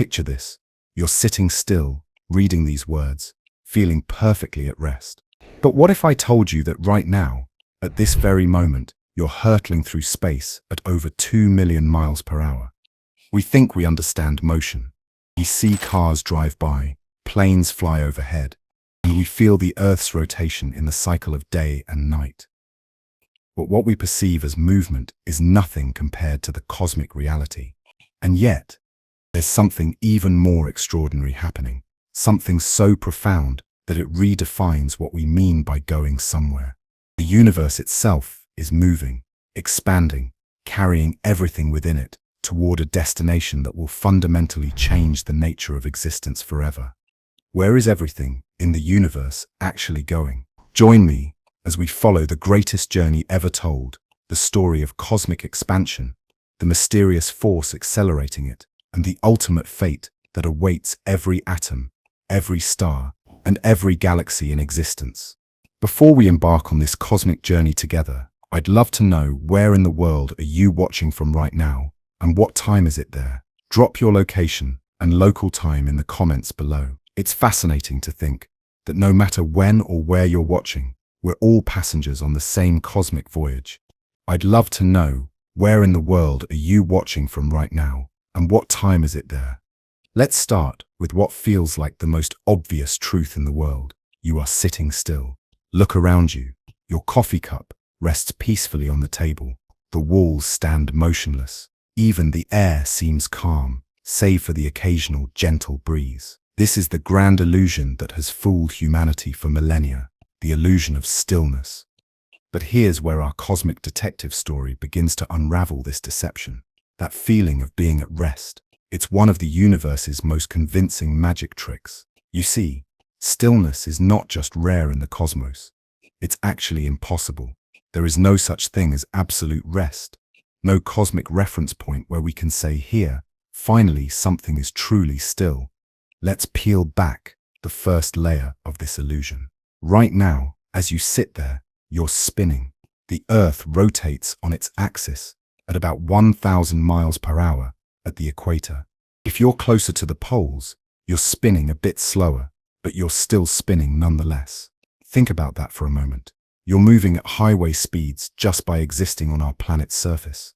Picture this. You're sitting still, reading these words, feeling perfectly at rest. But what if I told you that right now, at this very moment, you're hurtling through space at over 2 million miles per hour? We think we understand motion. We see cars drive by, planes fly overhead, and we feel the Earth's rotation in the cycle of day and night. But what we perceive as movement is nothing compared to the cosmic reality. And yet, there's something even more extraordinary happening, something so profound that it redefines what we mean by going somewhere. The universe itself is moving, expanding, carrying everything within it toward a destination that will fundamentally change the nature of existence forever. Where is everything in the universe actually going? Join me as we follow the greatest journey ever told, the story of cosmic expansion, the mysterious force accelerating it, and the ultimate fate that awaits every atom, every star, and every galaxy in existence. Before we embark on this cosmic journey together, I'd love to know, where in the world are you watching from right now, and what time is it there? Drop your location and local time in the comments below. It's fascinating to think that no matter when or where you're watching, we're all passengers on the same cosmic voyage. I'd love to know, where in the world are you watching from right now, and what time is it there? Let's start with what feels like the most obvious truth in the world. You are sitting still. Look around you. Your coffee cup rests peacefully on the table. The walls stand motionless. Even the air seems calm, save for the occasional gentle breeze. This is the grand illusion that has fooled humanity for millennia, the illusion of stillness. But here's where our cosmic detective story begins to unravel this deception. That feeling of being at rest. It's one of the universe's most convincing magic tricks. You see, stillness is not just rare in the cosmos. It's actually impossible. There is no such thing as absolute rest. No cosmic reference point where we can say, here, finally something is truly still. Let's peel back the first layer of this illusion. Right now, as you sit there, you're spinning. The Earth rotates on its axis at about 1,000 miles per hour at the equator. If you're closer to the poles, you're spinning a bit slower, but you're still spinning nonetheless. Think about that for a moment. You're moving at highway speeds just by existing on our planet's surface.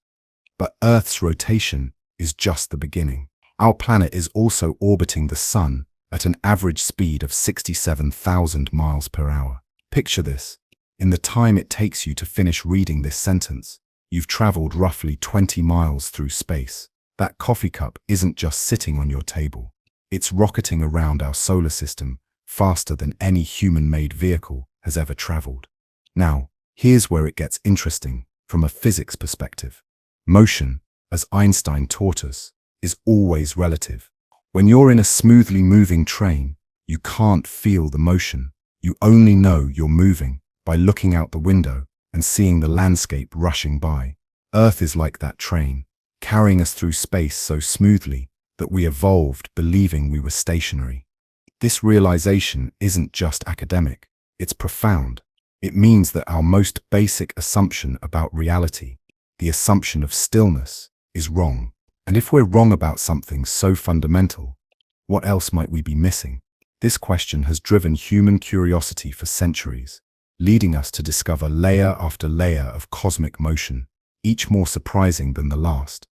But Earth's rotation is just the beginning. Our planet is also orbiting the Sun at an average speed of 67,000 miles per hour. Picture this. In the time it takes you to finish reading this sentence, you've traveled roughly 20 miles through space. That coffee cup isn't just sitting on your table. It's rocketing around our solar system faster than any human-made vehicle has ever traveled. Now, here's where it gets interesting from a physics perspective. Motion, as Einstein taught us, is always relative. When you're in a smoothly moving train, you can't feel the motion. You only know you're moving by looking out the window and seeing the landscape rushing by. Earth is like that train, carrying us through space so smoothly that we evolved believing we were stationary. This realization isn't just academic, it's profound. It means that our most basic assumption about reality, the assumption of stillness, is wrong. And if we're wrong about something so fundamental, what else might we be missing? This question has driven human curiosity for centuries, leading us to discover layer after layer of cosmic motion, each more surprising than the last.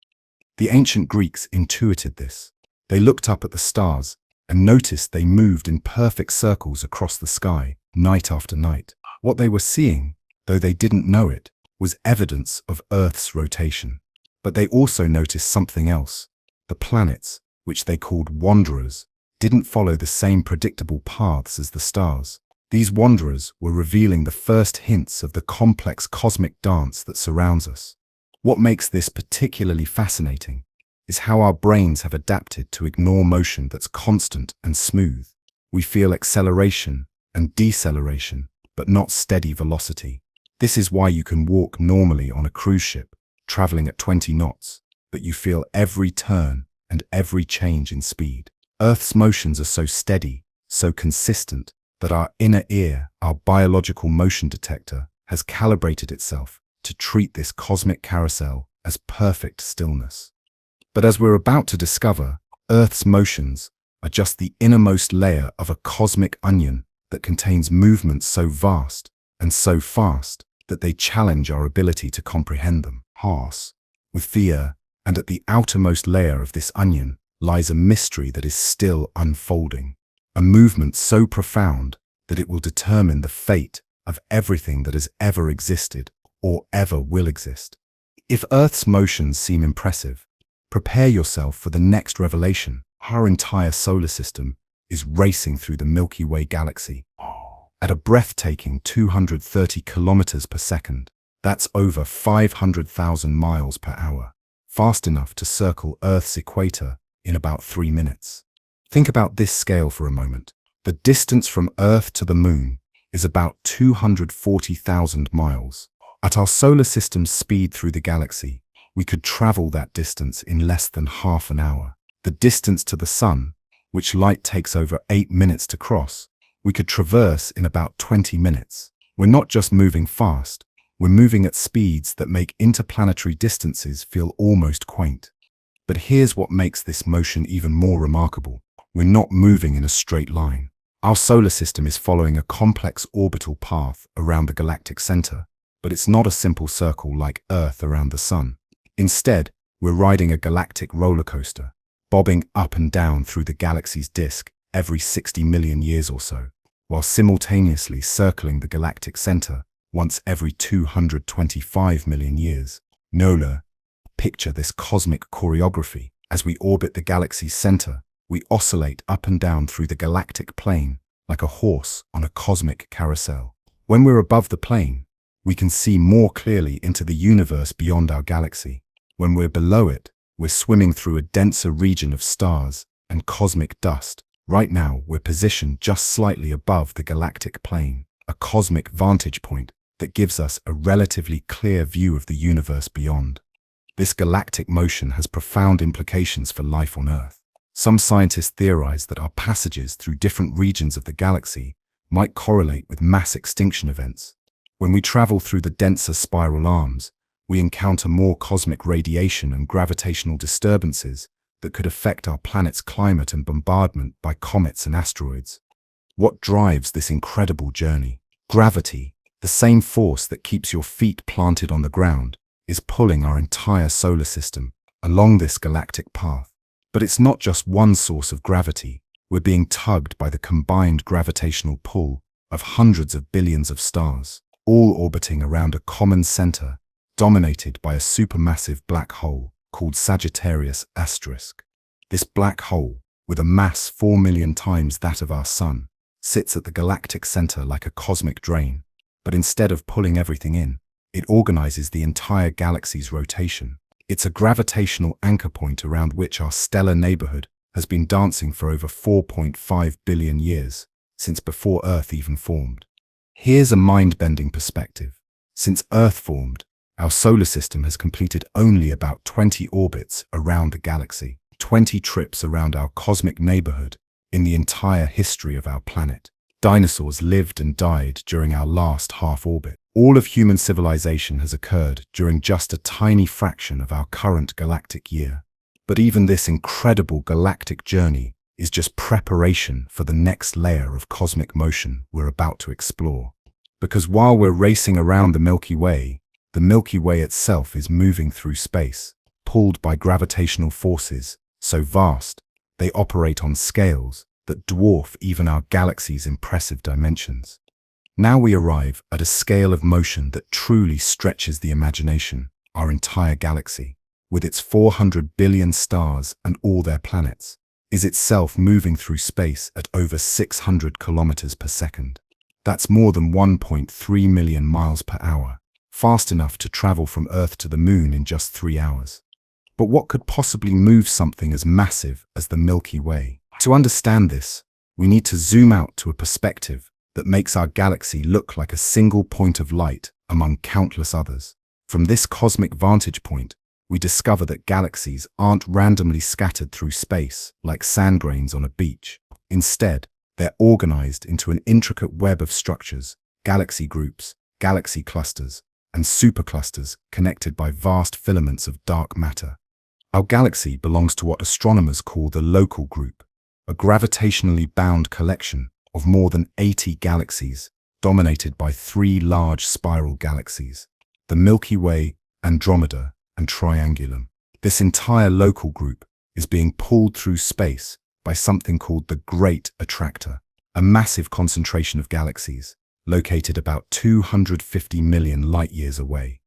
The ancient Greeks intuited this. They looked up at the stars and noticed they moved in perfect circles across the sky, night after night. What they were seeing, though they didn't know it, was evidence of Earth's rotation. But they also noticed something else. The planets, which they called wanderers, didn't follow the same predictable paths as the stars. These wanderers were revealing the first hints of the complex cosmic dance that surrounds us. What makes this particularly fascinating is how our brains have adapted to ignore motion that's constant and smooth. We feel acceleration and deceleration, but not steady velocity. This is why you can walk normally on a cruise ship, traveling at 20 knots, but you feel every turn and every change in speed. Earth's motions are so steady, so consistent, that our inner ear, our biological motion detector, has calibrated itself to treat this cosmic carousel as perfect stillness. But as we're about to discover, Earth's motions are just the innermost layer of a cosmic onion that contains movements so vast and so fast that they challenge our ability to comprehend them. Pass with fear, and at the outermost layer of this onion lies a mystery that is still unfolding, a movement so profound that it will determine the fate of everything that has ever existed or ever will exist. If Earth's motions seem impressive, prepare yourself for the next revelation. Our entire solar system is racing through the Milky Way galaxy at a breathtaking 230 kilometers per second. That's over 500,000 miles per hour, fast enough to circle Earth's equator in about 3 minutes. Think about this scale for a moment. The distance from Earth to the Moon is about 240,000 miles. At our solar system's speed through the galaxy, we could travel that distance in less than half an hour. The distance to the Sun, which light takes over 8 minutes to cross, we could traverse in about 20 minutes. We're not just moving fast, we're moving at speeds that make interplanetary distances feel almost quaint. But here's what makes this motion even more remarkable. We're not moving in a straight line. Our solar system is following a complex orbital path around the galactic center, but it's not a simple circle like Earth around the Sun. Instead, we're riding a galactic roller coaster, bobbing up and down through the galaxy's disk every 60 million years or so, while simultaneously circling the galactic center once every 225 million years. Nola, picture this cosmic choreography. As we orbit the galaxy's center, we oscillate up and down through the galactic plane like a horse on a cosmic carousel. When we're above the plane, we can see more clearly into the universe beyond our galaxy. When we're below it, we're swimming through a denser region of stars and cosmic dust. Right now, we're positioned just slightly above the galactic plane, a cosmic vantage point that gives us a relatively clear view of the universe beyond. This galactic motion has profound implications for life on Earth. Some scientists theorize that our passages through different regions of the galaxy might correlate with mass extinction events. When we travel through the denser spiral arms, we encounter more cosmic radiation and gravitational disturbances that could affect our planet's climate and bombardment by comets and asteroids. What drives this incredible journey? Gravity, the same force that keeps your feet planted on the ground, is pulling our entire solar system along this galactic path. But it's not just one source of gravity. We're being tugged by the combined gravitational pull of hundreds of billions of stars, all orbiting around a common center, dominated by a supermassive black hole called Sagittarius asterisk. This black hole, with a mass 4 million times that of our Sun, sits at the galactic center like a cosmic drain. But instead of pulling everything in, it organizes the entire galaxy's rotation. It's a gravitational anchor point around which our stellar neighborhood has been dancing for over 4.5 billion years, since before Earth even formed. Here's a mind-bending perspective. Since Earth formed, our solar system has completed only about 20 orbits around the galaxy, 20 trips around our cosmic neighborhood in the entire history of our planet. Dinosaurs lived and died during our last half-orbit. All of human civilization has occurred during just a tiny fraction of our current galactic year. But even this incredible galactic journey is just preparation for the next layer of cosmic motion we're about to explore. Because while we're racing around the Milky Way itself is moving through space, pulled by gravitational forces so vast they operate on scales that dwarf even our galaxy's impressive dimensions. Now we arrive at a scale of motion that truly stretches the imagination. Our entire galaxy, with its 400 billion stars and all their planets, is itself moving through space at over 600 kilometers per second. That's more than 1.3 million miles per hour, fast enough to travel from Earth to the Moon in just 3 hours. But what could possibly move something as massive as the Milky Way? To understand this, we need to zoom out to a perspective that makes our galaxy look like a single point of light among countless others. From this cosmic vantage point, we discover that galaxies aren't randomly scattered through space like sand grains on a beach. Instead, they're organized into an intricate web of structures, galaxy groups, galaxy clusters, and superclusters connected by vast filaments of dark matter. Our galaxy belongs to what astronomers call the local group, a gravitationally bound collection of more than 80 galaxies, dominated by three large spiral galaxies, the Milky Way, Andromeda, and Triangulum. This entire local group is being pulled through space by something called the Great Attractor, a massive concentration of galaxies, located about 250 million light-years away.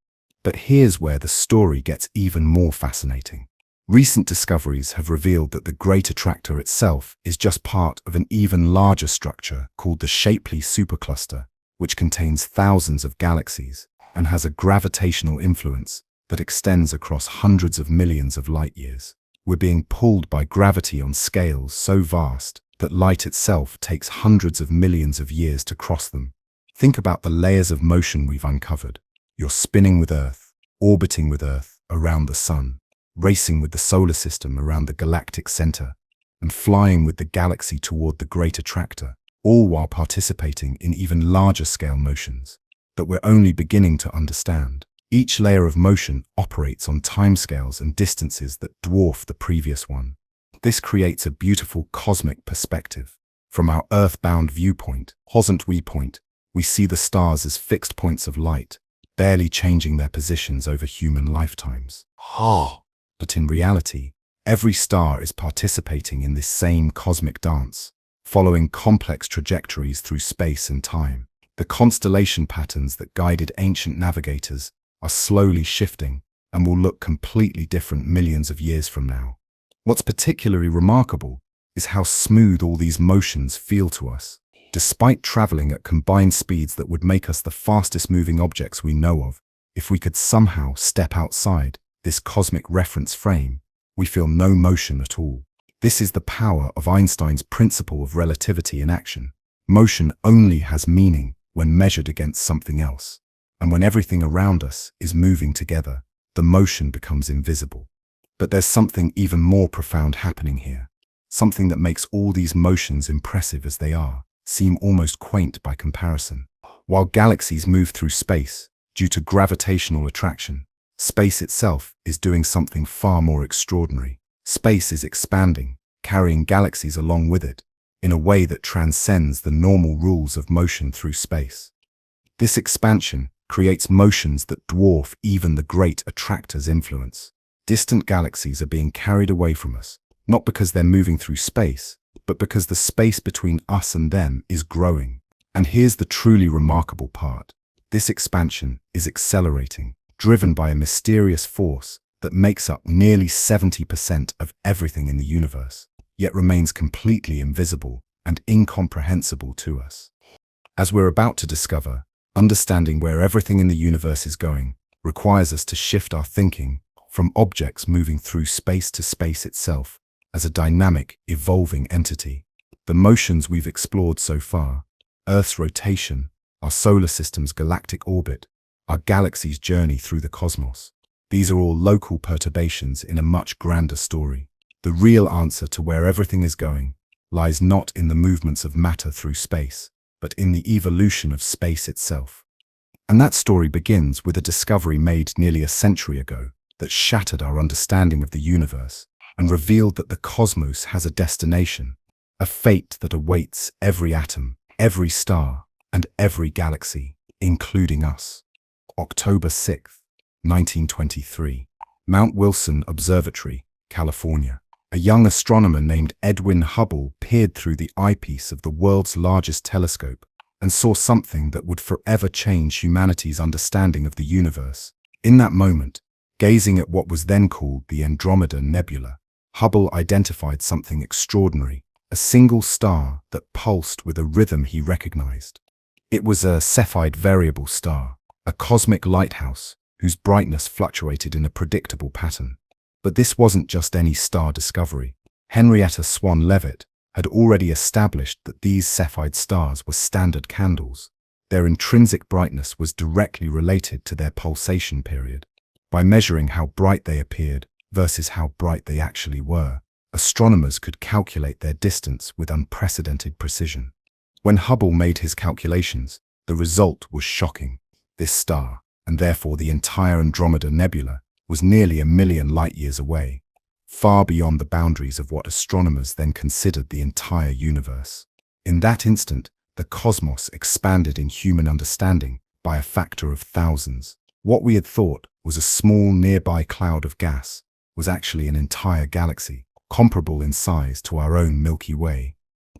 But here's where the story gets even more fascinating. Recent discoveries have revealed that the Great Attractor itself is just part of an even larger structure called the shapely supercluster, which contains thousands of galaxies and has a gravitational influence that extends across hundreds of millions of light-years. We're being pulled by gravity on scales so vast that light itself takes hundreds of millions of years to cross them. Think about the layers of motion we've uncovered. You're spinning with Earth, orbiting with Earth around the Sun, racing with the solar system around the galactic center, and flying with the galaxy toward the Great Attractor, all while participating in even larger scale motions that we're only beginning to understand. Each layer of motion operates on timescales and distances that dwarf the previous one. This creates a beautiful cosmic perspective. From our earthbound viewpoint, we see the stars as fixed points of light, barely changing their positions over human lifetimes. But in reality, every star is participating in this same cosmic dance, following complex trajectories through space and time. The constellation patterns that guided ancient navigators are slowly shifting and will look completely different millions of years from now. What's particularly remarkable is how smooth all these motions feel to us. Despite traveling at combined speeds that would make us the fastest moving objects we know of, if we could somehow step outside this cosmic reference frame, we feel no motion at all. This is the power of Einstein's principle of relativity in action. Motion only has meaning when measured against something else. And when everything around us is moving together, the motion becomes invisible. But there's something even more profound happening here. Something that makes all these motions, impressive as they are, seem almost quaint by comparison. While galaxies move through space due to gravitational attraction, space itself is doing something far more extraordinary. Space is expanding, carrying galaxies along with it, in a way that transcends the normal rules of motion through space. This expansion creates motions that dwarf even the Great Attractor's influence. Distant galaxies are being carried away from us, not because they're moving through space, but because the space between us and them is growing. And here's the truly remarkable part. This expansion is accelerating, driven by a mysterious force that makes up nearly 70% of everything in the universe, yet remains completely invisible and incomprehensible to us. As we're about to discover, understanding where everything in the universe is going requires us to shift our thinking from objects moving through space to space itself as a dynamic, evolving entity. The motions we've explored so far, Earth's rotation, our solar system's galactic orbit, our galaxy's journey through the cosmos, these are all local perturbations in a much grander story. The real answer to where everything is going lies not in the movements of matter through space, but in the evolution of space itself. And that story begins with a discovery made nearly a century ago that shattered our understanding of the universe and revealed that the cosmos has a destination, a fate that awaits every atom, every star, and every galaxy, including us. October 6, 1923, Mount Wilson Observatory, California. A young astronomer named Edwin Hubble peered through the eyepiece of the world's largest telescope and saw something that would forever change humanity's understanding of the universe. In that moment, gazing at what was then called the Andromeda Nebula, Hubble identified something extraordinary, a single star that pulsed with a rhythm he recognized. It was a Cepheid variable star, a cosmic lighthouse whose brightness fluctuated in a predictable pattern. But this wasn't just any star discovery. Henrietta Swan Leavitt had already established that these Cepheid stars were standard candles. Their intrinsic brightness was directly related to their pulsation period. By measuring how bright they appeared versus how bright they actually were, astronomers could calculate their distance with unprecedented precision. When Hubble made his calculations, the result was shocking. This star, and therefore the entire Andromeda Nebula, was nearly 1 million light-years away. far beyond the boundaries of what astronomers then considered the entire universe. In that instant, the cosmos expanded in human understanding by a factor of thousands. What we had thought was a small nearby cloud of gas was actually an entire galaxy, comparable in size to our own Milky Way.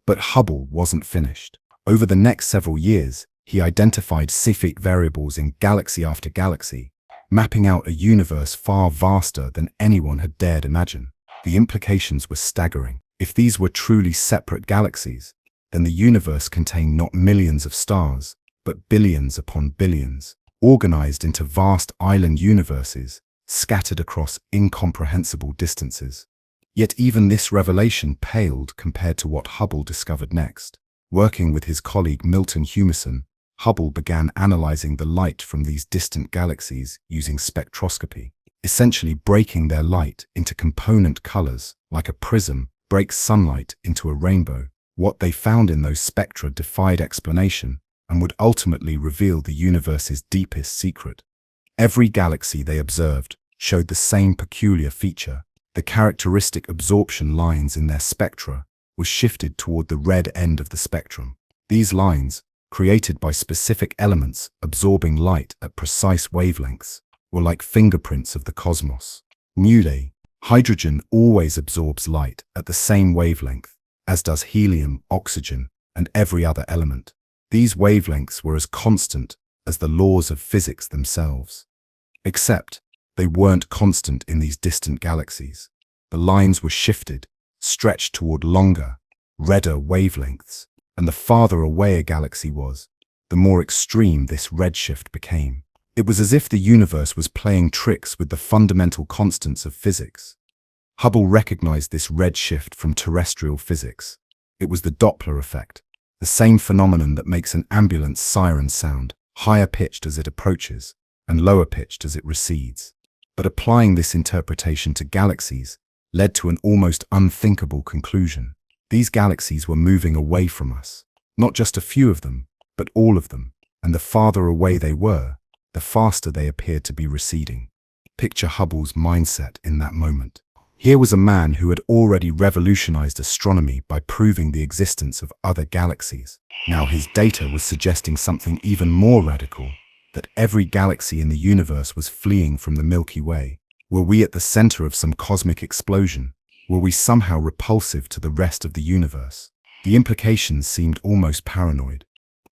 But Hubble wasn't finished. Over the next several years, he identified specific variables in galaxy after galaxy, mapping out a universe far vaster than anyone had dared imagine. The implications were staggering. If these were truly separate galaxies, then the universe contained not millions of stars, but billions upon billions, organized into vast island universes, scattered across incomprehensible distances. Yet even this revelation paled compared to what Hubble discovered next. Working with his colleague Milton Humason, Hubble began analyzing the light from these distant galaxies using spectroscopy, essentially breaking their light into component colors like a prism breaks sunlight into a rainbow. What they found in those spectra defied explanation and would ultimately reveal the universe's deepest secret. Every galaxy they observed showed the same peculiar feature. The characteristic absorption lines in their spectra was shifted toward the red end of the spectrum. These lines, created by specific elements absorbing light at precise wavelengths, were like fingerprints of the cosmos. Newly, hydrogen always absorbs light at the same wavelength, as does helium, oxygen, and every other element. These wavelengths were as constant as the laws of physics themselves. Except, they weren't constant in these distant galaxies. The lines were shifted, stretched toward longer, redder wavelengths, and the farther away a galaxy was, the more extreme this redshift became. It was as if the universe was playing tricks with the fundamental constants of physics. Hubble recognized this redshift from terrestrial physics. It was the Doppler effect, the same phenomenon that makes an ambulance siren sound higher pitched as it approaches and lower pitched as it recedes. But applying this interpretation to galaxies led to an almost unthinkable conclusion. These galaxies were moving away from us, not just a few of them, but all of them, and the farther away they were, the faster they appeared to be receding. Picture Hubble's mindset in that moment. Here was a man who had already revolutionized astronomy by proving the existence of other galaxies. Now his data was suggesting something even more radical, that every galaxy in the universe was fleeing from the Milky Way. Were we at the center of some cosmic explosion? Were we somehow repulsive to the rest of the universe? The implications seemed almost paranoid.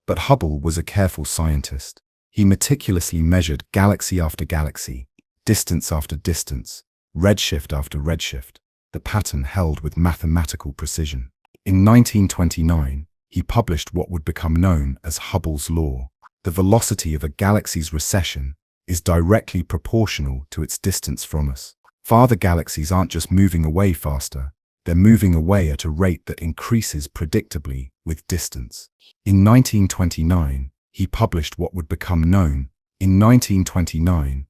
But Hubble was a careful scientist. He meticulously measured galaxy after galaxy, distance after distance, redshift after redshift. The pattern held with mathematical precision. In 1929, he published what would become known as Hubble's law. The velocity of a galaxy's recession is directly proportional to its distance from us. Farther galaxies aren't just moving away faster, they're moving away at a rate that increases predictably with distance. In 1929, he published what would become known. In 1929,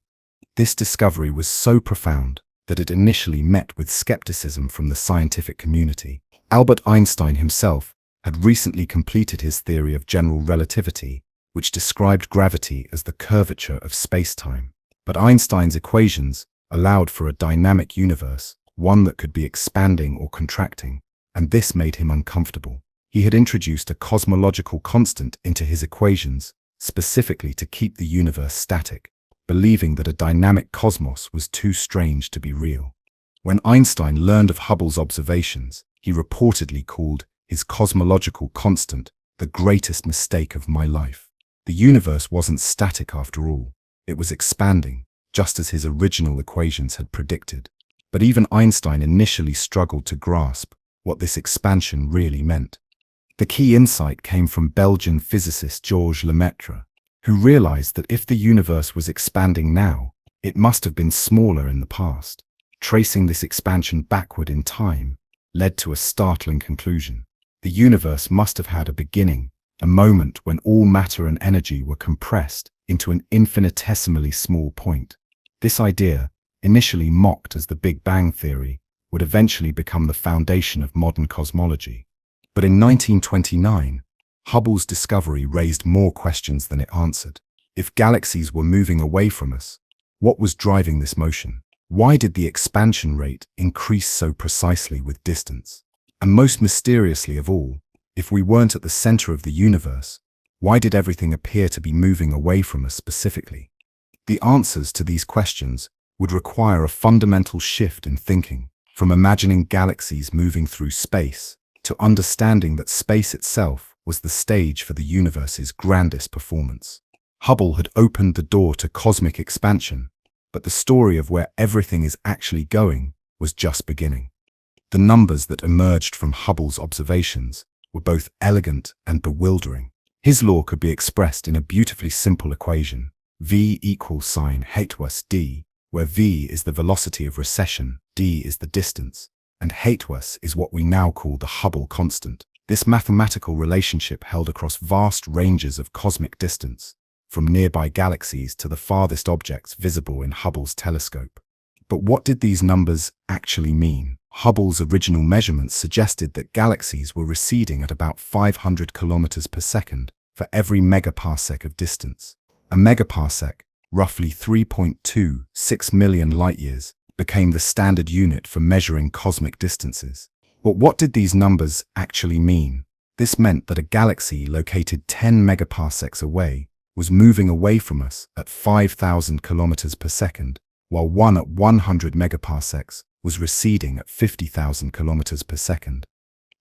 this discovery was so profound that it initially met with skepticism from the scientific community. Albert Einstein himself had recently completed his theory of general relativity, which described gravity as the curvature of space-time. But Einstein's equations allowed for a dynamic universe, one that could be expanding or contracting, and this made him uncomfortable. He had introduced a cosmological constant into his equations, specifically to keep the universe static, believing that a dynamic cosmos was too strange to be real. When Einstein learned of Hubble's observations, he reportedly called his cosmological constant the greatest mistake of my life. The universe wasn't static after all. It was expanding, just as his original equations had predicted. But even Einstein initially struggled to grasp what this expansion really meant. The key insight came from Belgian physicist Georges Lemaitre, who realized that if the universe was expanding now, it must have been smaller in the past. Tracing this expansion backward in time led to a startling conclusion. The universe must have had a beginning, a moment when all matter and energy were compressed into an infinitesimally small point. This idea, initially mocked as the Big Bang Theory, would eventually become the foundation of modern cosmology. But in 1929, Hubble's discovery raised more questions than it answered. If galaxies were moving away from us, what was driving this motion? Why did the expansion rate increase so precisely with distance? And most mysteriously of all, if we weren't at the center of the universe, why did everything appear to be moving away from us specifically? The answers to these questions would require a fundamental shift in thinking, from imagining galaxies moving through space to understanding that space itself was the stage for the universe's grandest performance. Hubble had opened the door to cosmic expansion, but the story of where everything is actually going was just beginning. The numbers that emerged from Hubble's observations were both elegant and bewildering. His law could be expressed in a beautifully simple equation, V equals sine h d, where V is the velocity of recession, d is the distance, and h is what we now call the Hubble constant. This mathematical relationship held across vast ranges of cosmic distance, from nearby galaxies to the farthest objects visible in Hubble's telescope. But what did these numbers actually mean? Hubble's original measurements suggested that galaxies were receding at about 500 kilometers per second for every megaparsec of distance. A megaparsec, roughly 3.26 million light-years, became the standard unit for measuring cosmic distances. But what did these numbers actually mean? This meant that a galaxy located 10 megaparsecs away was moving away from us at 5,000 kilometers per second, while one at 100 megaparsecs was receding at 50,000 kilometers per second.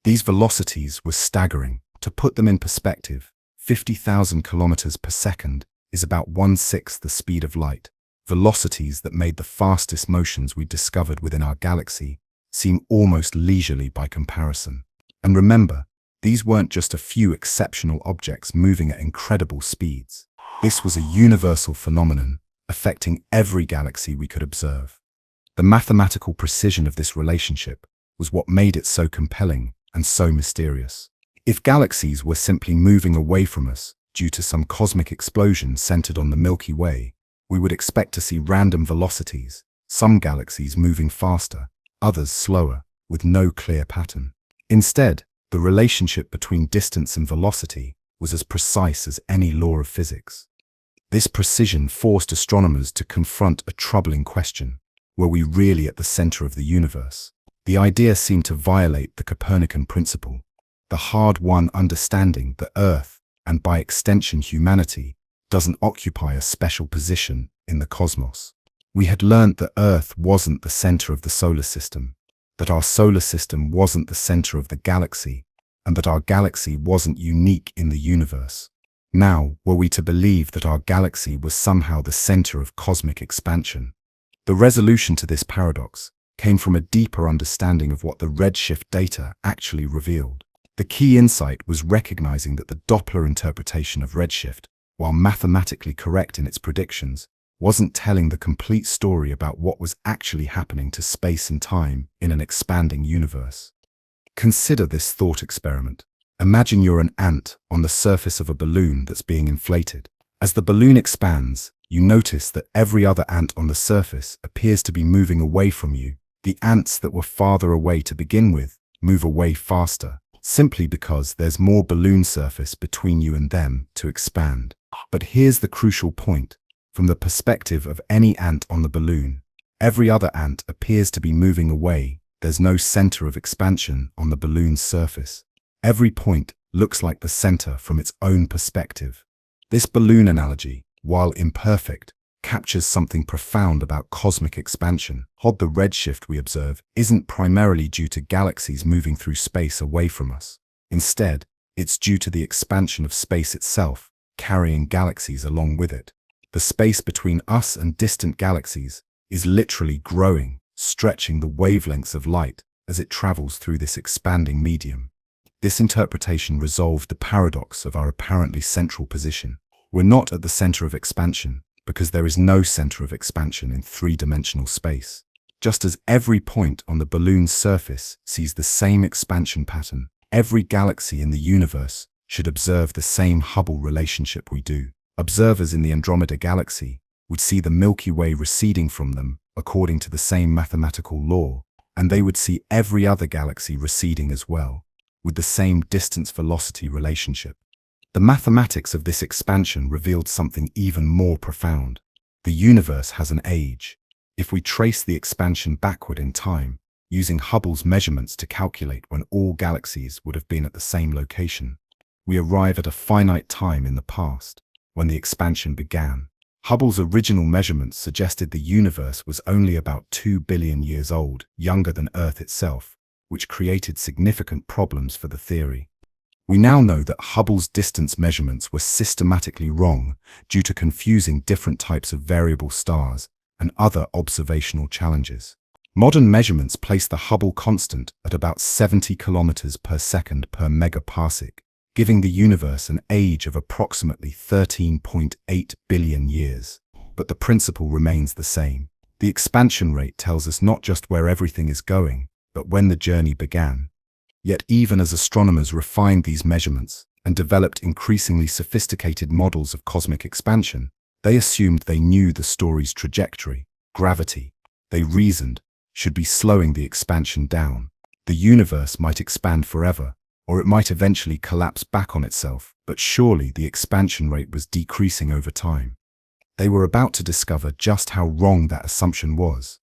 These velocities were staggering. To put them in perspective, 50,000 kilometers per second is about 1/6 the speed of light, velocities that made the fastest motions we discovered within our galaxy seem almost leisurely by comparison. And remember, these weren't just a few exceptional objects moving at incredible speeds. This was a universal phenomenon affecting every galaxy we could observe. The mathematical precision of this relationship was what made it so compelling and so mysterious. If galaxies were simply moving away from us due to some cosmic explosion centered on the Milky Way, we would expect to see random velocities, some galaxies moving faster, others slower, with no clear pattern. Instead, the relationship between distance and velocity was as precise as any law of physics. This precision forced astronomers to confront a troubling question: were we really at the center of the universe? The idea seemed to violate the Copernican principle, the hard-won understanding that Earth, and by extension humanity, doesn't occupy a special position in the cosmos. We had learned that Earth wasn't the center of the solar system, that our solar system wasn't the center of the galaxy, and that our galaxy wasn't unique in the universe. Now, were we to believe that our galaxy was somehow the center of cosmic expansion? The resolution to this paradox came from a deeper understanding of what the redshift data actually revealed. The key insight was recognizing that the Doppler interpretation of redshift, while mathematically correct in its predictions, wasn't telling the complete story about what was actually happening to space and time in an expanding universe. Consider this thought experiment. Imagine you're an ant on the surface of a balloon that's being inflated. As the balloon expands, you notice that every other ant on the surface appears to be moving away from you. The ants that were farther away to begin with move away faster, simply because there's more balloon surface between you and them to expand. But here's the crucial point. From the perspective of any ant on the balloon, every other ant appears to be moving away. There's no center of expansion on the balloon's surface. Every point looks like the center from its own perspective. This balloon analogy, while imperfect, captures something profound about cosmic expansion. The redshift we observe isn't primarily due to galaxies moving through space away from us. Instead, it's due to the expansion of space itself, carrying galaxies along with it. The space between us and distant galaxies is literally growing, stretching the wavelengths of light as it travels through this expanding medium. This interpretation resolved the paradox of our apparently central position. We're not at the center of expansion because there is no center of expansion in three-dimensional space. Just as every point on the balloon's surface sees the same expansion pattern, every galaxy in the universe should observe the same Hubble relationship we do. Observers in the Andromeda Galaxy would see the Milky Way receding from them according to the same mathematical law, and they would see every other galaxy receding as well, with the same distance-velocity relationship. The mathematics of this expansion revealed something even more profound. The universe has an age. If we trace the expansion backward in time, using Hubble's measurements to calculate when all galaxies would have been at the same location, we arrive at a finite time in the past, when the expansion began. Hubble's original measurements suggested the universe was only about 2 billion years old, younger than Earth itself, which created significant problems for the theory. We now know that Hubble's distance measurements were systematically wrong due to confusing different types of variable stars and other observational challenges. Modern measurements place the Hubble constant at about 70 kilometers per second per megaparsec, giving the universe an age of approximately 13.8 billion years. But the principle remains the same. The expansion rate tells us not just where everything is going, but when the journey began. Yet even as astronomers refined these measurements and developed increasingly sophisticated models of cosmic expansion, they assumed they knew the story's trajectory, gravity. They reasoned, should be slowing the expansion down. The universe might expand forever, or it might eventually collapse back on itself, but surely the expansion rate was decreasing over time. They were about to discover just how wrong that assumption was.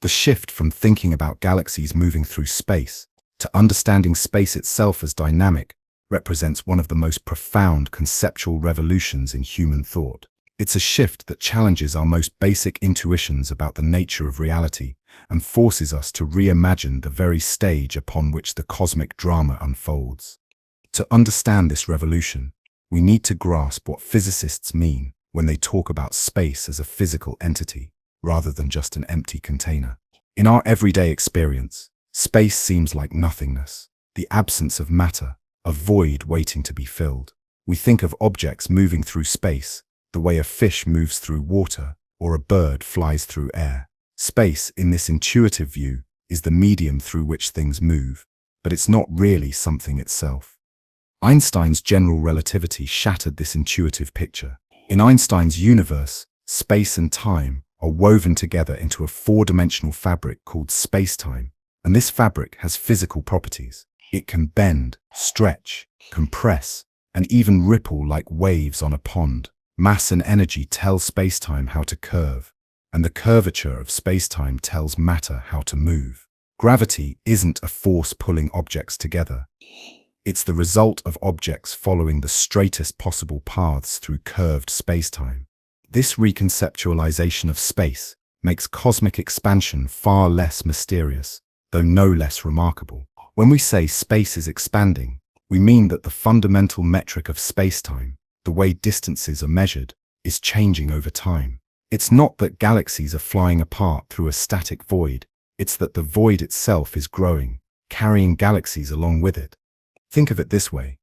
The shift from thinking about galaxies moving through space to understanding space itself as dynamic represents one of the most profound conceptual revolutions in human thought. It's a shift that challenges our most basic intuitions about the nature of reality and forces us to reimagine the very stage upon which the cosmic drama unfolds. To understand this revolution, we need to grasp what physicists mean when they talk about space as a physical entity, rather than just an empty container. In our everyday experience, space seems like nothingness, the absence of matter, a void waiting to be filled. We think of objects moving through space, the way a fish moves through water or a bird flies through air. Space, in this intuitive view, is the medium through which things move, but it's not really something itself. Einstein's general relativity shattered this intuitive picture. In Einstein's universe, space and time are woven together into a four-dimensional fabric called spacetime, and this fabric has physical properties. It can bend, stretch, compress, and even ripple like waves on a pond. Mass and energy tell spacetime how to curve, and the curvature of spacetime tells matter how to move. Gravity isn't a force pulling objects together. It's the result of objects following the straightest possible paths through curved spacetime. This reconceptualization of space makes cosmic expansion far less mysterious, though no less remarkable. When we say space is expanding, we mean that the fundamental metric of spacetime, the way distances are measured, is changing over time. It's not that galaxies are flying apart through a static void, it's that the void itself is growing, carrying galaxies along with it. Think of it this way.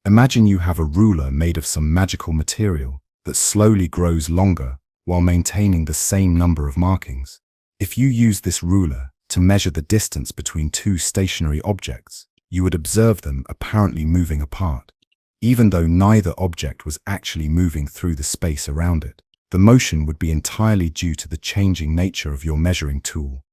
Imagine you have a ruler made of some magical material that slowly grows longer while maintaining the same number of markings. If you use this ruler to measure the distance between two stationary objects, you would observe them apparently moving apart, even though neither object was actually moving through the space around it. The motion would be entirely due to the changing nature of your measuring tool.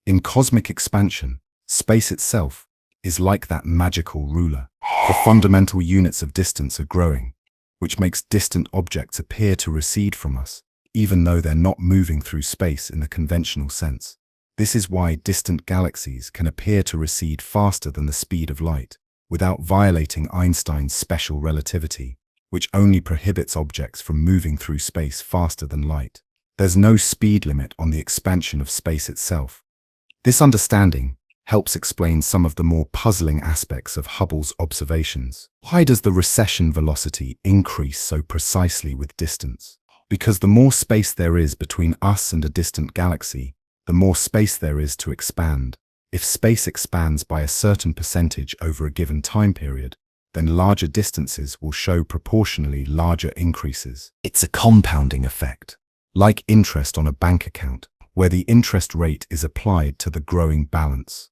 In cosmic expansion, space itself is like that magical ruler. The fundamental units of distance are growing, which makes distant objects appear to recede from us, even though they're not moving through space in the conventional sense. This is why distant galaxies can appear to recede faster than the speed of light, without violating Einstein's special relativity, which only prohibits objects from moving through space faster than light. There's no speed limit on the expansion of space itself. This understanding helps explain some of the more puzzling aspects of Hubble's observations. Why does the recession velocity increase so precisely with distance? Because the more space there is between us and a distant galaxy, the more space there is to expand. If space expands by a certain percentage over a given time period, then larger distances will show proportionally larger increases. It's a compounding effect, like interest on a bank account, where the interest rate is applied to the growing balance.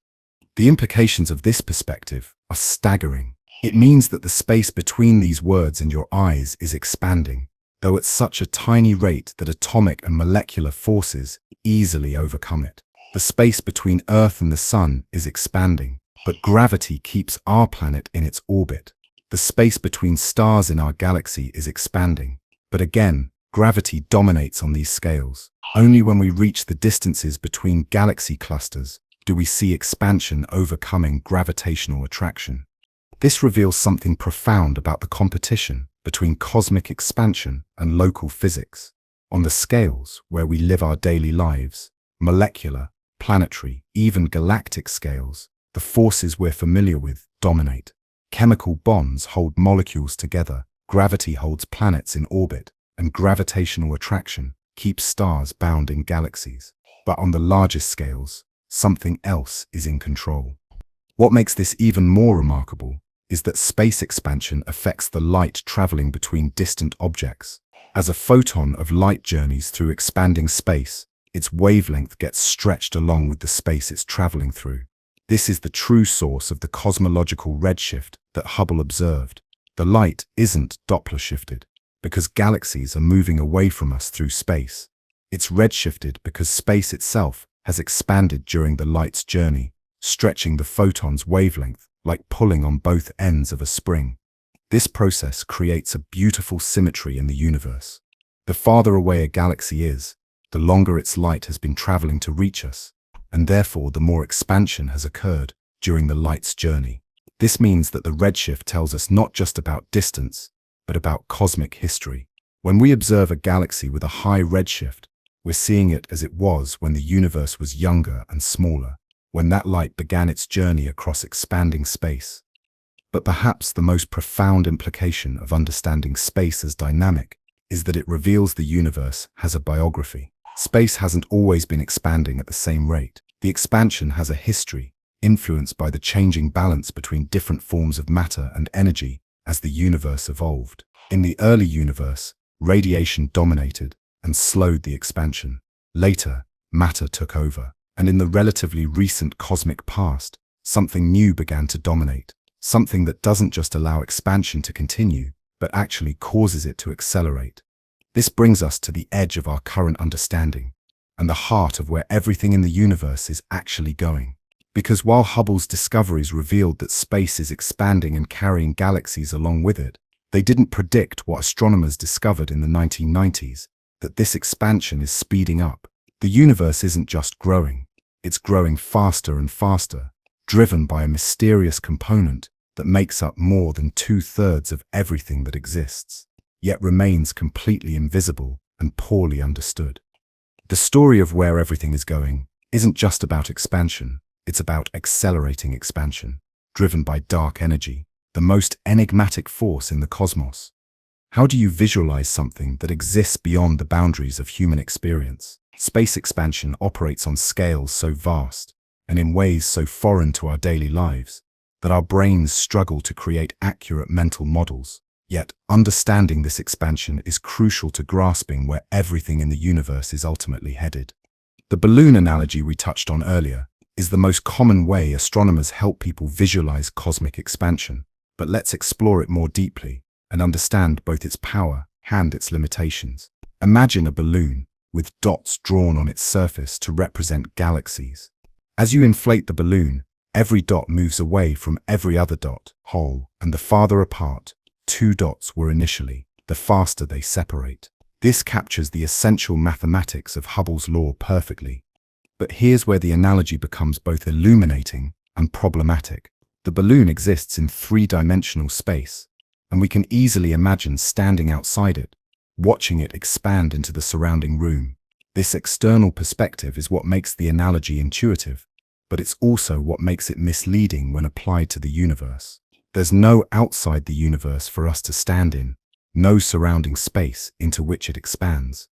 The implications of this perspective are staggering. It means that the space between these words and your eyes is expanding, though at such a tiny rate that atomic and molecular forces easily overcome it. The space between Earth and the Sun is expanding, but gravity keeps our planet in its orbit. The space between stars in our galaxy is expanding, but again, Gravity dominates on these scales. Only when we reach the distances between galaxy clusters do we see expansion overcoming gravitational attraction. This reveals something profound about the competition between cosmic expansion and local physics. On the scales where we live our daily lives, molecular, planetary, even galactic scales, the forces we're familiar with dominate. Chemical bonds hold molecules together, gravity holds planets in orbit, and gravitational attraction keeps stars bound in galaxies. But on the largest scales, something else is in control. What makes this even more remarkable is that space expansion affects the light traveling between distant objects. As a photon of light journeys through expanding space, its wavelength gets stretched along with the space it's traveling through. This is the true source of the cosmological redshift that Hubble observed. The light isn't Doppler shifted because galaxies are moving away from us through space. It's redshifted because space itself has expanded during the light's journey, stretching the photon's wavelength like pulling on both ends of a spring. This process creates a beautiful symmetry in the universe. The farther away a galaxy is, the longer its light has been traveling to reach us, and therefore the more expansion has occurred during the light's journey. This means that the redshift tells us not just about distance, but about cosmic history. When we observe a galaxy with a high redshift, we're seeing it as it was when the universe was younger and smaller, when that light began its journey across expanding space. But perhaps the most profound implication of understanding space as dynamic is that it reveals the universe has a biography. Space hasn't always been expanding at the same rate. The expansion has a history, influenced by the changing balance between different forms of matter and energy as the universe evolved. In the early universe, radiation dominated and slowed the expansion. Later, matter took over, and in the relatively recent cosmic past, something new began to dominate, something that doesn't just allow expansion to continue, but actually causes it to accelerate. This brings us to the edge of our current understanding, and the heart of where everything in the universe is actually going. Because while Hubble's discoveries revealed that space is expanding and carrying galaxies along with it, they didn't predict what astronomers discovered in the 1990s, that this expansion is speeding up. The universe isn't just growing, it's growing faster and faster, driven by a mysterious component that makes up more than 2/3 of everything that exists, yet remains completely invisible and poorly understood. The story of where everything is going isn't just about expansion, it's about accelerating expansion, driven by dark energy, the most enigmatic force in the cosmos. How do you visualize something that exists beyond the boundaries of human experience? Space expansion operates on scales so vast, and in ways so foreign to our daily lives, that our brains struggle to create accurate mental models. Yet, understanding this expansion is crucial to grasping where everything in the universe is ultimately headed. The balloon analogy we touched on earlier is the most common way astronomers help people visualize cosmic expansion, but let's explore it more deeply and understand both its power and its limitations. Imagine a balloon with dots drawn on its surface to represent galaxies. As you inflate the balloon, every dot moves away from every other dot, whole, and the farther apart two dots were initially, the faster they separate. This captures the essential mathematics of Hubble's law perfectly. But here's where the analogy becomes both illuminating and problematic. The balloon exists in three-dimensional space, and we can easily imagine standing outside it, watching it expand into the surrounding room. This external perspective is what makes the analogy intuitive, but it's also what makes it misleading when applied to the universe. There's no outside the universe for us to stand in, no surrounding space into which it expands.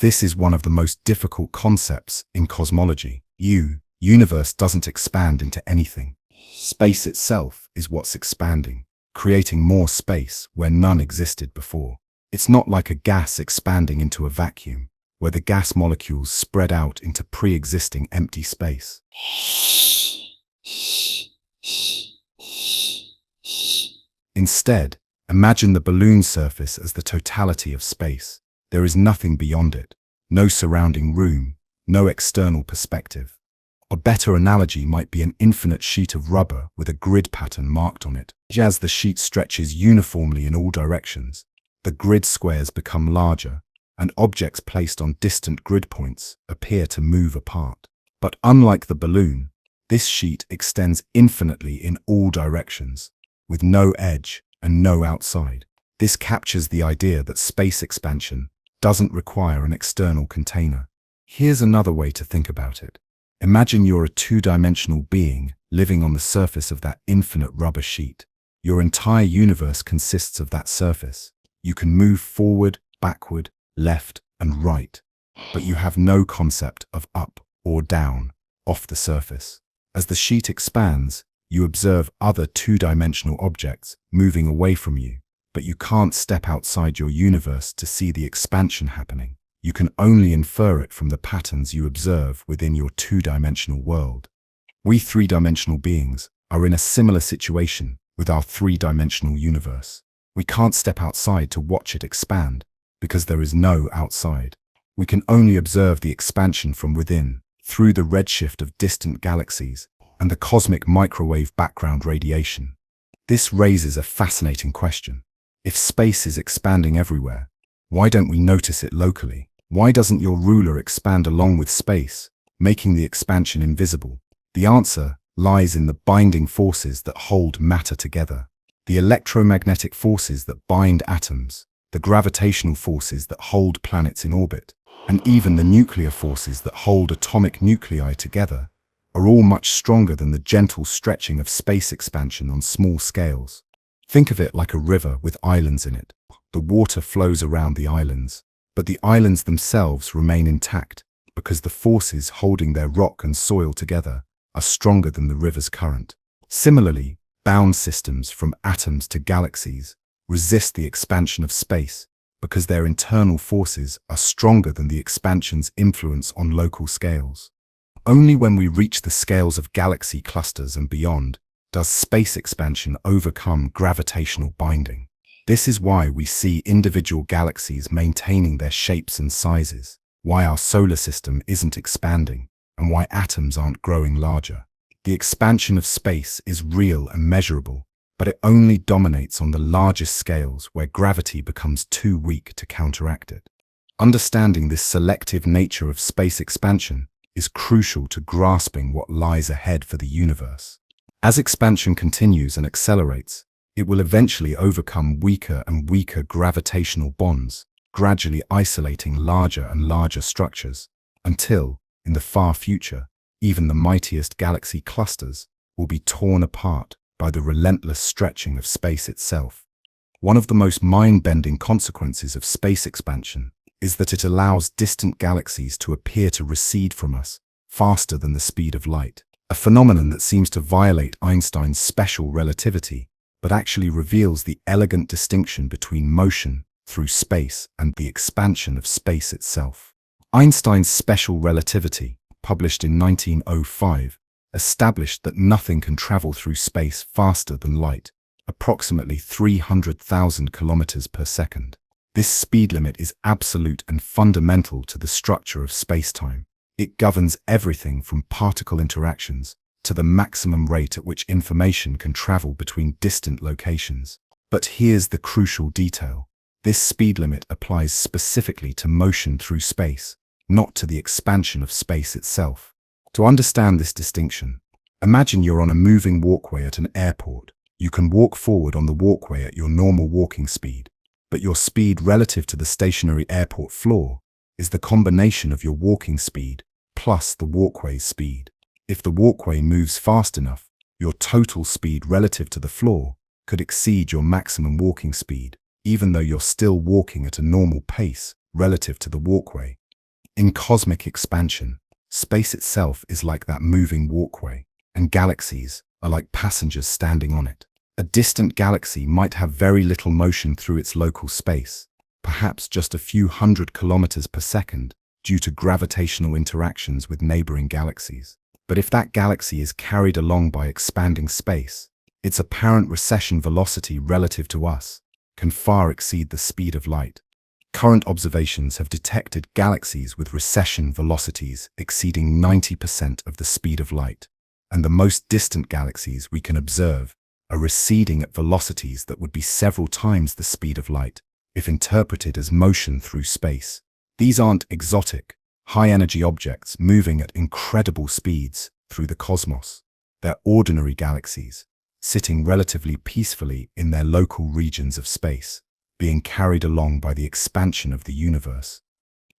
This is one of the most difficult concepts in cosmology. Universe doesn't expand into anything. Space itself is what's expanding, creating more space where none existed before. It's not like a gas expanding into a vacuum, where the gas molecules spread out into pre-existing empty space. Instead, imagine the balloon surface as the totality of space. There is nothing beyond it, no surrounding room, no external perspective. A better analogy might be an infinite sheet of rubber with a grid pattern marked on it. As the sheet stretches uniformly in all directions, the grid squares become larger, and objects placed on distant grid points appear to move apart. But unlike the balloon, this sheet extends infinitely in all directions, with no edge and no outside. This captures the idea that space expansion doesn't require an external container. Here's another way to think about it. Imagine you're a two-dimensional being living on the surface of that infinite rubber sheet. Your entire universe consists of that surface. You can move forward, backward, left, and right, but you have no concept of up or down off the surface. As the sheet expands, you observe other two-dimensional objects moving away from you, but you can't step outside your universe to see the expansion happening. You can only infer it from the patterns you observe within your two-dimensional world. We three-dimensional beings are in a similar situation with our three-dimensional universe. We can't step outside to watch it expand because there is no outside. We can only observe the expansion from within through the redshift of distant galaxies and the cosmic microwave background radiation. This raises a fascinating question. If space is expanding everywhere, why don't we notice it locally? Why doesn't your ruler expand along with space, making the expansion invisible? The answer lies in the binding forces that hold matter together. The electromagnetic forces that bind atoms, the gravitational forces that hold planets in orbit, and even the nuclear forces that hold atomic nuclei together are all much stronger than the gentle stretching of space expansion on small scales. Think of it like a river with islands in it. The water flows around the islands, but the islands themselves remain intact because the forces holding their rock and soil together are stronger than the river's current. Similarly, bound systems from atoms to galaxies resist the expansion of space because their internal forces are stronger than the expansion's influence on local scales. Only when we reach the scales of galaxy clusters and beyond does space expansion overcome gravitational binding. This is why we see individual galaxies maintaining their shapes and sizes, why our solar system isn't expanding, and why atoms aren't growing larger. The expansion of space is real and measurable, but it only dominates on the largest scales where gravity becomes too weak to counteract it. Understanding this selective nature of space expansion is crucial to grasping what lies ahead for the universe. As expansion continues and accelerates, it will eventually overcome weaker and weaker gravitational bonds, gradually isolating larger and larger structures, until, in the far future, even the mightiest galaxy clusters will be torn apart by the relentless stretching of space itself. One of the most mind-bending consequences of space expansion is that it allows distant galaxies to appear to recede from us faster than the speed of light, a phenomenon that seems to violate Einstein's special relativity, but actually reveals the elegant distinction between motion through space and the expansion of space itself. Einstein's special relativity, published in 1905, established that nothing can travel through space faster than light, approximately 300,000 kilometers per second. This speed limit is absolute and fundamental to the structure of space-time. It governs everything from particle interactions to the maximum rate at which information can travel between distant locations. But here's the crucial detail. This speed limit applies specifically to motion through space, not to the expansion of space itself. To understand this distinction, imagine you're on a moving walkway at an airport. You can walk forward on the walkway at your normal walking speed, but your speed relative to the stationary airport floor is the combination of your walking speed plus the walkway's speed. If the walkway moves fast enough, your total speed relative to the floor could exceed your maximum walking speed, even though you're still walking at a normal pace relative to the walkway. In cosmic expansion, space itself is like that moving walkway, and galaxies are like passengers standing on it. A distant galaxy might have very little motion through its local space, perhaps just a few hundred kilometers per second due to gravitational interactions with neighboring galaxies. But if that galaxy is carried along by expanding space, its apparent recession velocity relative to us can far exceed the speed of light. Current observations have detected galaxies with recession velocities exceeding 90% of the speed of light, and the most distant galaxies we can observe are receding at velocities that would be several times the speed of light. if interpreted as motion through space. These aren't exotic, high-energy objects moving at incredible speeds through the cosmos. They're ordinary galaxies, sitting relatively peacefully in their local regions of space, being carried along by the expansion of the universe.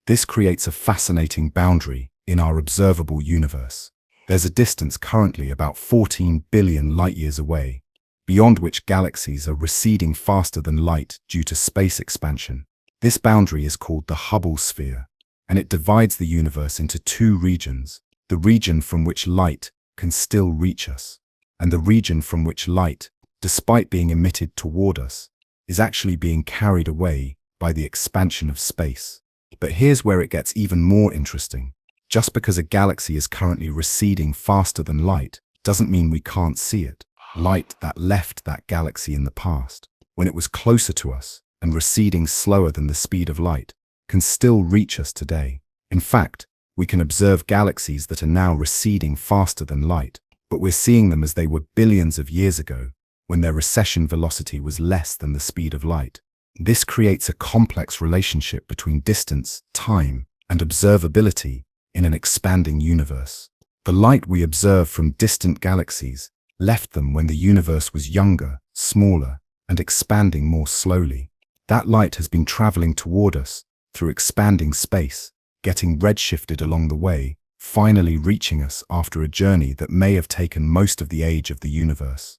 This creates a fascinating boundary in our observable universe. There's a distance currently about 14 billion light-years away, beyond which galaxies are receding faster than light due to space expansion. This boundary is called the Hubble sphere, and it divides the universe into two regions: the region from which light can still reach us, and the region from which light, despite being emitted toward us, is actually being carried away by the expansion of space. But here's where it gets even more interesting. Just because a galaxy is currently receding faster than light doesn't mean we can't see it. Light that left that galaxy in the past, when it was closer to us and receding slower than the speed of light, can still reach us today. In fact, we can observe galaxies that are now receding faster than light, but we're seeing them as they were billions of years ago, when their recession velocity was less than the speed of light. This creates a complex relationship between distance, time, and observability in an expanding universe. The light we observe from distant galaxies left them when the universe was younger, smaller, and expanding more slowly. That light has been traveling toward us through expanding space, getting redshifted along the way, finally reaching us after a journey that may have taken most of the age of the universe.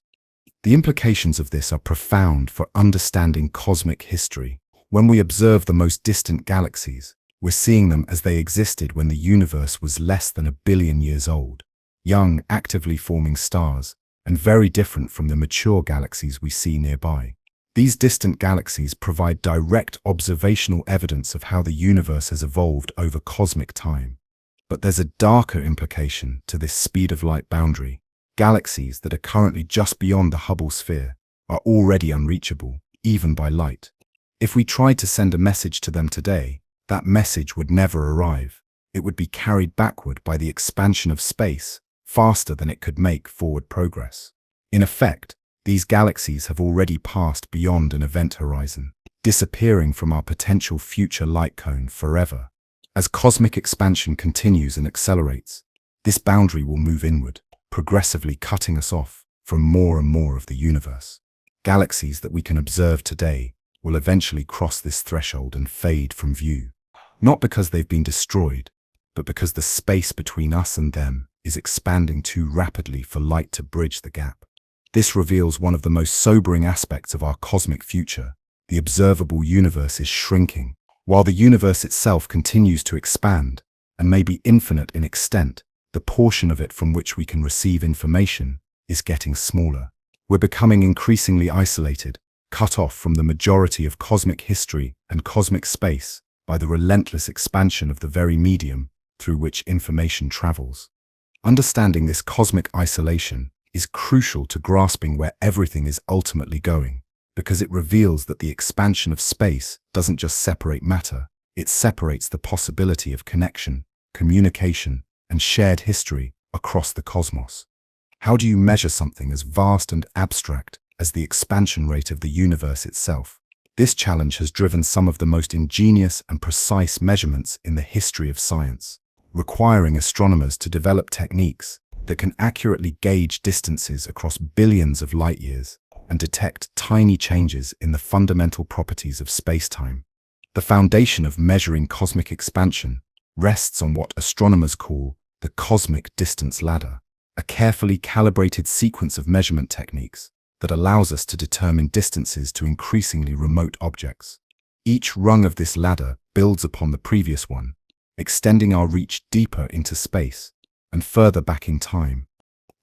The implications of this are profound for understanding cosmic history. When we observe the most distant galaxies, we're seeing them as they existed when the universe was less than 1 billion years old, young, actively forming stars, and very different from the mature galaxies we see nearby. These distant galaxies provide direct observational evidence of how the universe has evolved over cosmic time. But there's a darker implication to this speed of light boundary. Galaxies that are currently just beyond the Hubble sphere are already unreachable, even by light. If we tried to send a message to them today, that message would never arrive. It would be carried backward by the expansion of space, faster than it could make forward progress. In effect, these galaxies have already passed beyond an event horizon, disappearing from our potential future light cone forever. As cosmic expansion continues and accelerates, this boundary will move inward, progressively cutting us off from more and more of the universe. Galaxies that we can observe today will eventually cross this threshold and fade from view, not because they've been destroyed, but because the space between us and them is expanding too rapidly for light to bridge the gap. This reveals one of the most sobering aspects of our cosmic future. The observable universe is shrinking, while the universe itself continues to expand, and may be infinite in extent. The portion of it from which we can receive information is getting smaller. We're becoming increasingly isolated, cut off from the majority of cosmic history and cosmic space by the relentless expansion of the very medium through which information travels. Understanding this cosmic isolation is crucial to grasping where everything is ultimately going, because it reveals that the expansion of space doesn't just separate matter, it separates the possibility of connection, communication, and shared history across the cosmos. How do you measure something as vast and abstract as the expansion rate of the universe itself? This challenge has driven some of the most ingenious and precise measurements in the history of science, requiring astronomers to develop techniques that can accurately gauge distances across billions of light years and detect tiny changes in the fundamental properties of space-time. The foundation of measuring cosmic expansion rests on what astronomers call the cosmic distance ladder, a carefully calibrated sequence of measurement techniques that allows us to determine distances to increasingly remote objects. Each rung of this ladder builds upon the previous one, extending our reach deeper into space and further back in time.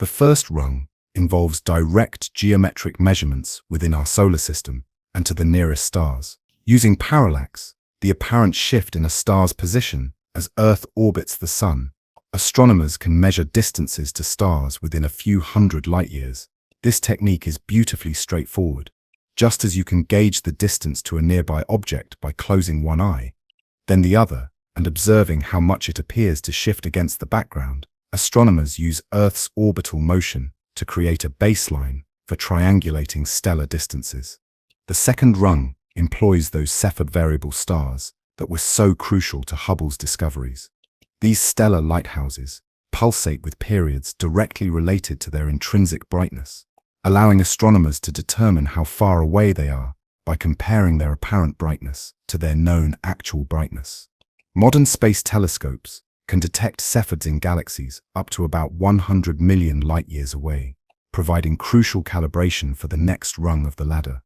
The first rung involves direct geometric measurements within our solar system and to the nearest stars. Using parallax, the apparent shift in a star's position as Earth orbits the Sun, astronomers can measure distances to stars within a few hundred light-years. This technique is beautifully straightforward. Just as you can gauge the distance to a nearby object by closing one eye, then the other, and observing how much it appears to shift against the background, astronomers use Earth's orbital motion to create a baseline for triangulating stellar distances. The second rung employs those Cepheid variable stars that were so crucial to Hubble's discoveries. These stellar lighthouses pulsate with periods directly related to their intrinsic brightness, allowing astronomers to determine how far away they are by comparing their apparent brightness to their known actual brightness. Modern space telescopes can detect Cepheids in galaxies up to about 100 million light-years away, providing crucial calibration for the next rung of the ladder.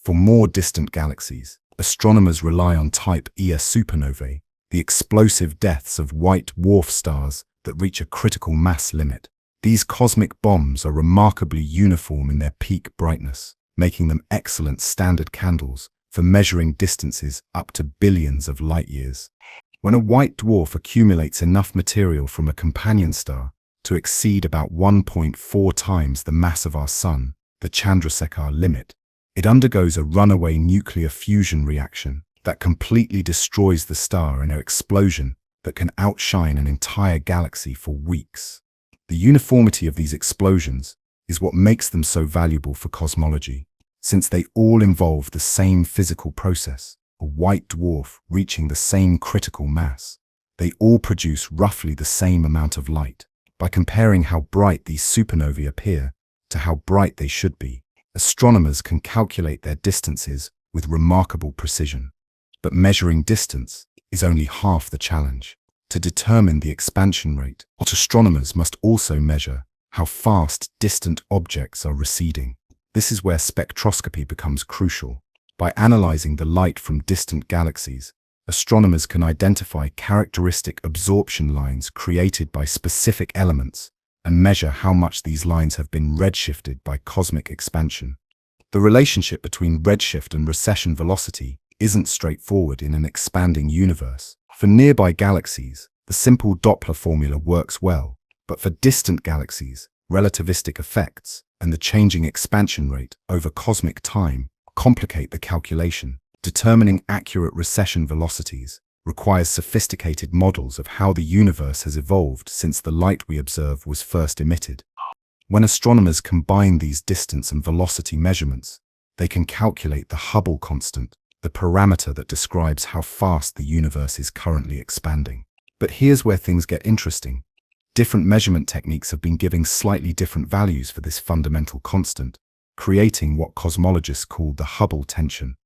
For more distant galaxies, astronomers rely on Type Ia supernovae, the explosive deaths of white dwarf stars that reach a critical mass limit. These cosmic bombs are remarkably uniform in their peak brightness, making them excellent standard candles for measuring distances up to billions of light-years. When a white dwarf accumulates enough material from a companion star to exceed about 1.4 times the mass of our Sun, the Chandrasekhar limit, it undergoes a runaway nuclear fusion reaction that completely destroys the star in an explosion that can outshine an entire galaxy for weeks. The uniformity of these explosions is what makes them so valuable for cosmology, since they all involve the same physical process, a white dwarf reaching the same critical mass. They all produce roughly the same amount of light. By comparing how bright these supernovae appear to how bright they should be, astronomers can calculate their distances with remarkable precision. But measuring distance is only half the challenge. To determine the expansion rate, astronomers must also measure how fast distant objects are receding. This is where spectroscopy becomes crucial. By analyzing the light from distant galaxies, astronomers can identify characteristic absorption lines created by specific elements and measure how much these lines have been redshifted by cosmic expansion. The relationship between redshift and recession velocity isn't straightforward in an expanding universe. For nearby galaxies, the simple Doppler formula works well, but for distant galaxies, relativistic effects and the changing expansion rate over cosmic time complicate the calculation. Determining accurate recession velocities requires sophisticated models of how the universe has evolved since the light we observe was first emitted. When astronomers combine these distance and velocity measurements, they can calculate the Hubble constant, the parameter that describes how fast the universe is currently expanding. But here's where things get interesting. Different measurement techniques have been giving slightly different values for this fundamental constant, creating what cosmologists call the Hubble tension.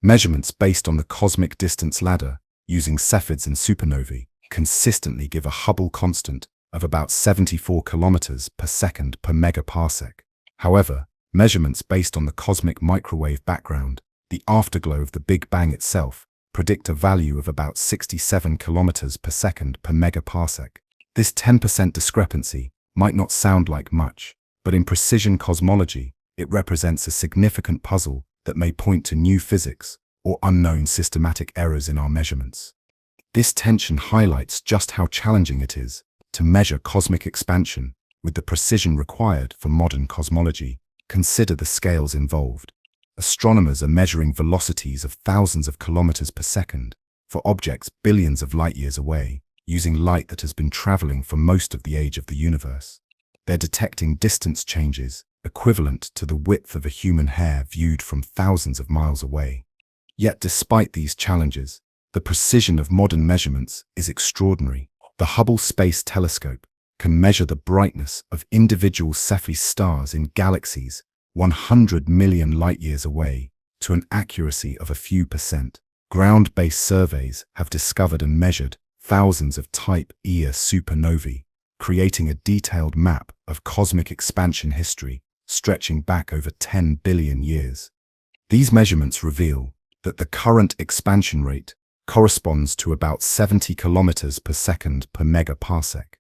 Measurements based on the cosmic distance ladder, using Cepheids and supernovae, consistently give a Hubble constant of about 74 kilometers per second per megaparsec. However, measurements based on the cosmic microwave background, the afterglow of the Big Bang itself, predict a value of about 67 kilometers per second per megaparsec. This 10% discrepancy might not sound like much, but in precision cosmology, it represents a significant puzzle that may point to new physics or unknown systematic errors in our measurements. This tension highlights just how challenging it is to measure cosmic expansion with the precision required for modern cosmology. Consider the scales involved. Astronomers are measuring velocities of thousands of kilometers per second for objects billions of light-years away, using light that has been traveling for most of the age of the universe. They're detecting distance changes equivalent to the width of a human hair viewed from thousands of miles away. Yet despite these challenges, the precision of modern measurements is extraordinary. The Hubble Space Telescope can measure the brightness of individual Cepheid stars in galaxies 100 million light-years away to an accuracy of a few percent. Ground-based surveys have discovered and measured thousands of Type Ia supernovae, creating a detailed map of cosmic expansion history stretching back over 10 billion years. These measurements reveal that the current expansion rate corresponds to about 70 kilometers per second per megaparsec,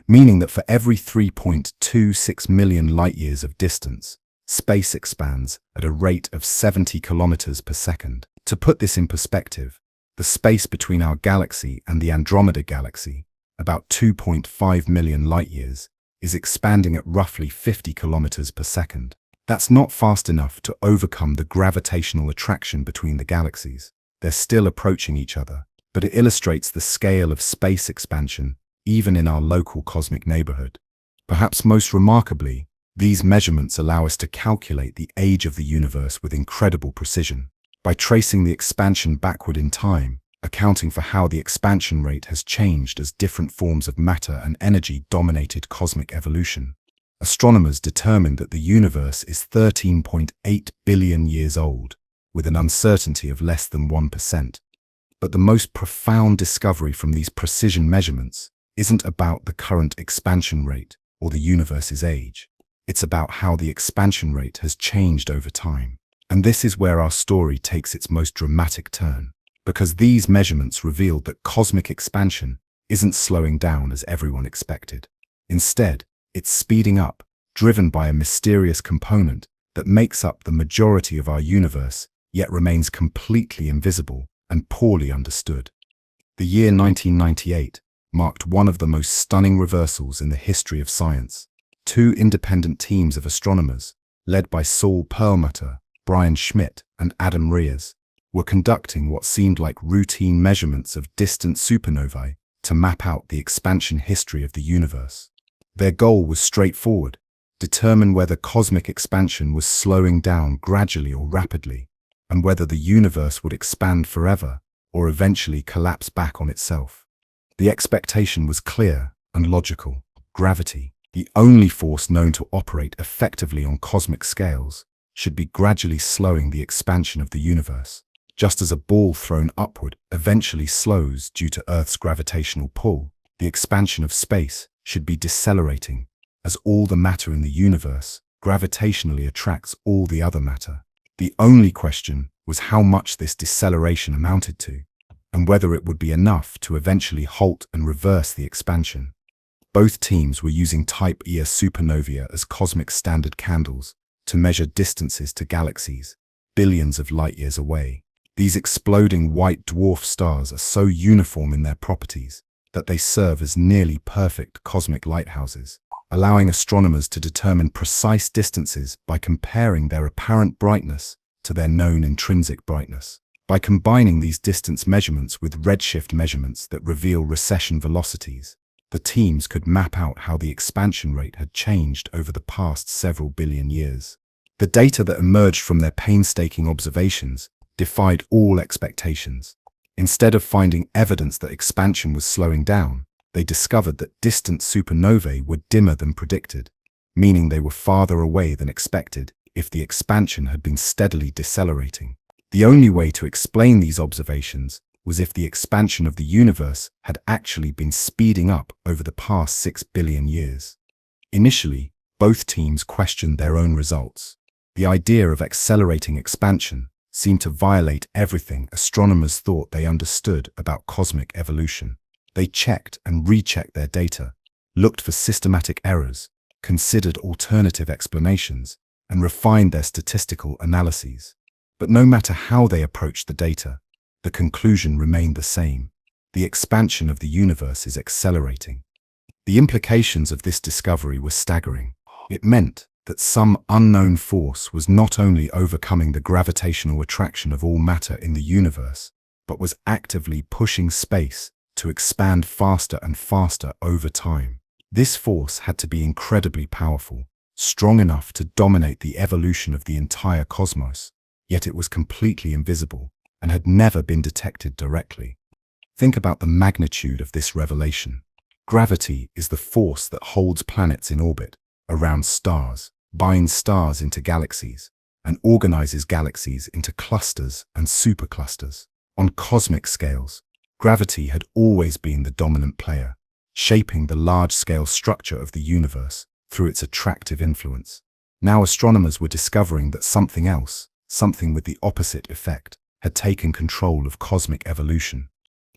meaning that for every 3.26 million light-years of distance, space expands at a rate of 70 kilometers per second. To put this in perspective, the space between our galaxy and the Andromeda galaxy, about 2.5 million light-years, is expanding at roughly 50 kilometers per second. That's not fast enough to overcome the gravitational attraction between the galaxies. They're still approaching each other, but it illustrates the scale of space expansion even in our local cosmic neighborhood. Perhaps most remarkably, these measurements allow us to calculate the age of the universe with incredible precision. By tracing the expansion backward in time, accounting for how the expansion rate has changed as different forms of matter and energy dominated cosmic evolution, astronomers determined that the universe is 13.8 billion years old, with an uncertainty of less than 1%. But the most profound discovery from these precision measurements isn't about the current expansion rate or the universe's age. It's about how the expansion rate has changed over time. And this is where our story takes its most dramatic turn, because these measurements revealed that cosmic expansion isn't slowing down as everyone expected. Instead, it's speeding up, driven by a mysterious component that makes up the majority of our universe, yet remains completely invisible and poorly understood. The year 1998 marked one of the most stunning reversals in the history of science. Two independent teams of astronomers, led by Saul Perlmutter, Brian Schmidt, and Adam Rees, were conducting what seemed like routine measurements of distant supernovae to map out the expansion history of the universe. Their goal was straightforward: determine whether cosmic expansion was slowing down gradually or rapidly, and whether the universe would expand forever or eventually collapse back on itself. The expectation was clear and logical. Gravity, the only force known to operate effectively on cosmic scales, should be gradually slowing the expansion of the universe, just as a ball thrown upward eventually slows due to Earth's gravitational pull. The expansion of space should be decelerating, as all the matter in the universe gravitationally attracts all the other matter. The only question was how much this deceleration amounted to, and whether it would be enough to eventually halt and reverse the expansion. Both teams were using Type Ia supernovae as cosmic standard candles to measure distances to galaxies, billions of light-years away. These exploding white dwarf stars are so uniform in their properties that they serve as nearly perfect cosmic lighthouses, allowing astronomers to determine precise distances by comparing their apparent brightness to their known intrinsic brightness. By combining these distance measurements with redshift measurements that reveal recession velocities, the teams could map out how the expansion rate had changed over the past several billion years. The data that emerged from their painstaking observations defied all expectations. Instead of finding evidence that expansion was slowing down, they discovered that distant supernovae were dimmer than predicted, meaning they were farther away than expected if the expansion had been steadily decelerating. The only way to explain these observations was if the expansion of the universe had actually been speeding up over the past 6 billion years. Initially, both teams questioned their own results. The idea of accelerating expansion seemed to violate everything astronomers thought they understood about cosmic evolution. They checked and rechecked their data, looked for systematic errors, considered alternative explanations, and refined their statistical analyses. But no matter how they approached the data, the conclusion remained the same. The expansion of the universe is accelerating. The implications of this discovery were staggering. It meant that some unknown force was not only overcoming the gravitational attraction of all matter in the universe, but was actively pushing space to expand faster and faster over time. This force had to be incredibly powerful, strong enough to dominate the evolution of the entire cosmos, yet it was completely invisible and had never been detected directly. Think about the magnitude of this revelation. Gravity is the force that holds planets in orbit around stars, binds stars into galaxies, and organizes galaxies into clusters and superclusters. On cosmic scales, gravity had always been the dominant player, shaping the large-scale structure of the universe through its attractive influence. Now astronomers were discovering that something else, something with the opposite effect, had taken control of cosmic evolution.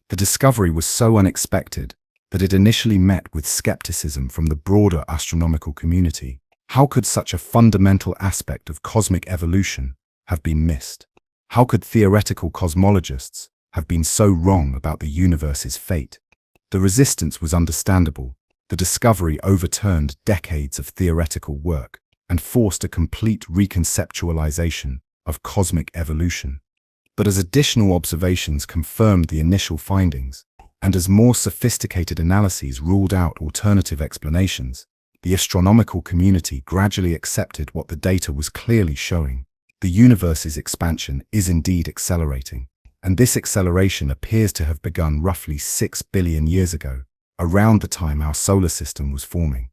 The discovery was so unexpected that it initially met with skepticism from the broader astronomical community. How could such a fundamental aspect of cosmic evolution have been missed? How could theoretical cosmologists have been so wrong about the universe's fate? The resistance was understandable. The discovery overturned decades of theoretical work and forced a complete reconceptualization of cosmic evolution. But as additional observations confirmed the initial findings, and as more sophisticated analyses ruled out alternative explanations, the astronomical community gradually accepted what the data was clearly showing. the universe's expansion is indeed accelerating. And this acceleration appears to have begun roughly 6 billion years ago, around the time our solar system was forming.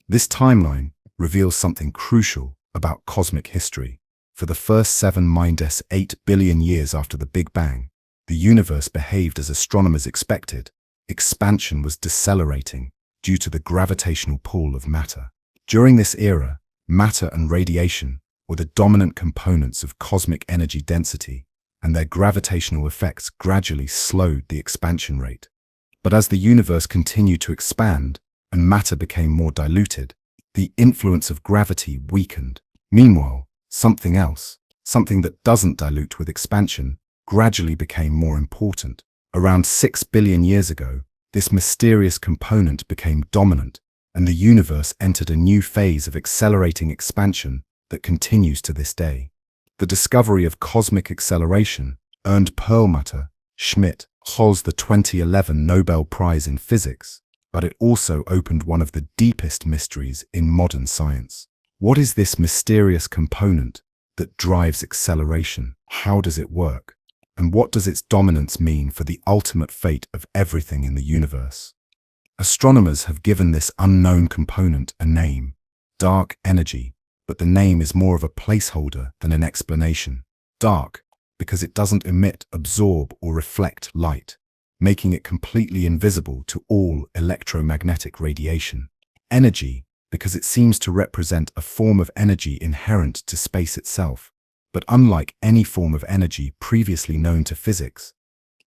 This timeline reveals something crucial about cosmic history. For the first 7-8 billion years after the Big Bang, the universe behaved as astronomers expected. Expansion was decelerating due to the gravitational pull of matter. During this era, matter and radiation were the dominant components of cosmic energy density, and their gravitational effects gradually slowed the expansion rate. But as the universe continued to expand and matter became more diluted, the influence of gravity weakened. Meanwhile, something else, something that doesn't dilute with expansion, gradually became more important. Around 6 billion years ago, this mysterious component became dominant, and the universe entered a new phase of accelerating expansion that continues to this day. The discovery of cosmic acceleration earned Perlmutter, Schmidt, Holz the 2011 Nobel Prize in Physics, but it also opened one of the deepest mysteries in modern science. What is this mysterious component that drives acceleration? How does it work? And what does its dominance mean for the ultimate fate of everything in the universe? Astronomers have given this unknown component a name, dark energy, but the name is more of a placeholder than an explanation. Dark, because it doesn't emit, absorb, or reflect light, making it completely invisible to all electromagnetic radiation. Energy, because it seems to represent a form of energy inherent to space itself, but unlike any form of energy previously known to physics.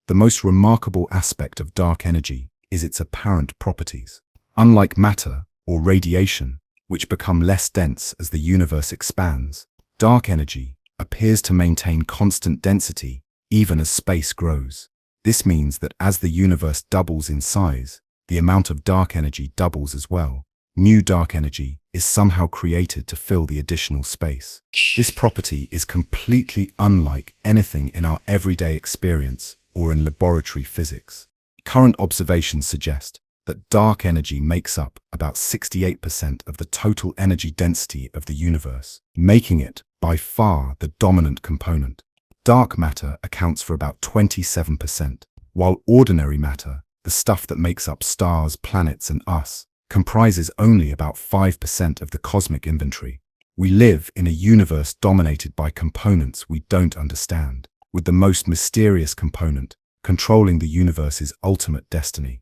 The most remarkable aspect of dark energy is its apparent properties. Unlike matter or radiation, which become less dense as the universe expands, dark energy appears to maintain constant density even as space grows. This means that as the universe doubles in size, the amount of dark energy doubles as well. New dark energy is somehow created to fill the additional space. This property is completely unlike anything in our everyday experience or in laboratory physics. Current observations suggest that dark energy makes up about 68% of the total energy density of the universe, making it by far the dominant component. Dark matter accounts for about 27%, while ordinary matter, the stuff that makes up stars, planets, and us, comprises only about 5% of the cosmic inventory. We live in a universe dominated by components we don't understand, with the most mysterious component controlling the universe's ultimate destiny.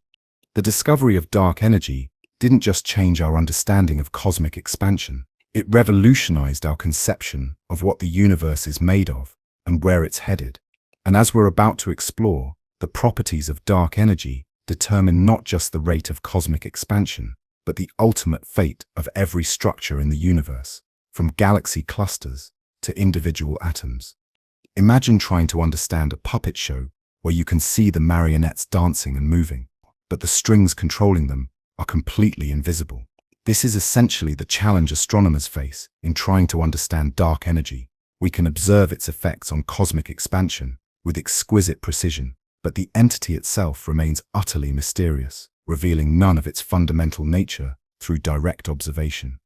The discovery of dark energy didn't just change our understanding of cosmic expansion, it revolutionized our conception of what the universe is made of and where it's headed. And as we're about to explore, the properties of dark energy determine not just the rate of cosmic expansion, but the ultimate fate of every structure in the universe, from galaxy clusters to individual atoms. Imagine trying to understand a puppet show where you can see the marionettes dancing and moving, but the strings controlling them are completely invisible. This is essentially the challenge astronomers face in trying to understand dark energy. We can observe its effects on cosmic expansion with exquisite precision, but the entity itself remains utterly mysterious, revealing none of its fundamental nature through direct observation.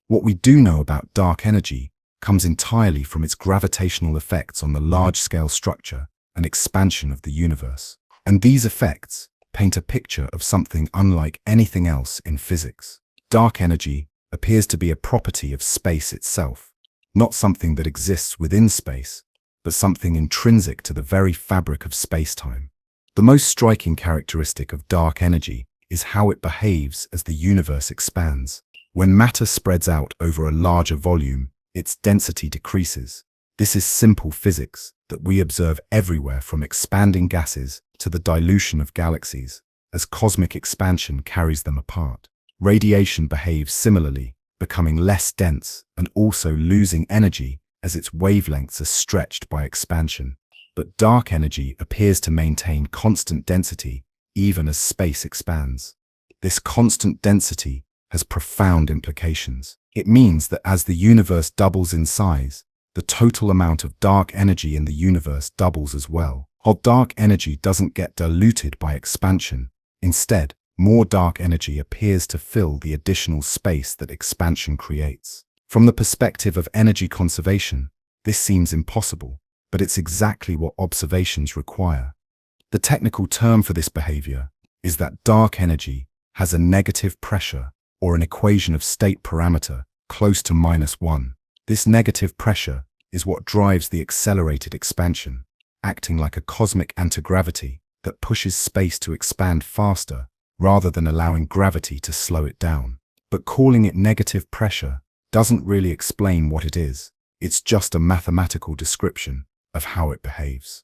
What we do know about dark energy comes entirely from its gravitational effects on the large-scale structure and expansion of the universe. And these effects paint a picture of something unlike anything else in physics. Dark energy appears to be a property of space itself, not something that exists within space, but something intrinsic to the very fabric of space-time. The most striking characteristic of dark energy is how it behaves as the universe expands. When matter spreads out over a larger volume, its density decreases. This is simple physics that we observe everywhere, from expanding gases to the dilution of galaxies, as cosmic expansion carries them apart. Radiation behaves similarly, becoming less dense and also losing energy as its wavelengths are stretched by expansion. But dark energy appears to maintain constant density even as space expands. This constant density has profound implications. It means that as the universe doubles in size, the total amount of dark energy in the universe doubles as well. While dark energy doesn't get diluted by expansion, instead, more dark energy appears to fill the additional space that expansion creates. From the perspective of energy conservation, This seems impossible, but it's exactly what observations require. The technical term for this behavior is that dark energy has a negative pressure or an equation of state parameter close to -1. This negative pressure is what drives the accelerated expansion, acting like a cosmic antigravity that pushes space to expand faster rather than allowing gravity to slow it down. But calling it negative pressure doesn't really explain what it is. It's just a mathematical description of how it behaves.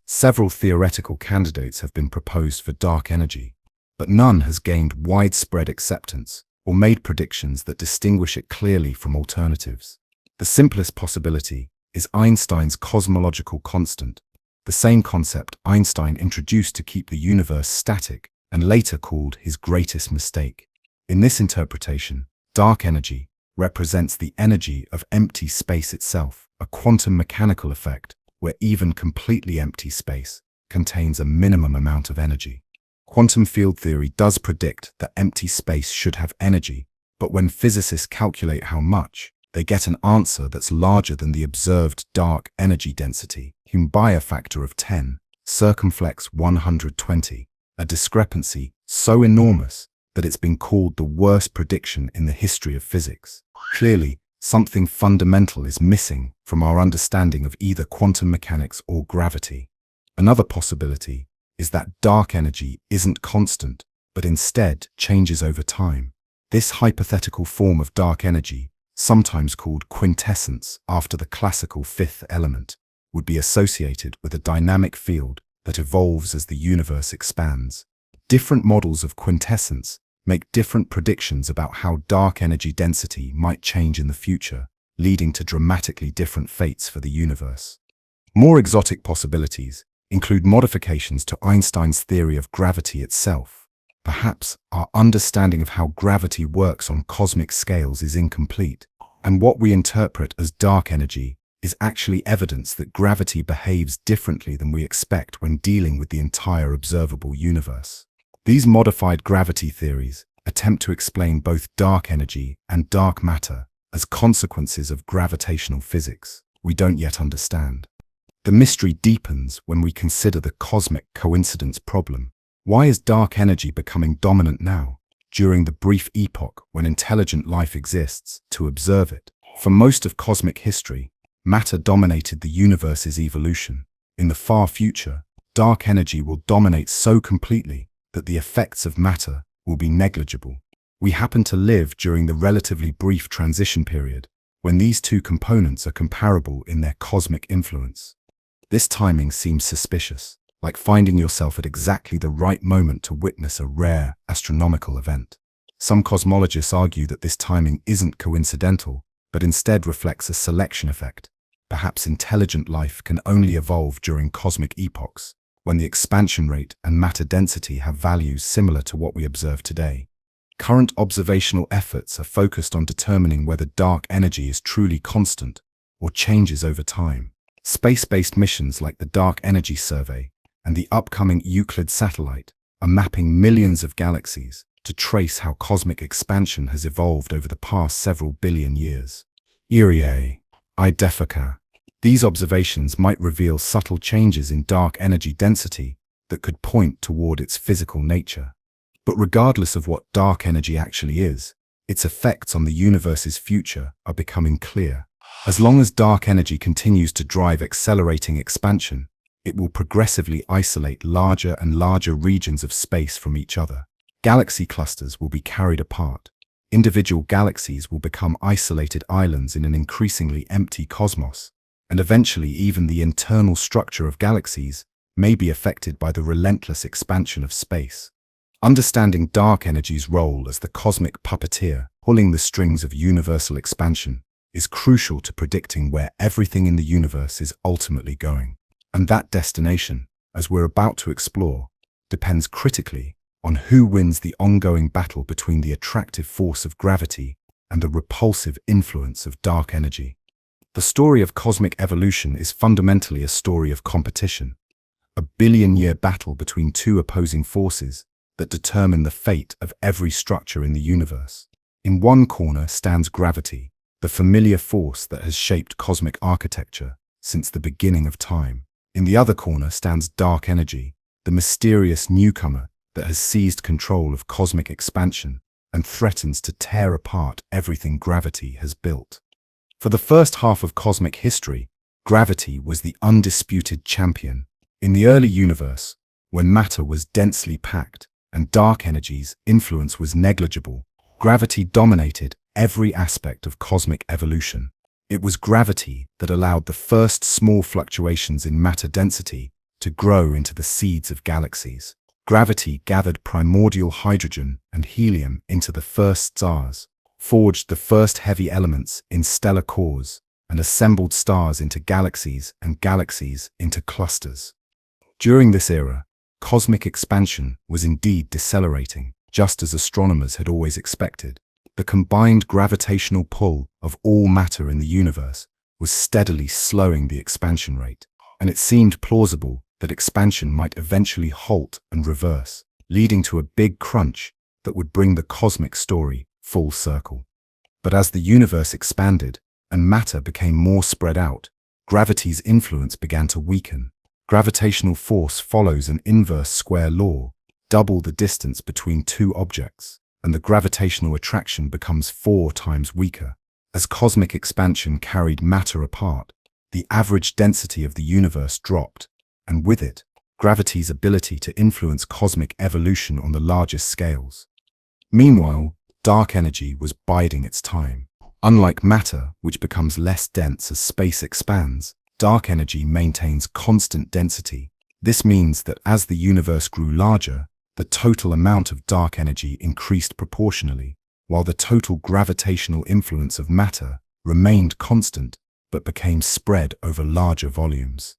Several theoretical candidates have been proposed for dark energy, but none has gained widespread acceptance or made predictions that distinguish it clearly from alternatives. The simplest possibility is Einstein's cosmological constant, the same concept Einstein introduced to keep the universe static and later called his greatest mistake. In this interpretation, dark energy represents the energy of empty space itself, a quantum mechanical effect where even completely empty space contains a minimum amount of energy. Quantum field theory does predict that empty space should have energy, but when physicists calculate how much, they get an answer that's larger than the observed dark energy density, by a factor of 10, circumflex 120, a discrepancy so enormous that it's been called the worst prediction in the history of physics. Clearly, something fundamental is missing from our understanding of either quantum mechanics or gravity. Another possibility is that dark energy isn't constant, but instead changes over time. This hypothetical form of dark energy, sometimes called quintessence after the classical fifth element, would be associated with a dynamic field that evolves as the universe expands. Different models of quintessence make different predictions about how dark energy density might change in the future, leading to dramatically different fates for the universe. More exotic possibilities include modifications to Einstein's theory of gravity itself. Perhaps our understanding of how gravity works on cosmic scales is incomplete, and what we interpret as dark energy is actually evidence that gravity behaves differently than we expect when dealing with the entire observable universe. These modified gravity theories attempt to explain both dark energy and dark matter as consequences of gravitational physics we don't yet understand. The mystery deepens when we consider the cosmic coincidence problem. Why is dark energy becoming dominant now, during the brief epoch when intelligent life exists to observe it? For most of cosmic history, matter dominated the universe's evolution. In the far future, dark energy will dominate so completely that the effects of matter will be negligible. We happen to live during the relatively brief transition period when these two components are comparable in their cosmic influence. This timing seems suspicious, like finding yourself at exactly the right moment to witness a rare astronomical event. Some cosmologists argue that this timing isn't coincidental, but instead reflects a selection effect. Perhaps intelligent life can only evolve during cosmic epochs, when the expansion rate and matter density have values similar to what we observe today. Current observational efforts are focused on determining whether dark energy is truly constant or changes over time. Space-based missions like the Dark Energy Survey and the upcoming Euclid satellite are mapping millions of galaxies to trace how cosmic expansion has evolved over the past several billion years. Iriae, Idefaka. These observations might reveal subtle changes in dark energy density that could point toward its physical nature. But regardless of what dark energy actually is, its effects on the universe's future are becoming clear. As long as dark energy continues to drive accelerating expansion, it will progressively isolate larger and larger regions of space from each other. Galaxy clusters will be carried apart. Individual galaxies will become isolated islands in an increasingly empty cosmos, and eventually even the internal structure of galaxies may be affected by the relentless expansion of space. Understanding dark energy's role as the cosmic puppeteer pulling the strings of universal expansion is crucial to predicting where everything in the universe is ultimately going. And that destination, as we're about to explore, depends critically on who wins the ongoing battle between the attractive force of gravity and the repulsive influence of dark energy. The story of cosmic evolution is fundamentally a story of competition, a billion-year battle between two opposing forces that determine the fate of every structure in the universe. In one corner stands gravity, the familiar force that has shaped cosmic architecture since the beginning of time. In the other corner stands dark energy, the mysterious newcomer that has seized control of cosmic expansion and threatens to tear apart everything gravity has built. For the first half of cosmic history, gravity was the undisputed champion. In the early universe, when matter was densely packed and dark energy's influence was negligible, gravity dominated every aspect of cosmic evolution. It was gravity that allowed the first small fluctuations in matter density to grow into the seeds of galaxies. Gravity gathered primordial hydrogen and helium into the first stars, forged the first heavy elements in stellar cores, and assembled stars into galaxies and galaxies into clusters. During this era, cosmic expansion was indeed decelerating, just as astronomers had always expected. The combined gravitational pull of all matter in the universe was steadily slowing the expansion rate, and it seemed plausible that expansion might eventually halt and reverse, leading to a big crunch that would bring the cosmic story full circle. But as the universe expanded and matter became more spread out, gravity's influence began to weaken. Gravitational force follows an inverse square law: double the distance between two objects, and the gravitational attraction becomes 4 times weaker. As cosmic expansion carried matter apart, the average density of the universe dropped, and with it, gravity's ability to influence cosmic evolution on the largest scales. Meanwhile, dark energy was biding its time. Unlike matter, which becomes less dense as space expands, dark energy maintains constant density. This means that as the universe grew larger, the total amount of dark energy increased proportionally, while the total gravitational influence of matter remained constant but became spread over larger volumes.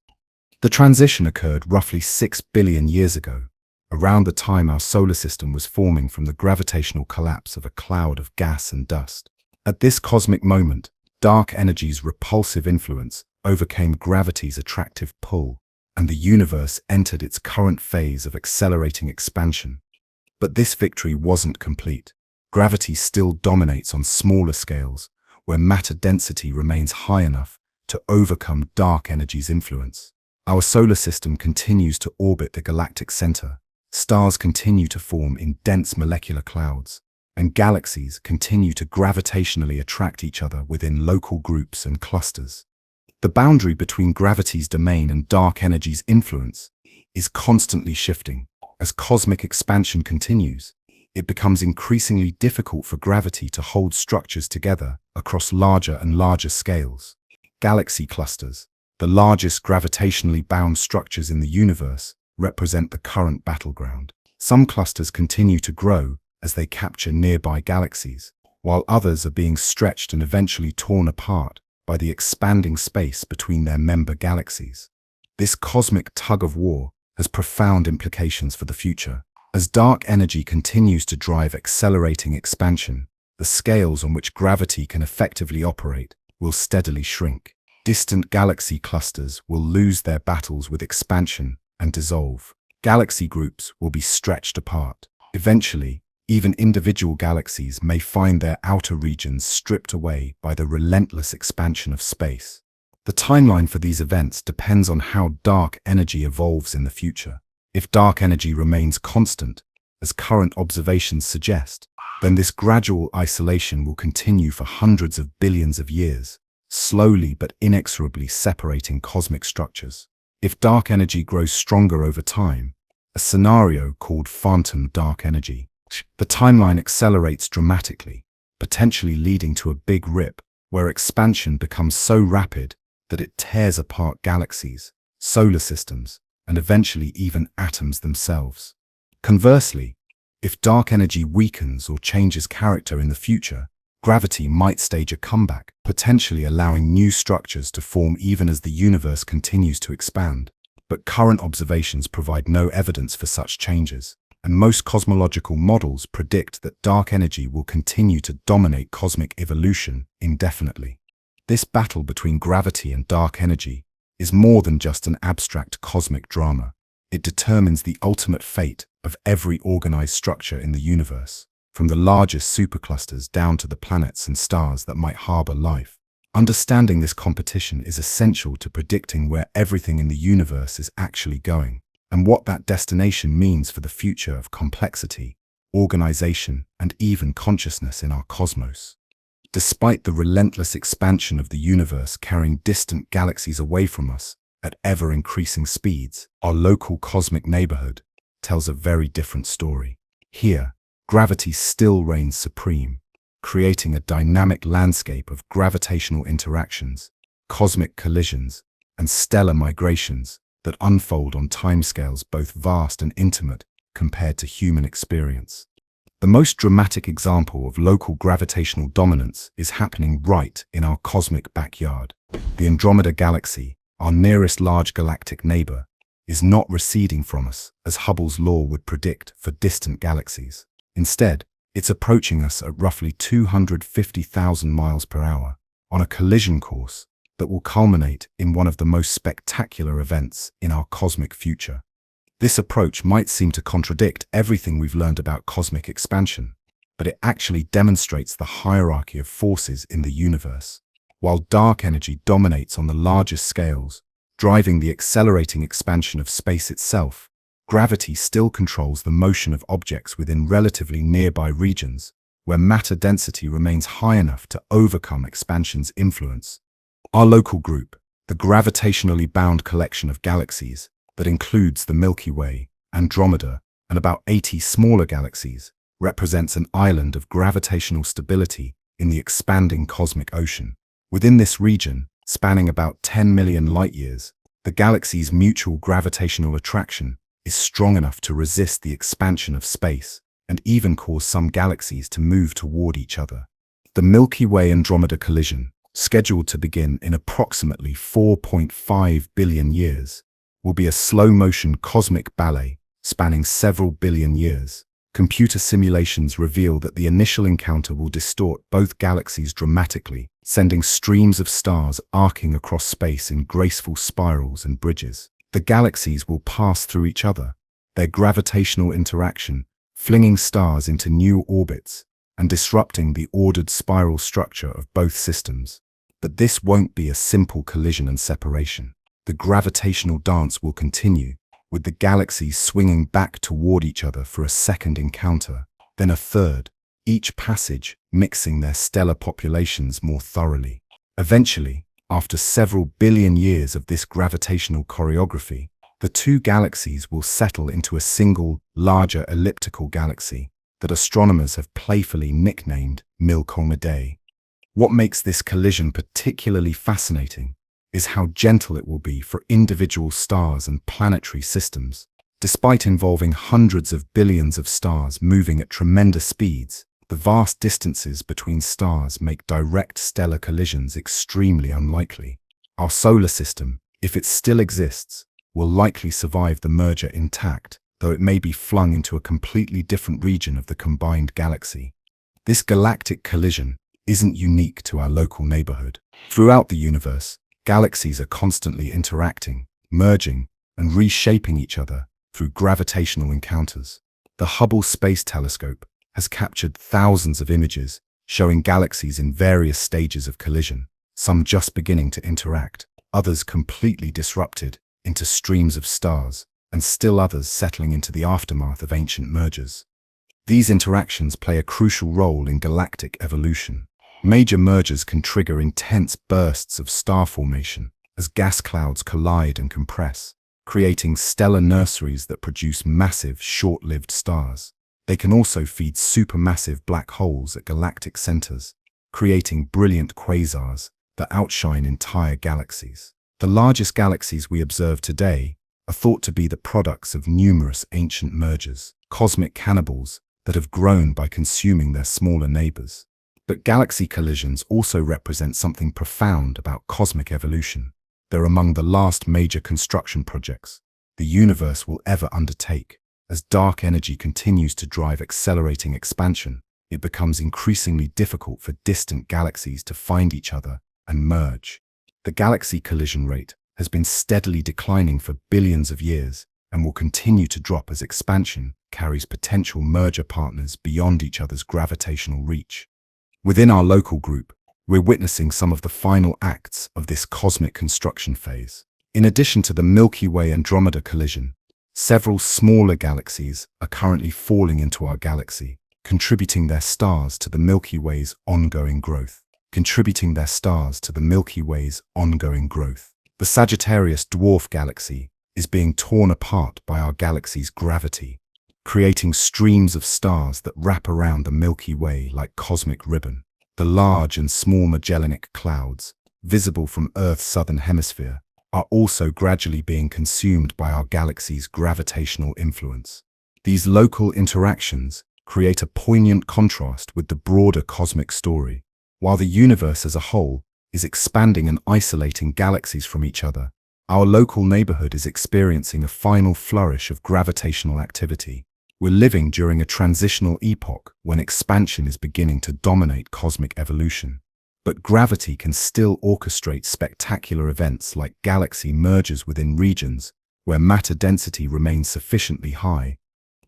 The transition occurred roughly 6 billion years ago, around the time our solar system was forming from the gravitational collapse of a cloud of gas and dust. At this cosmic moment, dark energy's repulsive influence overcame gravity's attractive pull, and the universe entered its current phase of accelerating expansion. But this victory wasn't complete. Gravity still dominates on smaller scales, where matter density remains high enough to overcome dark energy's influence. Our solar system continues to orbit the galactic center, stars continue to form in dense molecular clouds, and galaxies continue to gravitationally attract each other within local groups and clusters. The boundary between gravity's domain and dark energy's influence is constantly shifting. As cosmic expansion continues, it becomes increasingly difficult for gravity to hold structures together across larger and larger scales. Galaxy clusters, the largest gravitationally bound structures in the universe, represent the current battleground. Some clusters continue to grow as they capture nearby galaxies, while others are being stretched and eventually torn apart by the expanding space between their member galaxies. This cosmic tug-of-war has profound implications for the future. As dark energy continues to drive accelerating expansion, the scales on which gravity can effectively operate will steadily shrink. Distant galaxy clusters will lose their battles with expansion and dissolve. Galaxy groups will be stretched apart. Eventually, even individual galaxies may find their outer regions stripped away by the relentless expansion of space. The timeline for these events depends on how dark energy evolves in the future. If dark energy remains constant, as current observations suggest, then this gradual isolation will continue for hundreds of billions of years, slowly but inexorably separating cosmic structures. If dark energy grows stronger over time, a scenario called phantom dark energy, the timeline accelerates dramatically, potentially leading to a big rip where expansion becomes so rapid that it tears apart galaxies, solar systems, and eventually even atoms themselves. Conversely, if dark energy weakens or changes character in the future, gravity might stage a comeback, potentially allowing new structures to form even as the universe continues to expand. But current observations provide no evidence for such changes, and most cosmological models predict that dark energy will continue to dominate cosmic evolution indefinitely. This battle between gravity and dark energy is more than just an abstract cosmic drama. It determines the ultimate fate of every organized structure in the universe, from the largest superclusters down to the planets and stars that might harbor life. Understanding this competition is essential to predicting where everything in the universe is actually going, and what that destination means for the future of complexity, organization, and even consciousness in our cosmos. Despite the relentless expansion of the universe carrying distant galaxies away from us at ever-increasing speeds, our local cosmic neighborhood tells a very different story. Here, gravity still reigns supreme, creating a dynamic landscape of gravitational interactions, cosmic collisions, and stellar migrations that unfold on timescales both vast and intimate compared to human experience. The most dramatic example of local gravitational dominance is happening right in our cosmic backyard. The Andromeda Galaxy, our nearest large galactic neighbor, is not receding from us as Hubble's law would predict for distant galaxies. Instead, it's approaching us at roughly 250,000 miles per hour on a collision course that will culminate in one of the most spectacular events in our cosmic future. This approach might seem to contradict everything we've learned about cosmic expansion, but it actually demonstrates the hierarchy of forces in the universe. While dark energy dominates on the largest scales, driving the accelerating expansion of space itself, gravity still controls the motion of objects within relatively nearby regions, where matter density remains high enough to overcome expansion's influence. Our local group, the gravitationally bound collection of galaxies, that includes the Milky Way, Andromeda, and about 80 smaller galaxies, represents an island of gravitational stability in the expanding cosmic ocean. Within this region, spanning about 10 million light-years, the galaxy's mutual gravitational attraction is strong enough to resist the expansion of space and even cause some galaxies to move toward each other. The Milky Way-Andromeda collision, scheduled to begin in approximately 4.5 billion years, will be a slow-motion cosmic ballet spanning several billion years. Computer simulations reveal that the initial encounter will distort both galaxies dramatically, sending streams of stars arcing across space in graceful spirals and bridges. The galaxies will pass through each other, their gravitational interaction flinging stars into new orbits and disrupting the ordered spiral structure of both systems. But this won't be a simple collision and separation. The gravitational dance will continue, with the galaxies swinging back toward each other for a second encounter, then a third, each passage mixing their stellar populations more thoroughly. Eventually, after several billion years of this gravitational choreography, the two galaxies will settle into a single, larger elliptical galaxy that astronomers have playfully nicknamed Milkomedei. What makes this collision particularly fascinating is how gentle it will be for individual stars and planetary systems. Despite involving hundreds of billions of stars moving at tremendous speeds, the vast distances between stars make direct stellar collisions extremely unlikely. Our solar system, if it still exists, will likely survive the merger intact, though it may be flung into a completely different region of the combined galaxy. This galactic collision isn't unique to our local neighborhood. Throughout the universe, galaxies are constantly interacting, merging, and reshaping each other through gravitational encounters. The Hubble Space Telescope has captured thousands of images showing galaxies in various stages of collision, some just beginning to interact, others completely disrupted into streams of stars, and still others settling into the aftermath of ancient mergers. These interactions play a crucial role in galactic evolution. Major mergers can trigger intense bursts of star formation as gas clouds collide and compress, creating stellar nurseries that produce massive, short-lived stars. They can also feed supermassive black holes at galactic centers, creating brilliant quasars that outshine entire galaxies. The largest galaxies we observe today are thought to be the products of numerous ancient mergers, cosmic cannibals that have grown by consuming their smaller neighbors. But galaxy collisions also represent something profound about cosmic evolution. They're among the last major construction projects the universe will ever undertake. As dark energy continues to drive accelerating expansion, it becomes increasingly difficult for distant galaxies to find each other and merge. The galaxy collision rate has been steadily declining for billions of years, and will continue to drop as expansion carries potential merger partners beyond each other's gravitational reach. Within our local group, we're witnessing some of the final acts of this cosmic construction phase. In addition to the Milky Way-Andromeda collision, several smaller galaxies are currently falling into our galaxy, contributing their stars to the Milky Way's ongoing growth. The Sagittarius dwarf galaxy is being torn apart by our galaxy's gravity, creating streams of stars that wrap around the Milky Way like cosmic ribbon. The large and small Magellanic clouds, visible from Earth's southern hemisphere, are also gradually being consumed by our galaxy's gravitational influence. These local interactions create a poignant contrast with the broader cosmic story. While the universe as a whole is expanding and isolating galaxies from each other, our local neighborhood is experiencing a final flourish of gravitational activity. We're living during a transitional epoch when expansion is beginning to dominate cosmic evolution. But gravity can still orchestrate spectacular events like galaxy mergers within regions where matter density remains sufficiently high.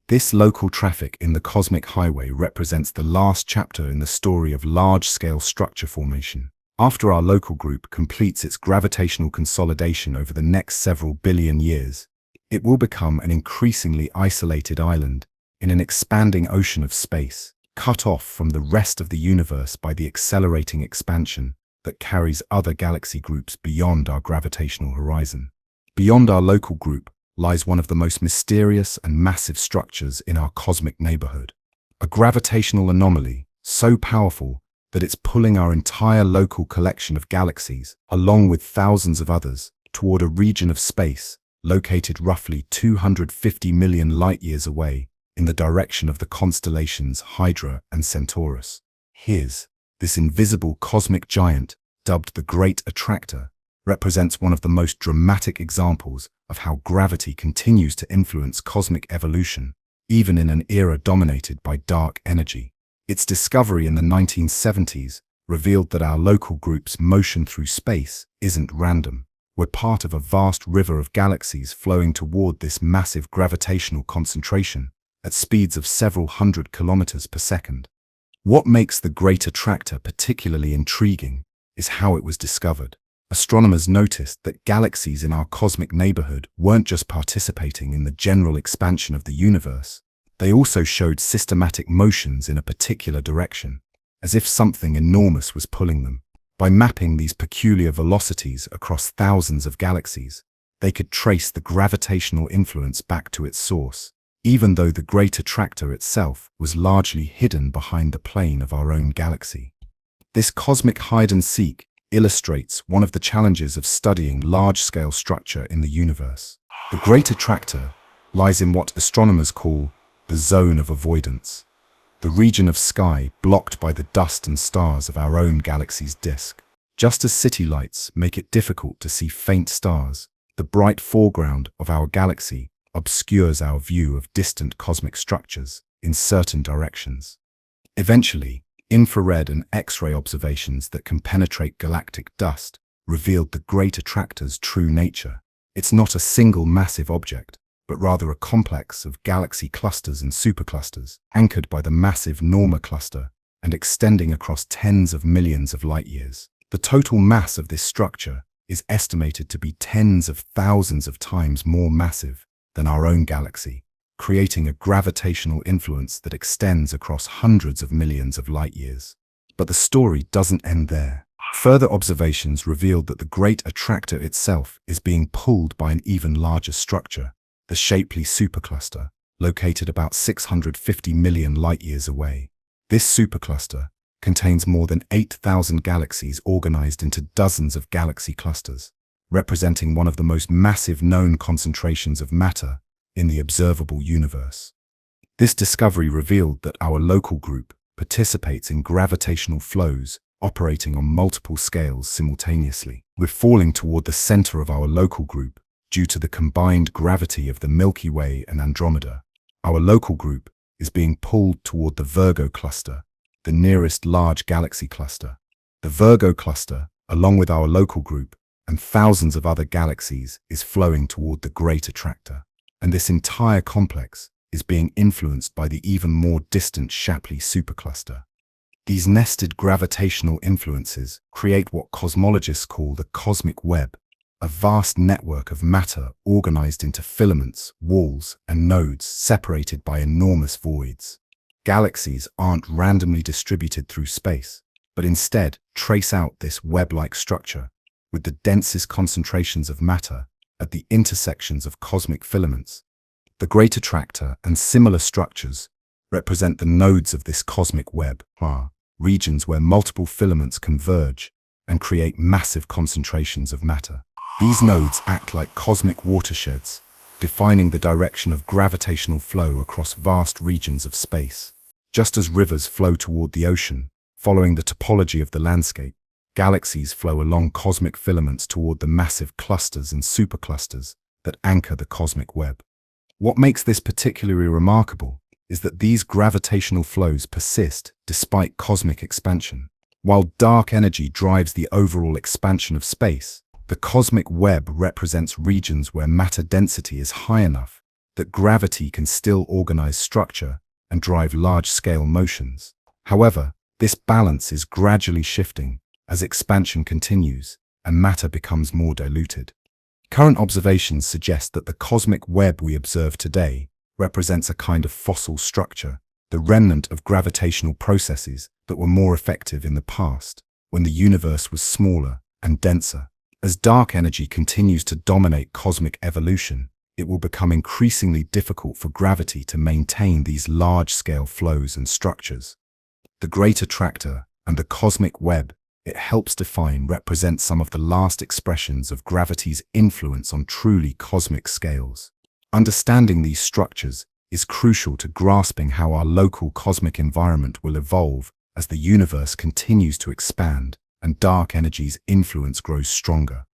This local traffic in the cosmic highway represents the last chapter in the story of large-scale structure formation. After our local group completes its gravitational consolidation over the next several billion years, it will become an increasingly isolated island in an expanding ocean of space, cut off from the rest of the universe by the accelerating expansion that carries other galaxy groups beyond our gravitational horizon. Beyond our local group lies one of the most mysterious and massive structures in our cosmic neighborhood, a gravitational anomaly so powerful that it's pulling our entire local collection of galaxies, along with thousands of others, toward a region of space located roughly 250 million light-years away in the direction of the constellations Hydra and Centaurus. This invisible cosmic giant, dubbed the Great Attractor, represents one of the most dramatic examples of how gravity continues to influence cosmic evolution, even in an era dominated by dark energy. Its discovery in the 1970s revealed that our local group's motion through space isn't random. We're part of a vast river of galaxies flowing toward this massive gravitational concentration at speeds of several hundred kilometers per second. What makes the Great Attractor particularly intriguing is how it was discovered. Astronomers noticed that galaxies in our cosmic neighborhood weren't just participating in the general expansion of the universe, they also showed systematic motions in a particular direction, as if something enormous was pulling them. By mapping these peculiar velocities across thousands of galaxies, they could trace the gravitational influence back to its source, even though the Great Attractor itself was largely hidden behind the plane of our own galaxy. This cosmic hide-and-seek illustrates one of the challenges of studying large-scale structure in the universe. The Great Attractor lies in what astronomers call the zone of avoidance, the region of sky blocked by the dust and stars of our own galaxy's disk. Just as city lights make it difficult to see faint stars, the bright foreground of our galaxy obscures our view of distant cosmic structures in certain directions. Eventually, infrared and X-ray observations that can penetrate galactic dust revealed the Great Attractor's true nature. It's not a single massive object, but rather a complex of galaxy clusters and superclusters, anchored by the massive Norma cluster and extending across tens of millions of light-years. The total mass of this structure is estimated to be tens of thousands of times more massive than our own galaxy, creating a gravitational influence that extends across hundreds of millions of light-years. But the story doesn't end there. Further observations revealed that the Great Attractor itself is being pulled by an even larger structure, the Shapley supercluster, located about 650 million light-years away. This supercluster contains more than 8,000 galaxies organized into dozens of galaxy clusters, representing one of the most massive known concentrations of matter in the observable universe. This discovery revealed that our local group participates in gravitational flows operating on multiple scales simultaneously. We're falling toward the center of our local group due to the combined gravity of the Milky Way and Andromeda. Our local group is being pulled toward the Virgo cluster, the nearest large galaxy cluster. The Virgo cluster, along with our local group and thousands of other galaxies, is flowing toward the Great Attractor. and this entire complex is being influenced by the even more distant Shapley supercluster. These nested gravitational influences create what cosmologists call the cosmic web, a vast network of matter organized into filaments, walls, and nodes separated by enormous voids. Galaxies aren't randomly distributed through space, but instead trace out this web-like structure with the densest concentrations of matter at the intersections of cosmic filaments. The Great Attractor and similar structures represent the nodes of this cosmic web, regions where multiple filaments converge and create massive concentrations of matter. These nodes act like cosmic watersheds, defining the direction of gravitational flow across vast regions of space. Just as rivers flow toward the ocean, following the topology of the landscape, galaxies flow along cosmic filaments toward the massive clusters and superclusters that anchor the cosmic web. What makes this particularly remarkable is that these gravitational flows persist despite cosmic expansion. While dark energy drives the overall expansion of space, the cosmic web represents regions where matter density is high enough that gravity can still organize structure and drive large-scale motions. However, this balance is gradually shifting as expansion continues and matter becomes more diluted. Current observations suggest that the cosmic web we observe today represents a kind of fossil structure, the remnant of gravitational processes that were more effective in the past, when the universe was smaller and denser. As dark energy continues to dominate cosmic evolution, it will become increasingly difficult for gravity to maintain these large-scale flows and structures. The Great Attractor and the cosmic web it helps define represent some of the last expressions of gravity's influence on truly cosmic scales. Understanding these structures is crucial to grasping how our local cosmic environment will evolve as the universe continues to expand and dark energy's influence grows stronger.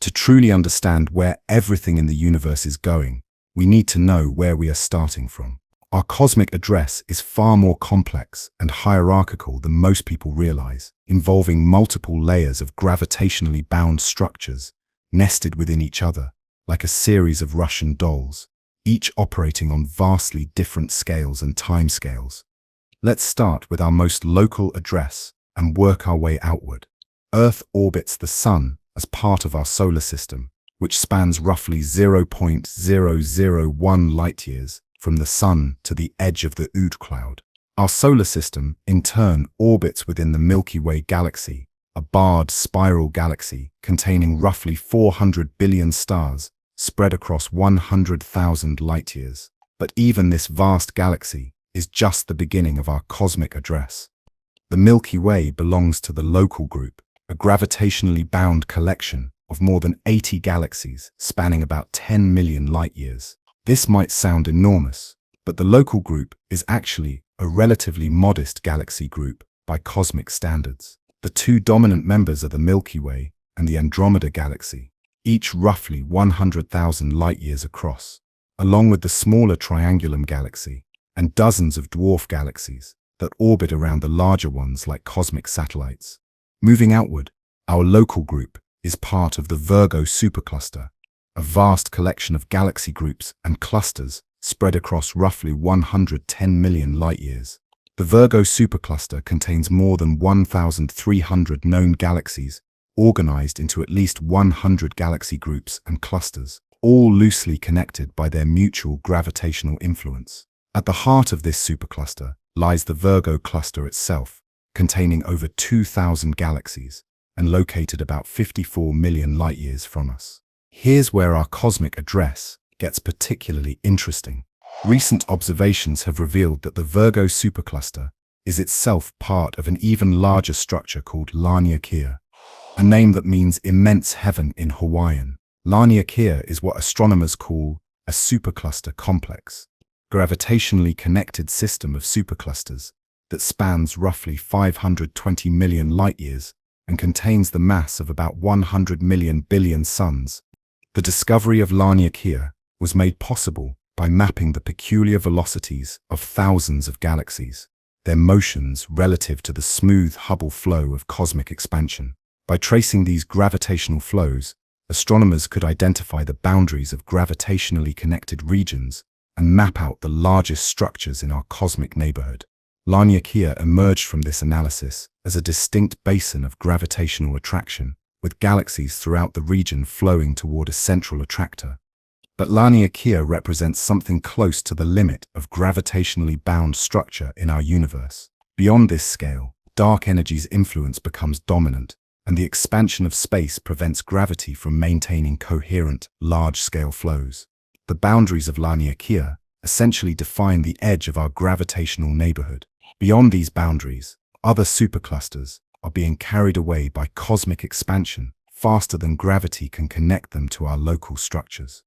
To truly understand where everything in the universe is going, we need to know where we are starting from. Our cosmic address is far more complex and hierarchical than most people realize, involving multiple layers of gravitationally bound structures nested within each other, like a series of Russian dolls, each operating on vastly different scales and timescales. Let's start with our most local address and work our way outward. Earth orbits the Sun as part of our solar system, which spans roughly 0.001 light-years from the Sun to the edge of the Oort cloud. Our solar system, in turn, orbits within the Milky Way galaxy, a barred spiral galaxy containing roughly 400 billion stars spread across 100,000 light-years. But even this vast galaxy is just the beginning of our cosmic address. The Milky Way belongs to the local group, a gravitationally bound collection of more than 80 galaxies spanning about 10 million light-years. This might sound enormous, but the local group is actually a relatively modest galaxy group by cosmic standards. The two dominant members are the Milky Way and the Andromeda galaxy, each roughly 100,000 light-years across, along with the smaller Triangulum galaxy and dozens of dwarf galaxies that orbit around the larger ones like cosmic satellites. Moving outward, our local group is part of the Virgo supercluster, a vast collection of galaxy groups and clusters spread across roughly 110 million light-years. The Virgo supercluster contains more than 1,300 known galaxies, organized into at least 100 galaxy groups and clusters, all loosely connected by their mutual gravitational influence. At the heart of this supercluster lies the Virgo cluster itself, containing over 2,000 galaxies and located about 54 million light-years from us. Here's where our cosmic address gets particularly interesting. Recent observations have revealed that the Virgo supercluster is itself part of an even larger structure called Laniakea, a name that means immense heaven in Hawaiian. Laniakea is what astronomers call a supercluster complex, gravitationally connected system of superclusters that spans roughly 520 million light-years and contains the mass of about 100 million billion suns. The discovery of Laniakea was made possible by mapping the peculiar velocities of thousands of galaxies, their motions relative to the smooth Hubble flow of cosmic expansion. By tracing these gravitational flows, astronomers could identify the boundaries of gravitationally connected regions and map out the largest structures in our cosmic neighborhood. Laniakea emerged from this analysis as a distinct basin of gravitational attraction, with galaxies throughout the region flowing toward a central attractor. But Laniakea represents something close to the limit of gravitationally bound structure in our universe. Beyond this scale, dark energy's influence becomes dominant, and the expansion of space prevents gravity from maintaining coherent, large-scale flows. The boundaries of Laniakea essentially define the edge of our gravitational neighborhood. Beyond these boundaries, other superclusters are being carried away by cosmic expansion faster than gravity can connect them to our local structures.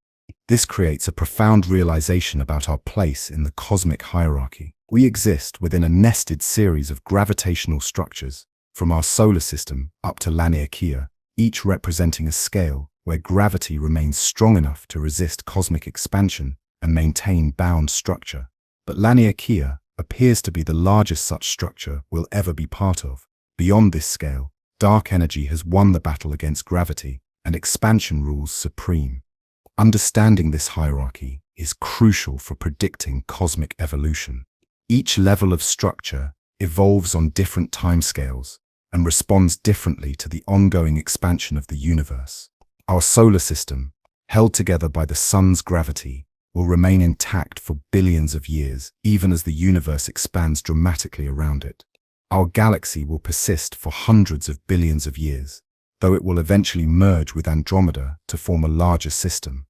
This creates a profound realization about our place in the cosmic hierarchy. We exist within a nested series of gravitational structures, from our solar system up to Laniakea, each representing a scale where gravity remains strong enough to resist cosmic expansion and maintain bound structure. But Laniakea appears to be the largest such structure we'll ever be part of. Beyond this scale, dark energy has won the battle against gravity, and expansion rules supreme. Understanding this hierarchy is crucial for predicting cosmic evolution. Each level of structure evolves on different timescales and responds differently to the ongoing expansion of the universe. Our solar system, held together by the sun's gravity, will remain intact for billions of years, even as the universe expands dramatically around it. Our galaxy will persist for hundreds of billions of years, though it will eventually merge with Andromeda to form a larger system.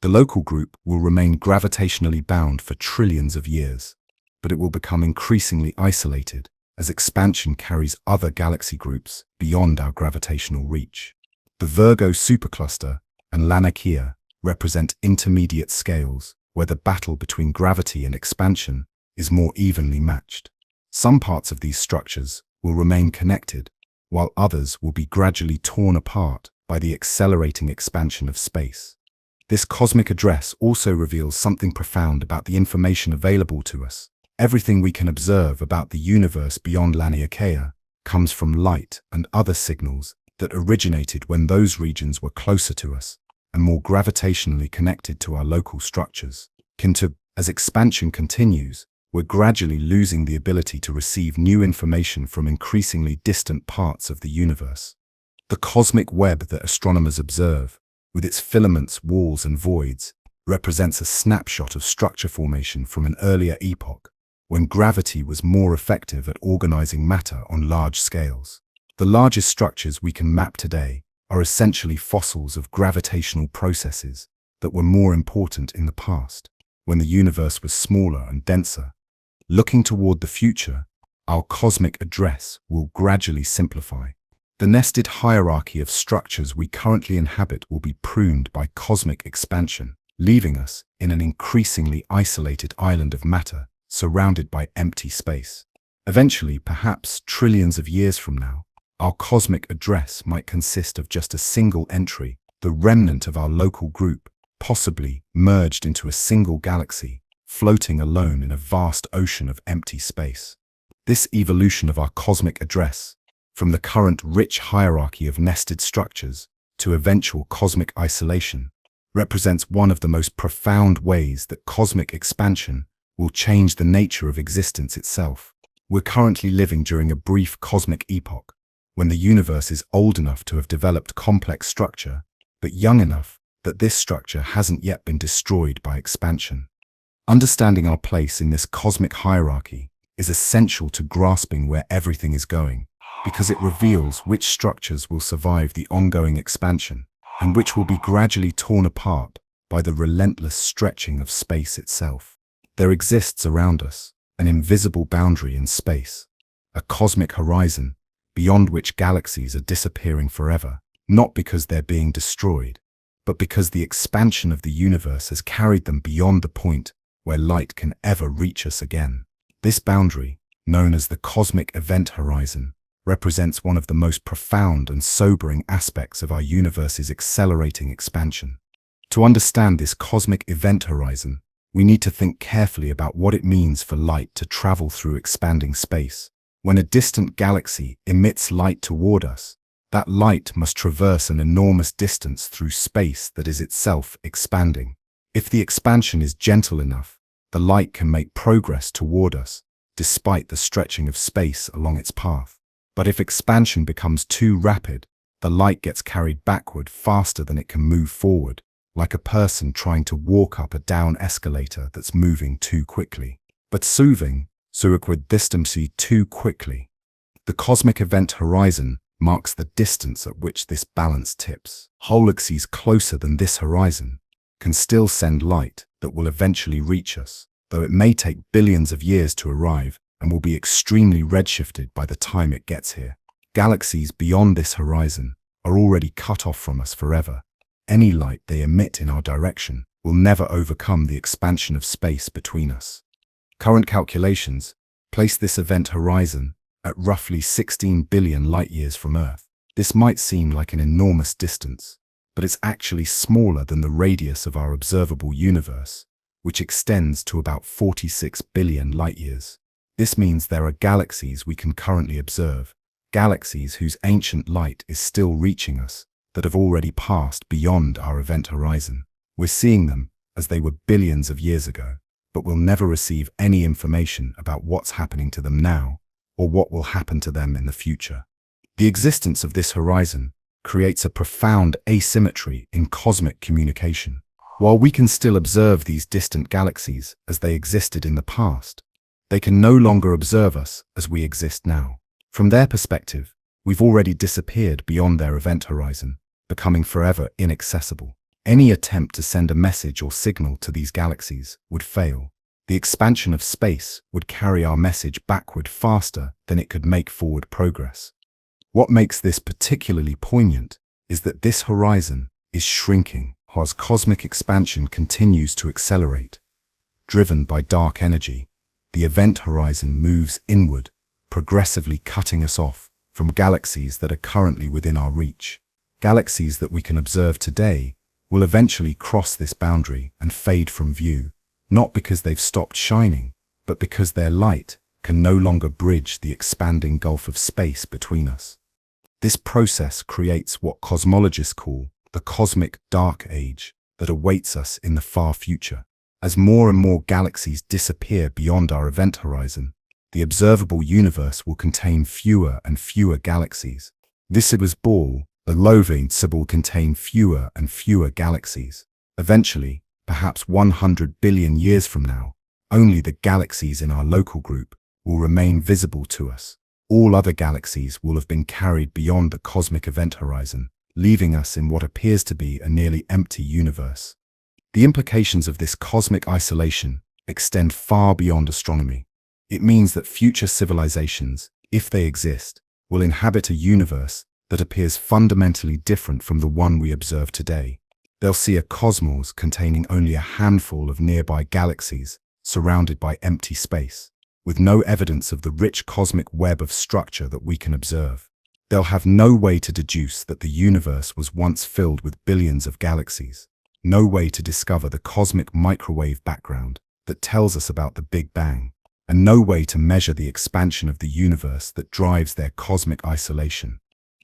The local group will remain gravitationally bound for trillions of years, but it will become increasingly isolated as expansion carries other galaxy groups beyond our gravitational reach. The Virgo supercluster and Laniakea represent intermediate scales where the battle between gravity and expansion is more evenly matched. Some parts of these structures will remain connected, while others will be gradually torn apart by the accelerating expansion of space. This cosmic address also reveals something profound about the information available to us. Everything we can observe about the universe beyond Laniakea comes from light and other signals that originated when those regions were closer to us and more gravitationally connected to our local structures. As expansion continues, we're gradually losing the ability to receive new information from increasingly distant parts of the universe. The cosmic web that astronomers observe, with its filaments, walls, and voids, represents a snapshot of structure formation from an earlier epoch, when gravity was more effective at organizing matter on large scales. The largest structures we can map today are essentially fossils of gravitational processes that were more important in the past, when the universe was smaller and denser. Looking toward the future, our cosmic address will gradually simplify. The nested hierarchy of structures we currently inhabit will be pruned by cosmic expansion, leaving us in an increasingly isolated island of matter surrounded by empty space. Eventually, perhaps trillions of years from now, our cosmic address might consist of just a single entry, the remnant of our local group, possibly merged into a single galaxy, floating alone in a vast ocean of empty space. This evolution of our cosmic address, from the current rich hierarchy of nested structures to eventual cosmic isolation, represents one of the most profound ways that cosmic expansion will change the nature of existence itself. We're currently living during a brief cosmic epoch, when the universe is old enough to have developed complex structure, but young enough that this structure hasn't yet been destroyed by expansion. Understanding our place in this cosmic hierarchy is essential to grasping where everything is going, because it reveals which structures will survive the ongoing expansion and which will be gradually torn apart by the relentless stretching of space itself. There exists around us an invisible boundary in space, a cosmic horizon beyond which galaxies are disappearing forever, not because they're being destroyed, but because the expansion of the universe has carried them beyond the point where light can ever reach us again. This boundary, known as the cosmic event horizon, represents one of the most profound and sobering aspects of our universe's accelerating expansion. To understand this cosmic event horizon, we need to think carefully about what it means for light to travel through expanding space. When a distant galaxy emits light toward us, That light must traverse an enormous distance through space that is itself expanding. If the expansion is gentle enough, the light can make progress toward us, despite the stretching of space along its path. But if expansion becomes too rapid, the light gets carried backward faster than it can move forward, like a person trying to walk up a down escalator that's moving too quickly. But soothing, with distance too quickly. The cosmic event horizon marks the distance at which this balance tips. Galaxies closer than this horizon can still send light that will eventually reach us, though it may take billions of years to arrive and will be extremely redshifted by the time it gets here. Galaxies beyond this horizon are already cut off from us forever. Any light they emit in our direction will never overcome the expansion of space between us. Current calculations place this event horizon at roughly 16 billion light-years from Earth. This might seem like an enormous distance, but it's actually smaller than the radius of our observable universe, which extends to about 46 billion light-years. This means there are galaxies we can currently observe, galaxies whose ancient light is still reaching us, that have already passed beyond our event horizon. We're seeing them as they were billions of years ago, but we'll never receive any information about what's happening to them now, or what will happen to them in the future. The existence of this horizon creates a profound asymmetry in cosmic communication. While we can still observe these distant galaxies as they existed in the past, they can no longer observe us as we exist now. From their perspective, we've already disappeared beyond their event horizon, becoming forever inaccessible. Any attempt to send a message or signal to these galaxies would fail. The expansion of space would carry our message backward faster than it could make forward progress. What makes this particularly poignant is that this horizon is shrinking as cosmic expansion continues to accelerate. Driven by dark energy, the event horizon moves inward, progressively cutting us off from galaxies that are currently within our reach. Galaxies that we can observe today will eventually cross this boundary and fade from view, not because they've stopped shining, but because their light can no longer bridge the expanding gulf of space between us. This process creates what cosmologists call the cosmic dark age that awaits us in the far future. As more and more galaxies disappear beyond our event horizon, the observable universe will contain fewer and fewer galaxies. This ball, the Lovine will contain fewer and fewer galaxies. Eventually, perhaps 100 billion years from now, only the galaxies in our local group will remain visible to us. All other galaxies will have been carried beyond the cosmic event horizon, leaving us in what appears to be a nearly empty universe. The implications of this cosmic isolation extend far beyond astronomy. It means that future civilizations, if they exist, will inhabit a universe that appears fundamentally different from the one we observe today. They'll see a cosmos containing only a handful of nearby galaxies, surrounded by empty space, with no evidence of the rich cosmic web of structure that we can observe. They'll have no way to deduce that the universe was once filled with billions of galaxies, no way to discover the cosmic microwave background that tells us about the Big Bang, and no way to measure the expansion of the universe that drives their cosmic isolation.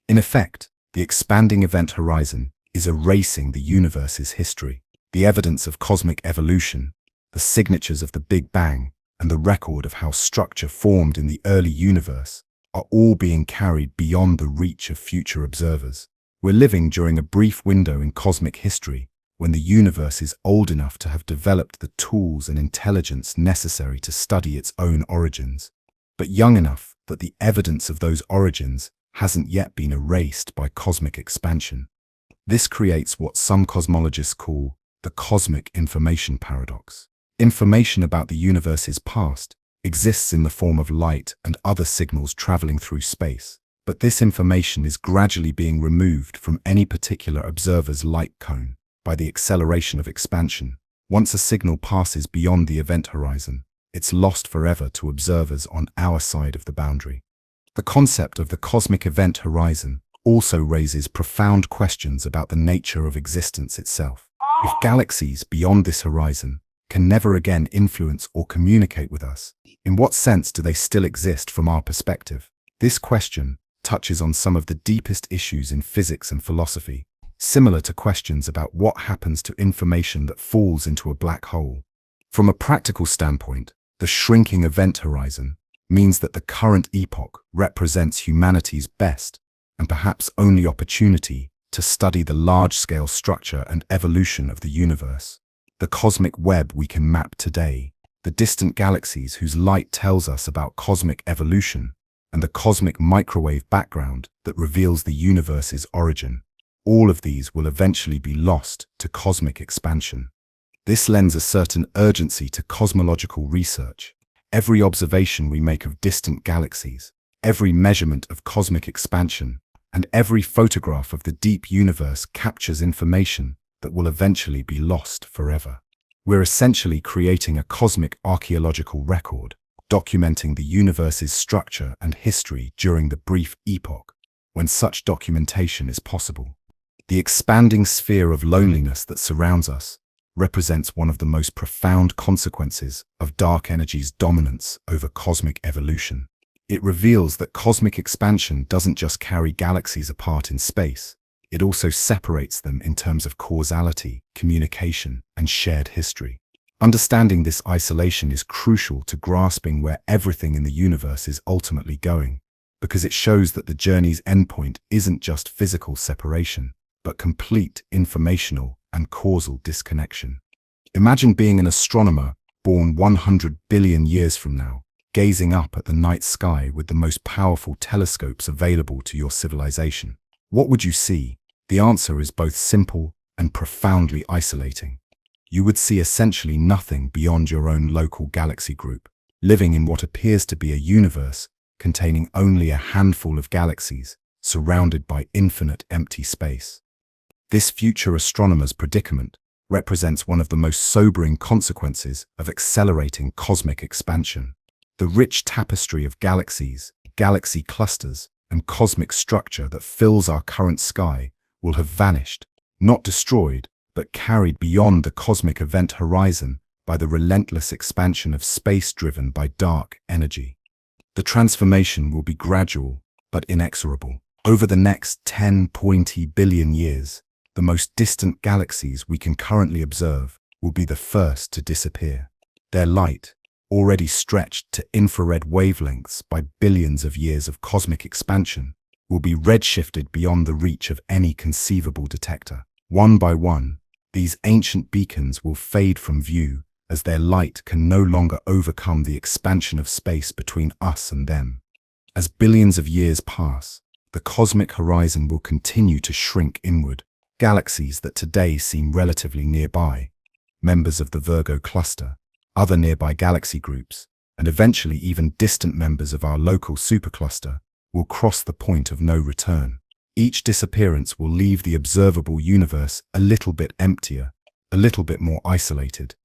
In effect, the expanding event horizon is erasing the universe's history. The evidence of cosmic evolution, the signatures of the Big Bang, and the record of how structure formed in the early universe are all being carried beyond the reach of future observers. We're living during a brief window in cosmic history when the universe is old enough to have developed the tools and intelligence necessary to study its own origins, but young enough that the evidence of those origins hasn't yet been erased by cosmic expansion. This creates what some cosmologists call the cosmic information paradox. Information about the universe's past exists in the form of light and other signals traveling through space, but this information is gradually being removed from any particular observer's light cone by the acceleration of expansion. Once a signal passes beyond the event horizon, it's lost forever to observers on our side of the boundary. The concept of the cosmic event horizon also raises profound questions about the nature of existence itself. If galaxies beyond this horizon can never again influence or communicate with us, in what sense do they still exist from our perspective? This question touches on some of the deepest issues in physics and philosophy, similar to questions about what happens to information that falls into a black hole. From a practical standpoint, the shrinking event horizon means that the current epoch represents humanity's best and perhaps only opportunity to study the large-scale structure and evolution of the universe. The cosmic web we can map today, the distant galaxies whose light tells us about cosmic evolution, and the cosmic microwave background that reveals the universe's origin. All of these will eventually be lost to cosmic expansion. This lends a certain urgency to cosmological research. Every observation we make of distant galaxies, every measurement of cosmic expansion, and every photograph of the deep universe captures information that will eventually be lost forever. We're essentially creating a cosmic archaeological record, documenting the universe's structure and history during the brief epoch when such documentation is possible. The expanding sphere of loneliness that surrounds us represents one of the most profound consequences of dark energy's dominance over cosmic evolution. It reveals that cosmic expansion doesn't just carry galaxies apart in space, it also separates them in terms of causality, communication, and shared history. Understanding this isolation is crucial to grasping where everything in the universe is ultimately going, because it shows that the journey's endpoint isn't just physical separation, but complete informational and causal disconnection. Imagine being an astronomer born 100 billion years from now, gazing up at the night sky with the most powerful telescopes available to your civilization. What would you see? The answer is both simple and profoundly isolating. You would see essentially nothing beyond your own local galaxy group, living in what appears to be a universe containing only a handful of galaxies, surrounded by infinite empty space. This future astronomer's predicament represents one of the most sobering consequences of accelerating cosmic expansion. The rich tapestry of galaxies, galaxy clusters, and cosmic structure that fills our current sky will have vanished, not destroyed, but carried beyond the cosmic event horizon by the relentless expansion of space driven by dark energy. The transformation will be gradual, but inexorable. Over the next 10-20 billion years, the most distant galaxies we can currently observe will be the first to disappear. Their light, already stretched to infrared wavelengths by billions of years of cosmic expansion, will be redshifted beyond the reach of any conceivable detector. One by one, these ancient beacons will fade from view as their light can no longer overcome the expansion of space between us and them. As billions of years pass, the cosmic horizon will continue to shrink inward. Galaxies that today seem relatively nearby, members of the Virgo cluster, other nearby galaxy groups, and eventually even distant members of our local supercluster, will cross the point of no return. Each disappearance will leave the observable universe a little bit emptier, a little bit more isolated.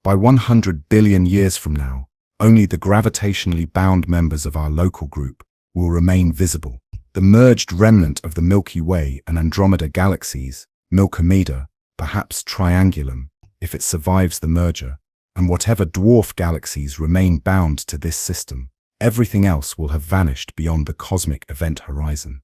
By 100 billion years from now, only the gravitationally bound members of our local group will remain visible. The merged remnant of the Milky Way and Andromeda galaxies, Milkomeda, perhaps Triangulum, if it survives the merger, and whatever dwarf galaxies remain bound to this system, everything else will have vanished beyond the cosmic event horizon.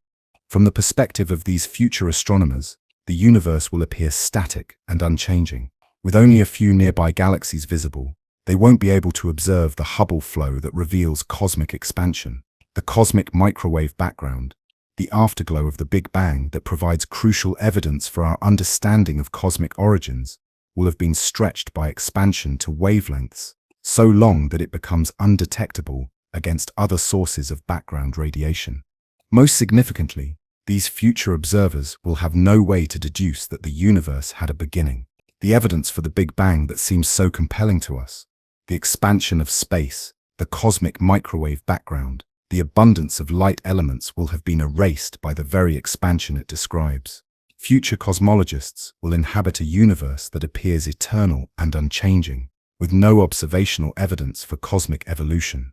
From the perspective of these future astronomers, the universe will appear static and unchanging. With only a few nearby galaxies visible, they won't be able to observe the Hubble flow that reveals cosmic expansion, the cosmic microwave background, the afterglow of the Big Bang that provides crucial evidence for our understanding of cosmic origins, will have been stretched by expansion to wavelengths so long that it becomes undetectable against other sources of background radiation. Most significantly, these future observers will have no way to deduce that the universe had a beginning. The evidence for the Big Bang that seems so compelling to us, the expansion of space, the cosmic microwave background, the abundance of light elements will have been erased by the very expansion it describes. Future cosmologists will inhabit a universe that appears eternal and unchanging, with no observational evidence for cosmic evolution.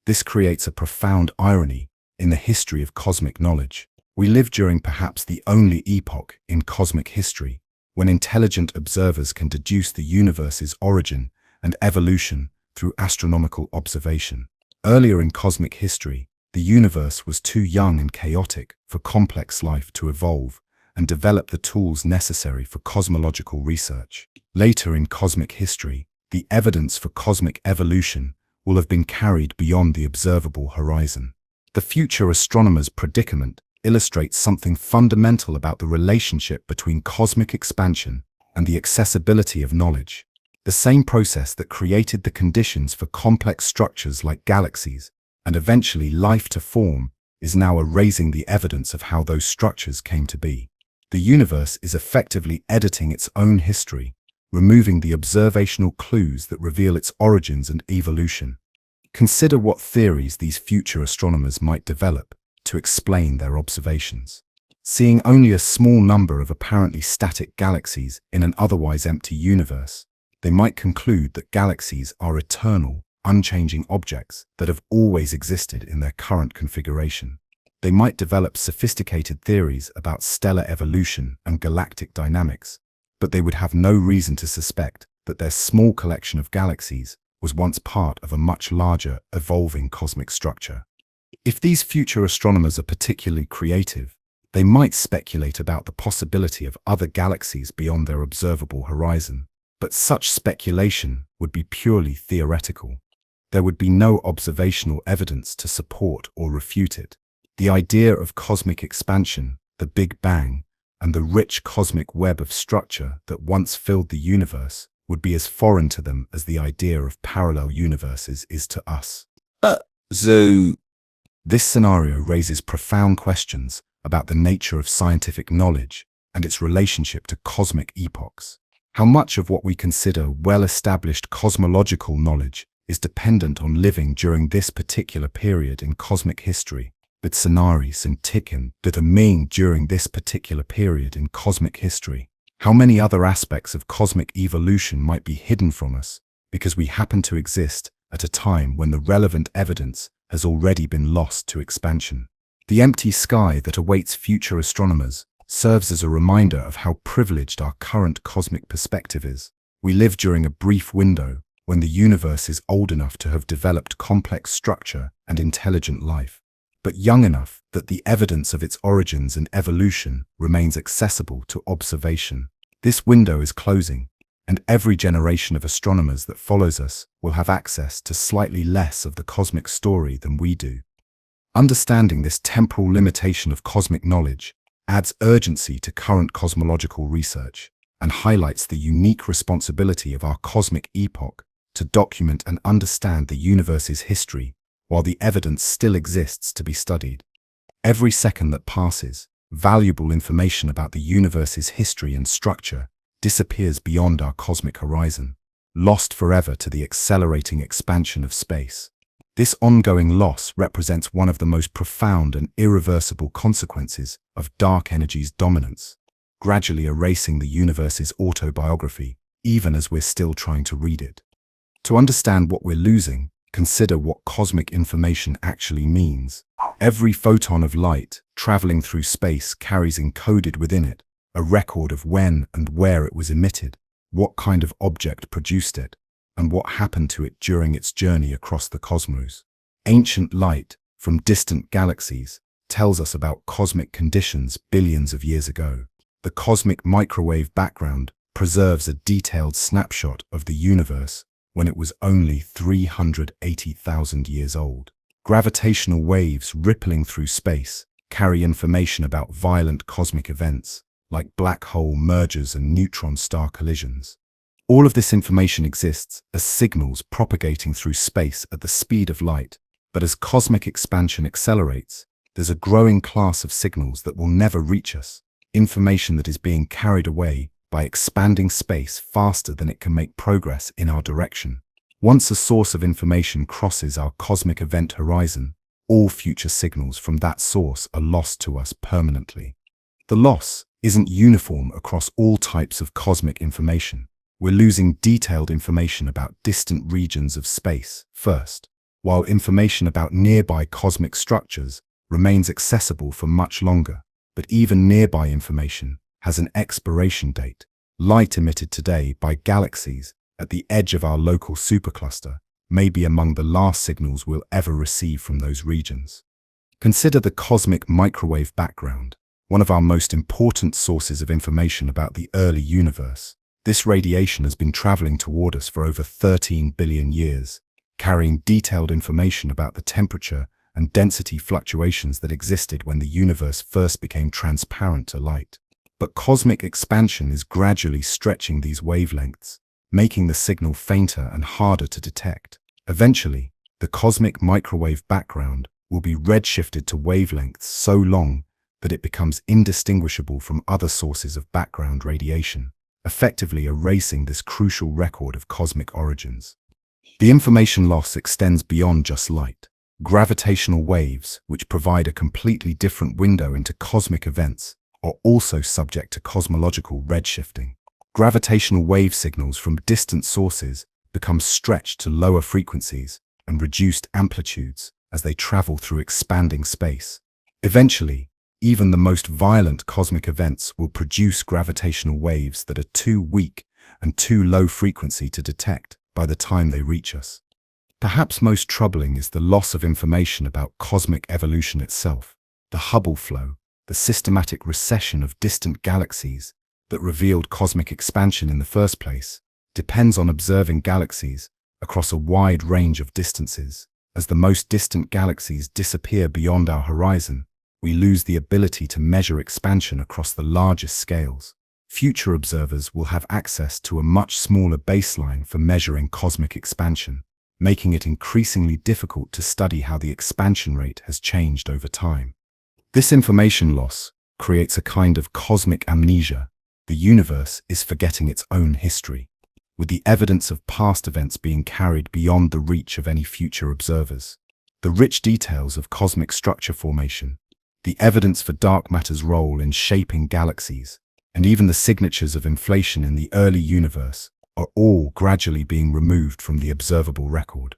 This creates a profound irony in the history of cosmic knowledge. We live during perhaps the only epoch in cosmic history when intelligent observers can deduce the universe's origin and evolution through astronomical observation. Earlier in cosmic history, the universe was too young and chaotic for complex life to evolve and develop the tools necessary for cosmological research. Later in cosmic history, the evidence for cosmic evolution will have been carried beyond the observable horizon. The future astronomer's predicament illustrates something fundamental about the relationship between cosmic expansion and the accessibility of knowledge. The same process that created the conditions for complex structures like galaxies and eventually life to form is now erasing the evidence of how those structures came to be. The universe is effectively editing its own history, removing the observational clues that reveal its origins and evolution. Consider what theories these future astronomers might develop to explain their observations. Seeing only a small number of apparently static galaxies in an otherwise empty universe, they might conclude that galaxies are eternal, unchanging objects that have always existed in their current configuration. They might develop sophisticated theories about stellar evolution and galactic dynamics, but they would have no reason to suspect that their small collection of galaxies was once part of a much larger, evolving cosmic structure. If these future astronomers are particularly creative, they might speculate about the possibility of other galaxies beyond their observable horizon, but such speculation would be purely theoretical. There would be no observational evidence to support or refute it. The idea of cosmic expansion, the Big Bang, and the rich cosmic web of structure that once filled the universe would be as foreign to them as the idea of parallel universes is to us. This scenario raises profound questions about the nature of scientific knowledge and its relationship to cosmic epochs. How much of what we consider well-established cosmological knowledge is dependent on living during this particular period in cosmic history, with scenarios and ticking that are mean during this particular period in cosmic history? How many other aspects of cosmic evolution might be hidden from us because we happen to exist at a time when the relevant evidence has already been lost to expansion? The empty sky that awaits future astronomers serves as a reminder of how privileged our current cosmic perspective is. We live during a brief window when the universe is old enough to have developed complex structure and intelligent life, but young enough that the evidence of its origins and evolution remains accessible to observation. This window is closing, and every generation of astronomers that follows us will have access to slightly less of the cosmic story than we do. Understanding this temporal limitation of cosmic knowledge adds urgency to current cosmological research and highlights the unique responsibility of our cosmic epoch to document and understand the universe's history while the evidence still exists to be studied. Every second that passes, valuable information about the universe's history and structure disappears beyond our cosmic horizon, lost forever to the accelerating expansion of space. This ongoing loss represents one of the most profound and irreversible consequences of dark energy's dominance, gradually erasing the universe's autobiography, even as we're still trying to read it. To understand what we're losing, consider what cosmic information actually means. Every photon of light traveling through space carries encoded within it a record of when and where it was emitted, what kind of object produced it, and what happened to it during its journey across the cosmos. Ancient light from distant galaxies tells us about cosmic conditions billions of years ago. The cosmic microwave background preserves a detailed snapshot of the universe when it was only 380,000 years old. Gravitational waves rippling through space carry information about violent cosmic events like black hole mergers and neutron star collisions. All of this information exists as signals propagating through space at the speed of light, but as cosmic expansion accelerates, there's a growing class of signals that will never reach us, information that is being carried away by expanding space faster than it can make progress in our direction. Once a source of information crosses our cosmic event horizon, all future signals from that source are lost to us permanently. The loss isn't uniform across all types of cosmic information. We're losing detailed information about distant regions of space first, while information about nearby cosmic structures remains accessible for much longer. But even nearby information has an expiration date. Light emitted today by galaxies at the edge of our local supercluster may be among the last signals we'll ever receive from those regions. Consider the cosmic microwave background, one of our most important sources of information about the early universe. This radiation has been traveling toward us for over 13 billion years, carrying detailed information about the temperature and density fluctuations that existed when the universe first became transparent to light. But cosmic expansion is gradually stretching these wavelengths, making the signal fainter and harder to detect. Eventually, the cosmic microwave background will be redshifted to wavelengths so long that it becomes indistinguishable from other sources of background radiation, effectively erasing this crucial record of cosmic origins. The information loss extends beyond just light. Gravitational waves, which provide a completely different window into cosmic events, are also subject to cosmological redshifting. Gravitational wave signals from distant sources become stretched to lower frequencies and reduced amplitudes as they travel through expanding space. Eventually, even the most violent cosmic events will produce gravitational waves that are too weak and too low frequency to detect by the time they reach us. Perhaps most troubling is the loss of information about cosmic evolution itself. The Hubble flow, the systematic recession of distant galaxies that revealed cosmic expansion in the first place, depends on observing galaxies across a wide range of distances. As the most distant galaxies disappear beyond our horizon, we lose the ability to measure expansion across the largest scales. Future observers will have access to a much smaller baseline for measuring cosmic expansion, making it increasingly difficult to study how the expansion rate has changed over time. This information loss creates a kind of cosmic amnesia. The universe is forgetting its own history, with the evidence of past events being carried beyond the reach of any future observers. The rich details of cosmic structure formation, the evidence for dark matter's role in shaping galaxies, and even the signatures of inflation in the early universe are all gradually being removed from the observable record.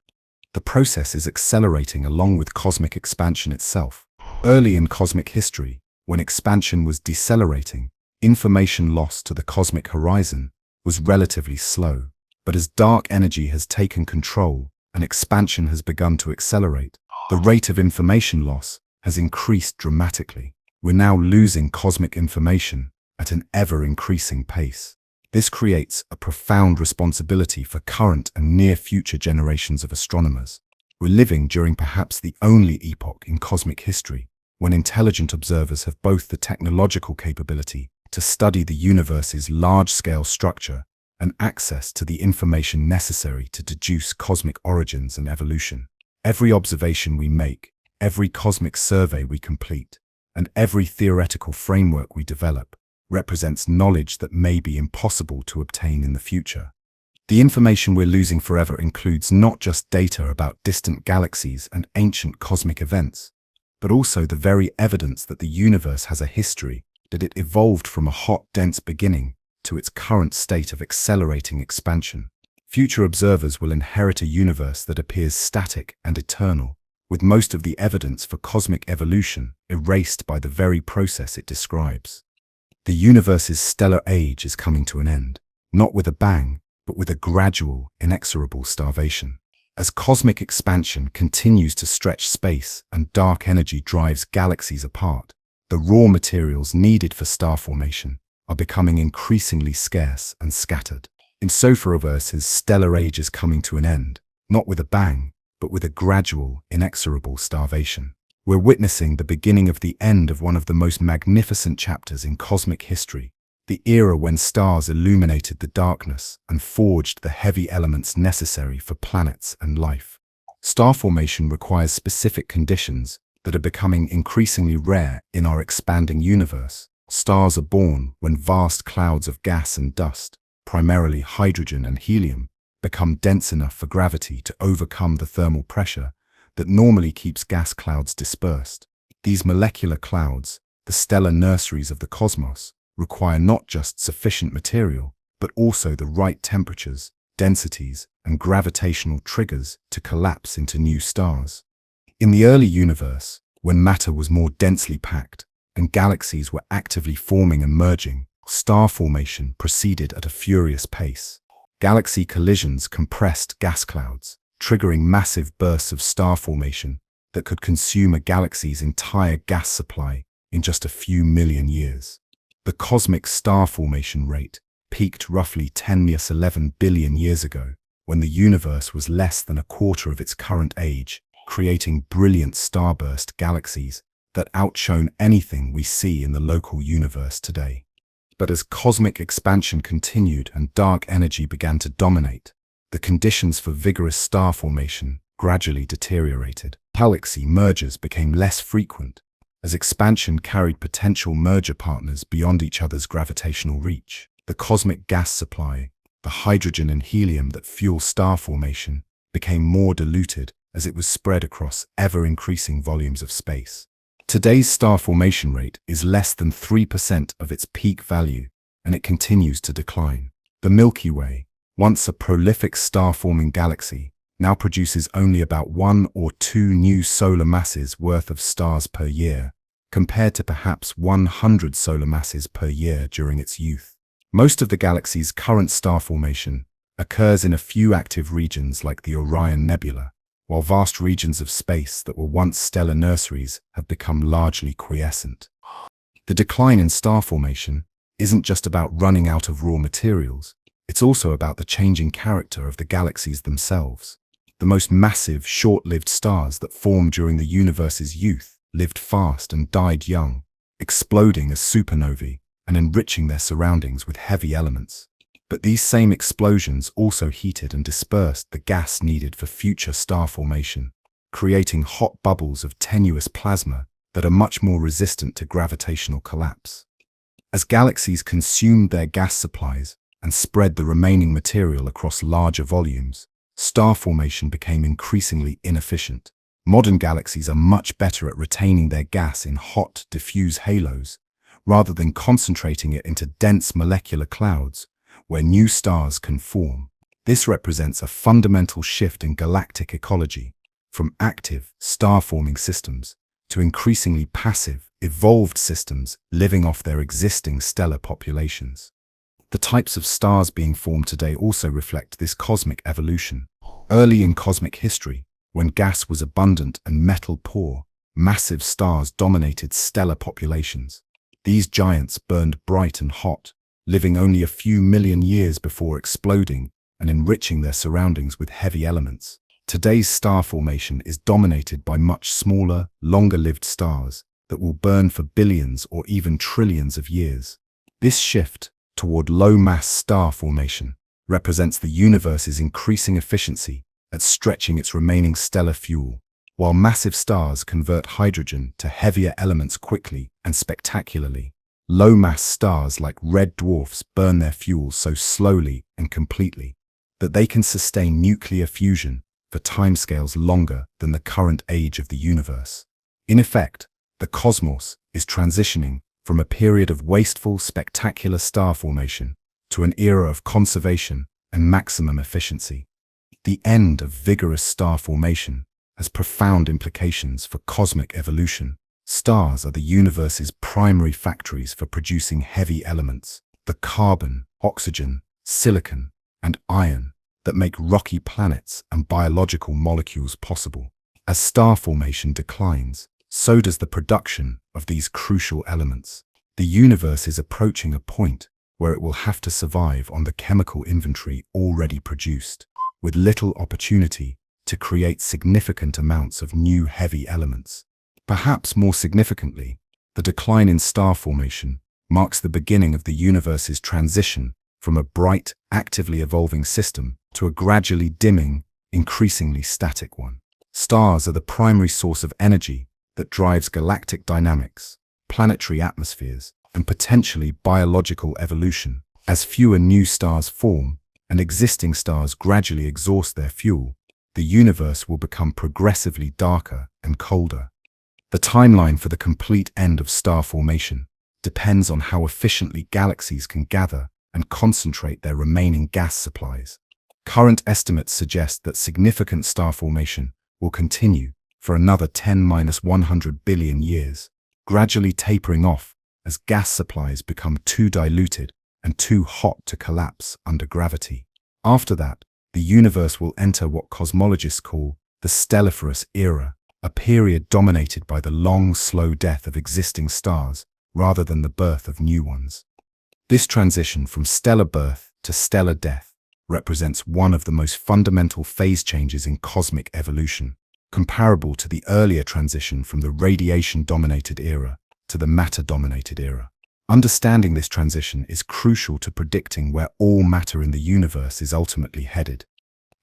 The process is accelerating along with cosmic expansion itself. Early in cosmic history, when expansion was decelerating, information loss to the cosmic horizon was relatively slow. But as dark energy has taken control and expansion has begun to accelerate, the rate of information loss has increased dramatically. We're now losing cosmic information at an ever-increasing pace. This creates a profound responsibility for current and near-future generations of astronomers. We're living during perhaps the only epoch in cosmic history when intelligent observers have both the technological capability to study the universe's large-scale structure and access to the information necessary to deduce cosmic origins and evolution. Every observation we make, every cosmic survey we complete, and every theoretical framework we develop represents knowledge that may be impossible to obtain in the future. The information we're losing forever includes not just data about distant galaxies and ancient cosmic events, but also the very evidence that the universe has a history, that it evolved from a hot, dense beginning to its current state of accelerating expansion. Future observers will inherit a universe that appears static and eternal, with most of the evidence for cosmic evolution erased by the very process it describes. The universe's stellar age is coming to an end, not with a bang, but with a gradual, inexorable starvation. As cosmic expansion continues to stretch space and dark energy drives galaxies apart, the raw materials needed for star formation are becoming increasingly scarce and scattered. In Sophroverse's stellar age is coming to an end, not with a bang, but with a gradual, inexorable starvation. We're witnessing the beginning of the end of one of the most magnificent chapters in cosmic history, the era when stars illuminated the darkness and forged the heavy elements necessary for planets and life. Star formation requires specific conditions that are becoming increasingly rare in our expanding universe. Stars are born when vast clouds of gas and dust, primarily hydrogen and helium, become dense enough for gravity to overcome the thermal pressure that normally keeps gas clouds dispersed. These molecular clouds, the stellar nurseries of the cosmos, require not just sufficient material, but also the right temperatures, densities, and gravitational triggers to collapse into new stars. In the early universe, when matter was more densely packed and galaxies were actively forming and merging, star formation proceeded at a furious pace. Galaxy collisions compressed gas clouds, triggering massive bursts of star formation that could consume a galaxy's entire gas supply in just a few million years. The cosmic star formation rate peaked roughly 10^11 billion years ago, when the universe was less than a quarter of its current age, creating brilliant starburst galaxies that outshone anything we see in the local universe today. But as cosmic expansion continued and dark energy began to dominate, the conditions for vigorous star formation gradually deteriorated. Galaxy mergers became less frequent, as expansion carried potential merger partners beyond each other's gravitational reach. The cosmic gas supply, the hydrogen and helium that fuel star formation, became more diluted as it was spread across ever-increasing volumes of space. Today's star formation rate is less than 3% of its peak value, and it continues to decline. The Milky Way, once a prolific star-forming galaxy, now produces only about 1 or 2 new solar masses worth of stars per year, compared to perhaps 100 solar masses per year during its youth. Most of the galaxy's current star formation occurs in a few active regions like the Orion Nebula, while vast regions of space that were once stellar nurseries have become largely quiescent. The decline in star formation isn't just about running out of raw materials, it's also about the changing character of the galaxies themselves. The most massive, short-lived stars that formed during the universe's youth lived fast and died young, exploding as supernovae and enriching their surroundings with heavy elements. But these same explosions also heated and dispersed the gas needed for future star formation, creating hot bubbles of tenuous plasma that are much more resistant to gravitational collapse. As galaxies consumed their gas supplies and spread the remaining material across larger volumes, star formation became increasingly inefficient. Modern galaxies are much better at retaining their gas in hot, diffuse halos, rather than concentrating it into dense molecular clouds, where new stars can form. This represents a fundamental shift in galactic ecology, from active, star-forming systems to increasingly passive, evolved systems living off their existing stellar populations. The types of stars being formed today also reflect this cosmic evolution. Early in cosmic history, when gas was abundant and metal poor, massive stars dominated stellar populations. These giants burned bright and hot, living only a few million years before exploding and enriching their surroundings with heavy elements. Today's star formation is dominated by much smaller, longer-lived stars that will burn for billions or even trillions of years. This shift toward low-mass star formation represents the universe's increasing efficiency at stretching its remaining stellar fuel. While massive stars convert hydrogen to heavier elements quickly and spectacularly, low-mass stars like red dwarfs burn their fuel so slowly and completely that they can sustain nuclear fusion for timescales longer than the current age of the universe. In effect, the cosmos is transitioning from a period of wasteful, spectacular star formation to an era of conservation and maximum efficiency. The end of vigorous star formation has profound implications for cosmic evolution. Stars are the universe's primary factories for producing heavy elements, the carbon, oxygen, silicon, and iron that make rocky planets and biological molecules possible. As star formation declines, so does the production of these crucial elements. The universe is approaching a point where it will have to survive on the chemical inventory already produced, with little opportunity to create significant amounts of new heavy elements. Perhaps more significantly, the decline in star formation marks the beginning of the universe's transition from a bright, actively evolving system to a gradually dimming, increasingly static one. Stars are the primary source of energy that drives galactic dynamics, planetary atmospheres, and potentially biological evolution. As fewer new stars form and existing stars gradually exhaust their fuel, the universe will become progressively darker and colder. The timeline for the complete end of star formation depends on how efficiently galaxies can gather and concentrate their remaining gas supplies. Current estimates suggest that significant star formation will continue for another 10-100 billion years, gradually tapering off as gas supplies become too diluted and too hot to collapse under gravity. After that, the universe will enter what cosmologists call the stelliferous era, a period dominated by the long, slow death of existing stars rather than the birth of new ones. This transition from stellar birth to stellar death represents one of the most fundamental phase changes in cosmic evolution, comparable to the earlier transition from the radiation-dominated era to the matter-dominated era. Understanding this transition is crucial to predicting where all matter in the universe is ultimately headed.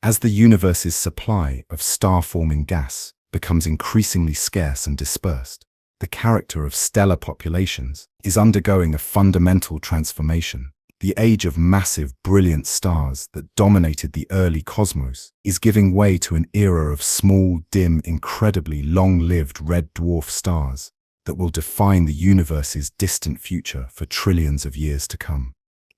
As the universe's supply of star-forming gas becomes increasingly scarce and dispersed, the character of stellar populations is undergoing a fundamental transformation. The age of massive, brilliant stars that dominated the early cosmos is giving way to an era of small, dim, incredibly long-lived red dwarf stars that will define the universe's distant future for trillions of years to come.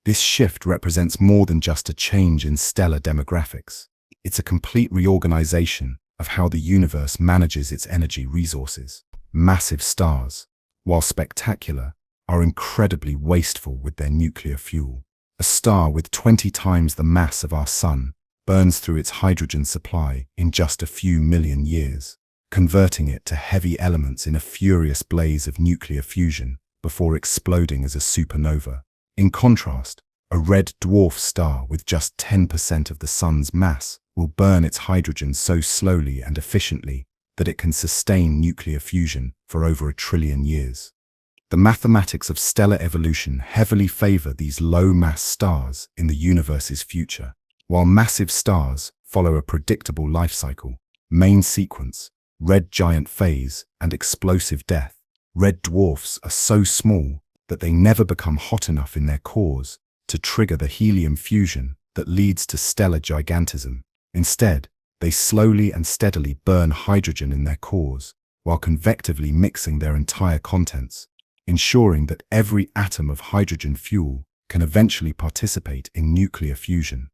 This shift represents more than just a change in stellar demographics. It's a complete reorganization of how the universe manages its energy resources. Massive stars, while spectacular, are incredibly wasteful with their nuclear fuel. A star with 20 times the mass of our Sun burns through its hydrogen supply in just a few million years, converting it to heavy elements in a furious blaze of nuclear fusion before exploding as a supernova. In contrast, a red dwarf star with just 10% of the Sun's mass will burn its hydrogen so slowly and efficiently that it can sustain nuclear fusion for over 1 trillion years. The mathematics of stellar evolution heavily favor these low-mass stars in the universe's future. While massive stars follow a predictable life cycle, main sequence, red giant phase, and explosive death, red dwarfs are so small that they never become hot enough in their cores to trigger the helium fusion that leads to stellar gigantism. Instead, they slowly and steadily burn hydrogen in their cores while convectively mixing their entire contents, ensuring that every atom of hydrogen fuel can eventually participate in nuclear fusion.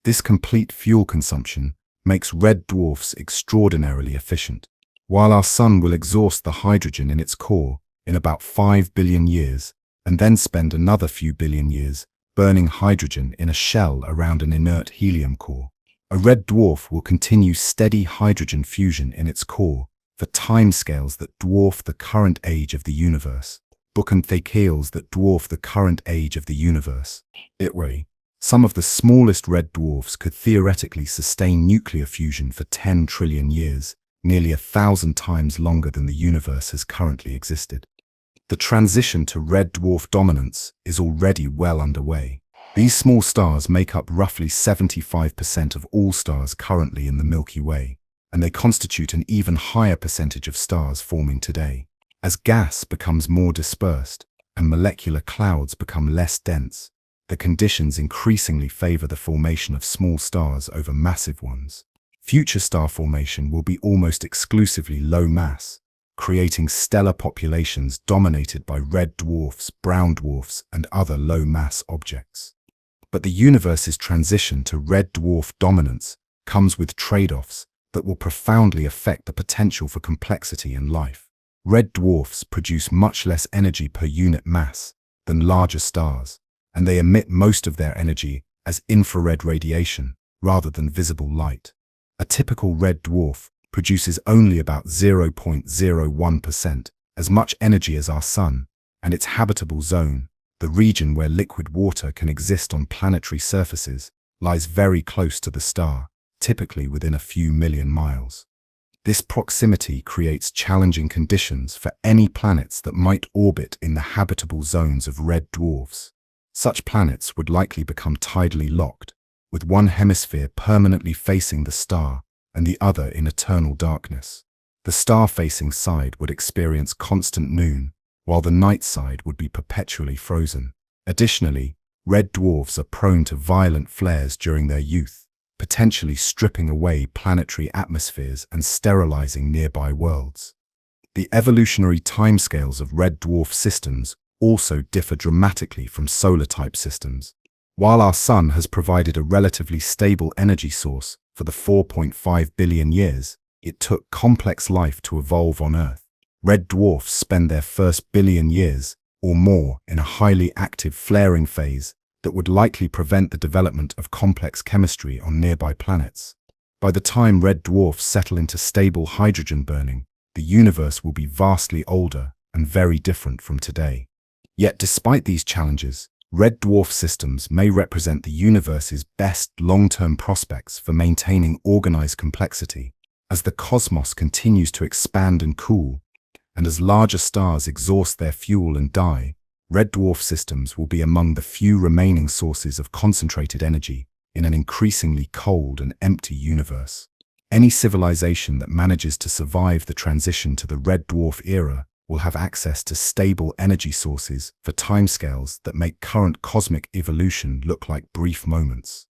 This complete fuel consumption makes red dwarfs extraordinarily efficient. While our Sun will exhaust the hydrogen in its core in about 5 billion years and then spend another few billion years burning hydrogen in a shell around an inert helium core, a red dwarf will continue steady hydrogen fusion in its core for timescales that dwarf the current age of the universe. Scales that dwarf the current age of the universe. Some of the smallest red dwarfs could theoretically sustain nuclear fusion for 10 trillion years, nearly 1,000 times longer than the universe has currently existed. The transition to red dwarf dominance is already well underway. These small stars make up roughly 75% of all stars currently in the Milky Way, and they constitute an even higher percentage of stars forming today. As gas becomes more dispersed and molecular clouds become less dense, the conditions increasingly favor the formation of small stars over massive ones. Future star formation will be almost exclusively low mass, creating stellar populations dominated by red dwarfs, brown dwarfs, and other low-mass objects. But the universe's transition to red dwarf dominance comes with trade-offs that will profoundly affect the potential for complexity in life. Red dwarfs produce much less energy per unit mass than larger stars, and they emit most of their energy as infrared radiation rather than visible light. A typical red dwarf produces only about 0.01% as much energy as our Sun, and its habitable zone, the region where liquid water can exist on planetary surfaces, lies very close to the star, typically within a few million miles. This proximity creates challenging conditions for any planets that might orbit in the habitable zones of red dwarfs. Such planets would likely become tidally locked, with one hemisphere permanently facing the star and the other in eternal darkness. The star-facing side would experience constant noon, while the night side would be perpetually frozen. Additionally, red dwarfs are prone to violent flares during their youth, potentially stripping away planetary atmospheres and sterilizing nearby worlds. The evolutionary timescales of red dwarf systems also differ dramatically from solar-type systems. While our Sun has provided a relatively stable energy source for the 4.5 billion years it took complex life to evolve on Earth, red dwarfs spend their first billion years or more in a highly active flaring phase that would likely prevent the development of complex chemistry on nearby planets. By the time red dwarfs settle into stable hydrogen burning, the universe will be vastly older and very different from today. Yet despite these challenges, red dwarf systems may represent the universe's best long-term prospects for maintaining organized complexity. As the cosmos continues to expand and cool, and as larger stars exhaust their fuel and die, red dwarf systems will be among the few remaining sources of concentrated energy in an increasingly cold and empty universe. Any civilization that manages to survive the transition to the red dwarf era will have access to stable energy sources for timescales that make current cosmic evolution look like brief moments.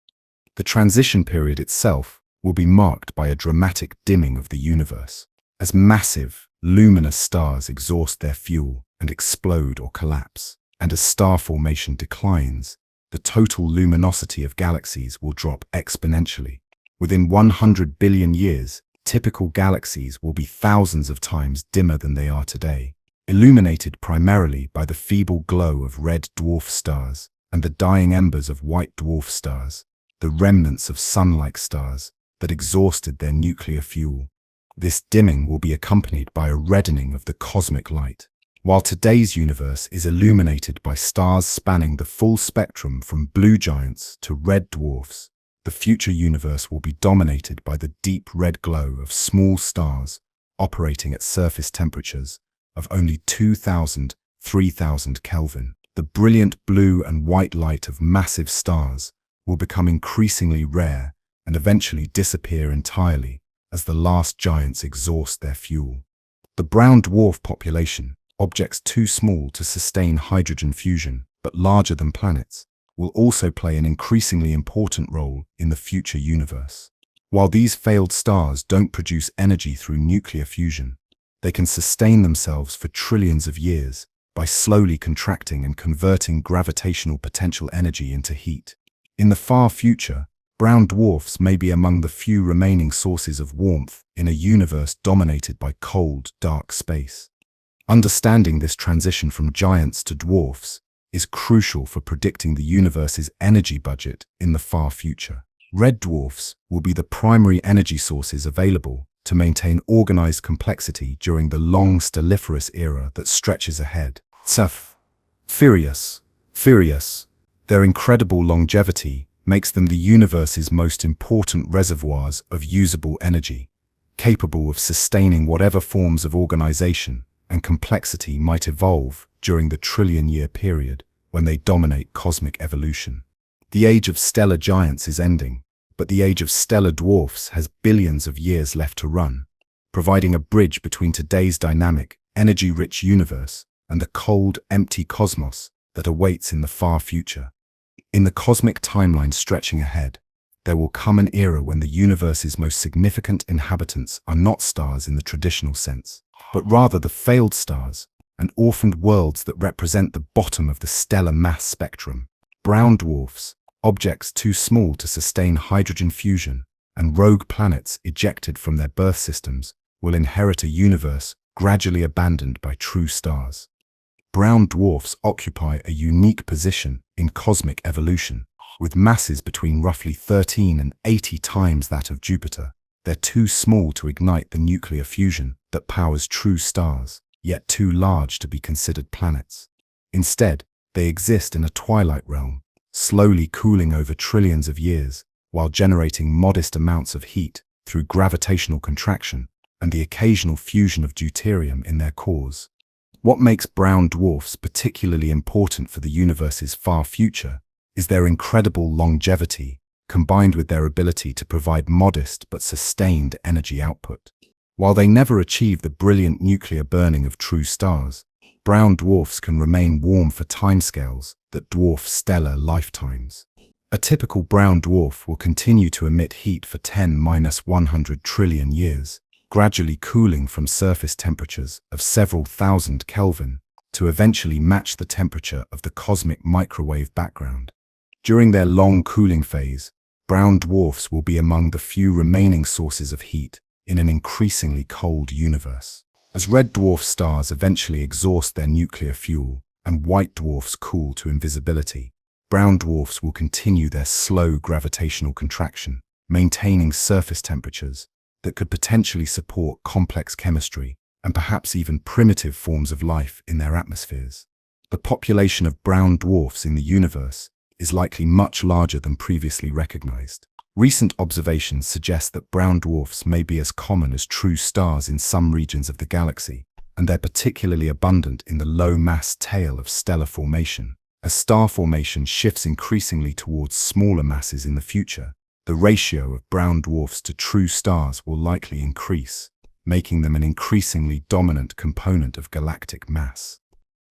The transition period itself will be marked by a dramatic dimming of the universe, as massive, luminous stars exhaust their fuel and explode or collapse, and as star formation declines, the total luminosity of galaxies will drop exponentially. Within 100 billion years, typical galaxies will be thousands of times dimmer than they are today, illuminated primarily by the feeble glow of red dwarf stars and the dying embers of white dwarf stars, the remnants of sun-like stars that exhausted their nuclear fuel. This dimming will be accompanied by a reddening of the cosmic light. While today's universe is illuminated by stars spanning the full spectrum from blue giants to red dwarfs, the future universe will be dominated by the deep red glow of small stars operating at surface temperatures of only 2,000–3,000 Kelvin. The brilliant blue and white light of massive stars will become increasingly rare and eventually disappear entirely as the last giants exhaust their fuel. The brown dwarf population, objects too small to sustain hydrogen fusion but larger than planets, will also play an increasingly important role in the future universe. While these failed stars don't produce energy through nuclear fusion, they can sustain themselves for trillions of years by slowly contracting and converting gravitational potential energy into heat. In the far future, brown dwarfs may be among the few remaining sources of warmth in a universe dominated by cold, dark space. Understanding this transition from giants to dwarfs is crucial for predicting the universe's energy budget in the far future. Red dwarfs will be the primary energy sources available to maintain organized complexity during the long stelliferous era that stretches ahead. Furious. Their incredible longevity makes them the universe's most important reservoirs of usable energy, capable of sustaining whatever forms of organization and complexity might evolve during the trillion-year period when they dominate cosmic evolution. The age of stellar giants is ending, but the age of stellar dwarfs has billions of years left to run, providing a bridge between today's dynamic, energy-rich universe and the cold, empty cosmos that awaits in the far future. In the cosmic timeline stretching ahead, there will come an era when the universe's most significant inhabitants are not stars in the traditional sense, but rather the failed stars and orphaned worlds that represent the bottom of the stellar mass spectrum. Brown dwarfs, objects too small to sustain hydrogen fusion, and rogue planets ejected from their birth systems will inherit a universe gradually abandoned by true stars. Brown dwarfs occupy a unique position in cosmic evolution, with masses between roughly 13 and 80 times that of Jupiter. They're too small to ignite the nuclear fusion that powers true stars, yet too large to be considered planets. Instead, they exist in a twilight realm, slowly cooling over trillions of years, while generating modest amounts of heat through gravitational contraction and the occasional fusion of deuterium in their cores. What makes brown dwarfs particularly important for the universe's far future is their incredible longevity, combined with their ability to provide modest but sustained energy output. While they never achieve the brilliant nuclear burning of true stars, brown dwarfs can remain warm for timescales that dwarf stellar lifetimes. A typical brown dwarf will continue to emit heat for 10⁻100 trillion years, gradually cooling from surface temperatures of several thousand Kelvin to eventually match the temperature of the cosmic microwave background. During their long cooling phase, brown dwarfs will be among the few remaining sources of heat in an increasingly cold universe. As red dwarf stars eventually exhaust their nuclear fuel and white dwarfs cool to invisibility, brown dwarfs will continue their slow gravitational contraction, maintaining surface temperatures that could potentially support complex chemistry and perhaps even primitive forms of life in their atmospheres. The population of brown dwarfs in the universe is likely much larger than previously recognized. Recent observations suggest that brown dwarfs may be as common as true stars in some regions of the galaxy, and they're particularly abundant in the low-mass tail of stellar formation. As star formation shifts increasingly towards smaller masses in the future, the ratio of brown dwarfs to true stars will likely increase, making them an increasingly dominant component of galactic mass.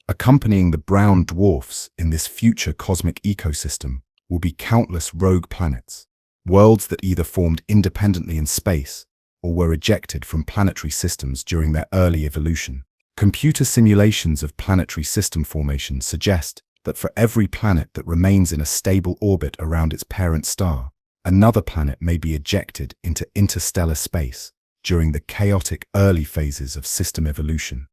Accompanying the brown dwarfs in this future cosmic ecosystem will be countless rogue planets, worlds that either formed independently in space or were ejected from planetary systems during their early evolution. Computer simulations of planetary system formation suggest that for every planet that remains in a stable orbit around its parent star, another planet may be ejected into interstellar space during the chaotic early phases of system evolution.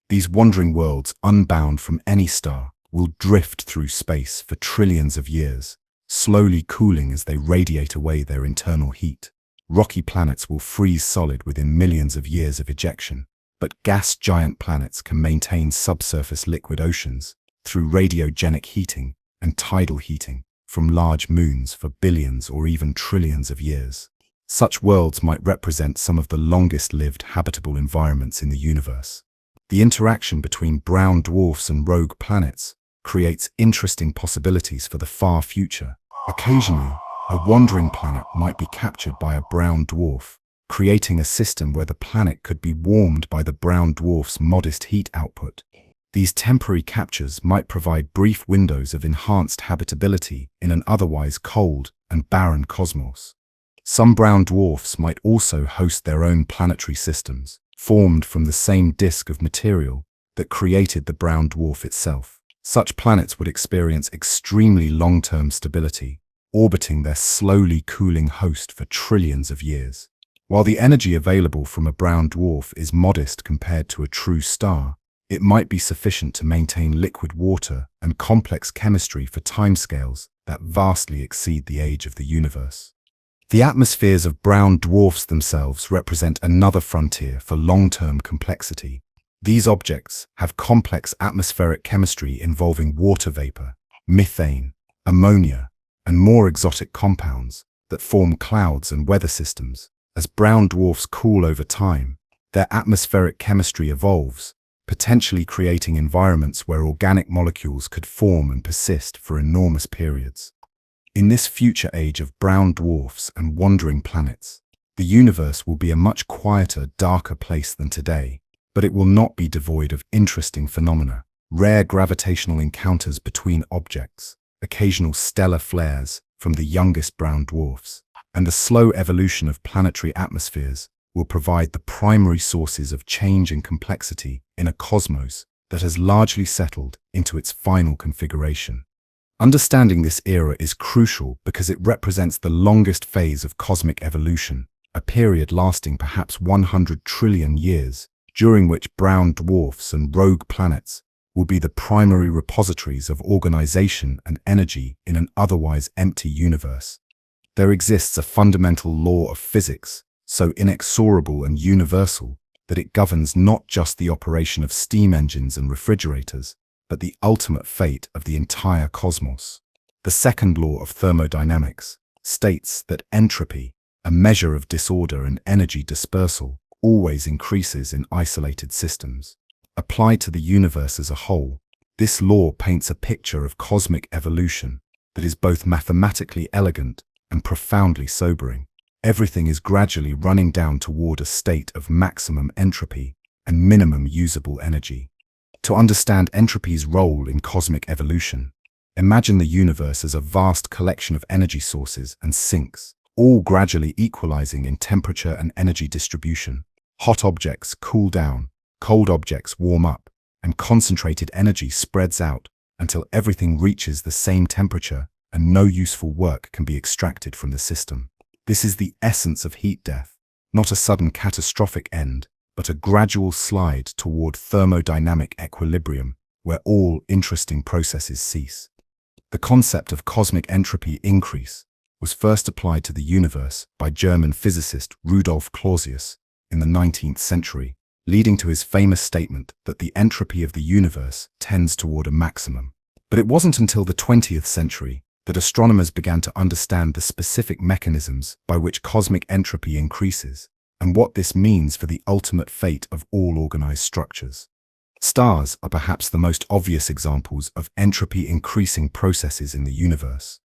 These wandering worlds, unbound from any star, will drift through space for trillions of years, slowly cooling as they radiate away their internal heat. Rocky planets will freeze solid within millions of years of ejection, but gas giant planets can maintain subsurface liquid oceans through radiogenic heating and tidal heating from large moons for billions or even trillions of years. Such worlds might represent some of the longest-lived habitable environments in the universe. The interaction between brown dwarfs and rogue planets creates interesting possibilities for the far future. Occasionally, a wandering planet might be captured by a brown dwarf, creating a system where the planet could be warmed by the brown dwarf's modest heat output. These temporary captures might provide brief windows of enhanced habitability in an otherwise cold and barren cosmos. Some brown dwarfs might also host their own planetary systems, formed from the same disk of material that created the brown dwarf itself. Such planets would experience extremely long-term stability, orbiting their slowly cooling host for trillions of years. While the energy available from a brown dwarf is modest compared to a true star, it might be sufficient to maintain liquid water and complex chemistry for timescales that vastly exceed the age of the universe. The atmospheres of brown dwarfs themselves represent another frontier for long-term complexity. These objects have complex atmospheric chemistry involving water vapor, methane, ammonia, and more exotic compounds that form clouds and weather systems. As brown dwarfs cool over time, their atmospheric chemistry evolves, potentially creating environments where organic molecules could form and persist for enormous periods. In this future age of brown dwarfs and wandering planets, the universe will be a much quieter, darker place than today, but it will not be devoid of interesting phenomena. Rare gravitational encounters between objects, occasional stellar flares from the youngest brown dwarfs, and the slow evolution of planetary atmospheres will provide the primary sources of change and complexity in a cosmos that has largely settled into its final configuration. Understanding this era is crucial because it represents the longest phase of cosmic evolution, a period lasting perhaps 100 trillion years, during which brown dwarfs and rogue planets will be the primary repositories of organization and energy in an otherwise empty universe. There exists a fundamental law of physics, so inexorable and universal that it governs not just the operation of steam engines and refrigerators, but the ultimate fate of the entire cosmos. The second law of thermodynamics states that entropy, a measure of disorder and energy dispersal, always increases in isolated systems. Applied to the universe as a whole, this law paints a picture of cosmic evolution that is both mathematically elegant and profoundly sobering. Everything is gradually running down toward a state of maximum entropy and minimum usable energy. To understand entropy's role in cosmic evolution, imagine the universe as a vast collection of energy sources and sinks, all gradually equalizing in temperature and energy distribution. Hot objects cool down, cold objects warm up, and concentrated energy spreads out until everything reaches the same temperature and no useful work can be extracted from the system. This is the essence of heat death, not a sudden catastrophic end, but a gradual slide toward thermodynamic equilibrium where all interesting processes cease. The concept of cosmic entropy increase was first applied to the universe by German physicist Rudolf Clausius in the 19th century, leading to his famous statement that the entropy of the universe tends toward a maximum. But it wasn't until the 20th century that astronomers began to understand the specific mechanisms by which cosmic entropy increases and what this means for the ultimate fate of all organized structures. Stars are perhaps the most obvious examples of entropy-increasing processes in the universe.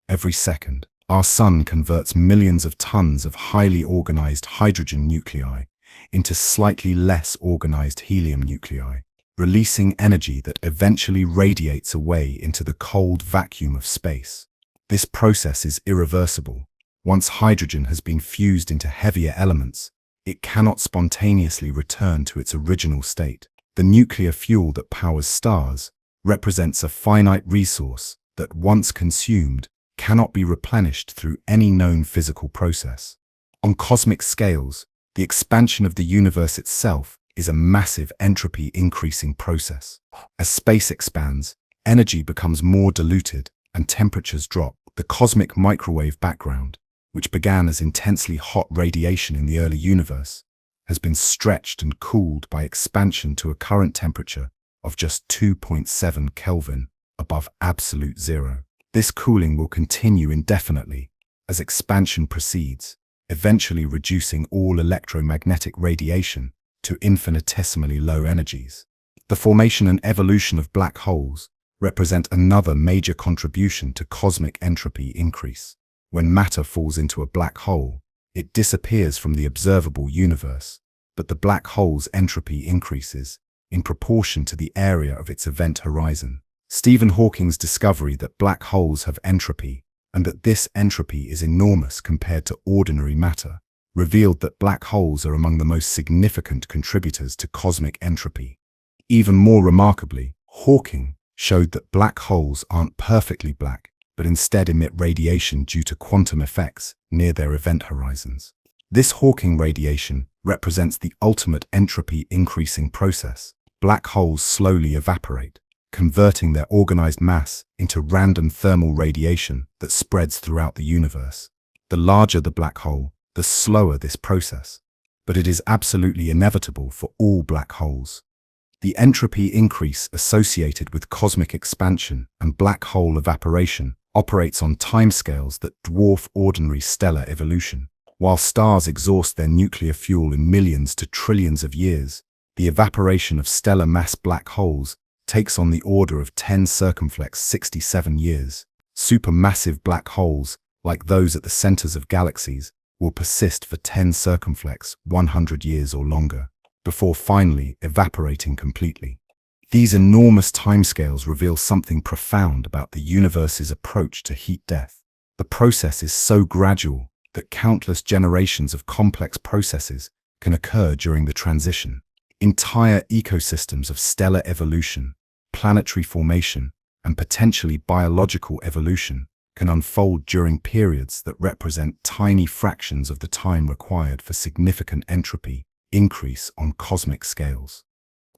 Every second, our sun converts millions of tons of highly organized hydrogen nuclei into slightly less organized helium nuclei, releasing energy that eventually radiates away into the cold vacuum of space. This process is irreversible. Once hydrogen has been fused into heavier elements, it cannot spontaneously return to its original state. The nuclear fuel that powers stars represents a finite resource that, once consumed, cannot be replenished through any known physical process. On cosmic scales, the expansion of the universe itself is a massive entropy-increasing process. As space expands, energy becomes more diluted and temperatures drop. The cosmic microwave background, which began as intensely hot radiation in the early universe, has been stretched and cooled by expansion to a current temperature of just 2.7 Kelvin above absolute zero. This cooling will continue indefinitely as expansion proceeds, eventually reducing all electromagnetic radiation to infinitesimally low energies. The formation and evolution of black holes represent another major contribution to cosmic entropy increase. When matter falls into a black hole, it disappears from the observable universe, but the black hole's entropy increases in proportion to the area of its event horizon. Stephen Hawking's discovery that black holes have entropy and that this entropy is enormous compared to ordinary matter revealed that black holes are among the most significant contributors to cosmic entropy. Even more remarkably, Hawking showed that black holes aren't perfectly black, but instead emit radiation due to quantum effects near their event horizons. This Hawking radiation represents the ultimate entropy-increasing process. Black holes slowly evaporate, converting their organized mass into random thermal radiation that spreads throughout the universe. The larger the black hole, the slower this process, but it is absolutely inevitable for all black holes. The entropy increase associated with cosmic expansion and black hole evaporation operates on timescales that dwarf ordinary stellar evolution. While stars exhaust their nuclear fuel in millions to trillions of years, the evaporation of stellar mass black holes takes on the order of 10 circumflex 67 years. Supermassive black holes, like those at the centers of galaxies, will persist for 10 circumflex 100 years or longer, before finally evaporating completely. These enormous timescales reveal something profound about the universe's approach to heat death. The process is so gradual that countless generations of complex processes can occur during the transition. Entire ecosystems of stellar evolution, planetary formation, and potentially biological evolution can unfold during periods that represent tiny fractions of the time required for significant entropy increase on cosmic scales.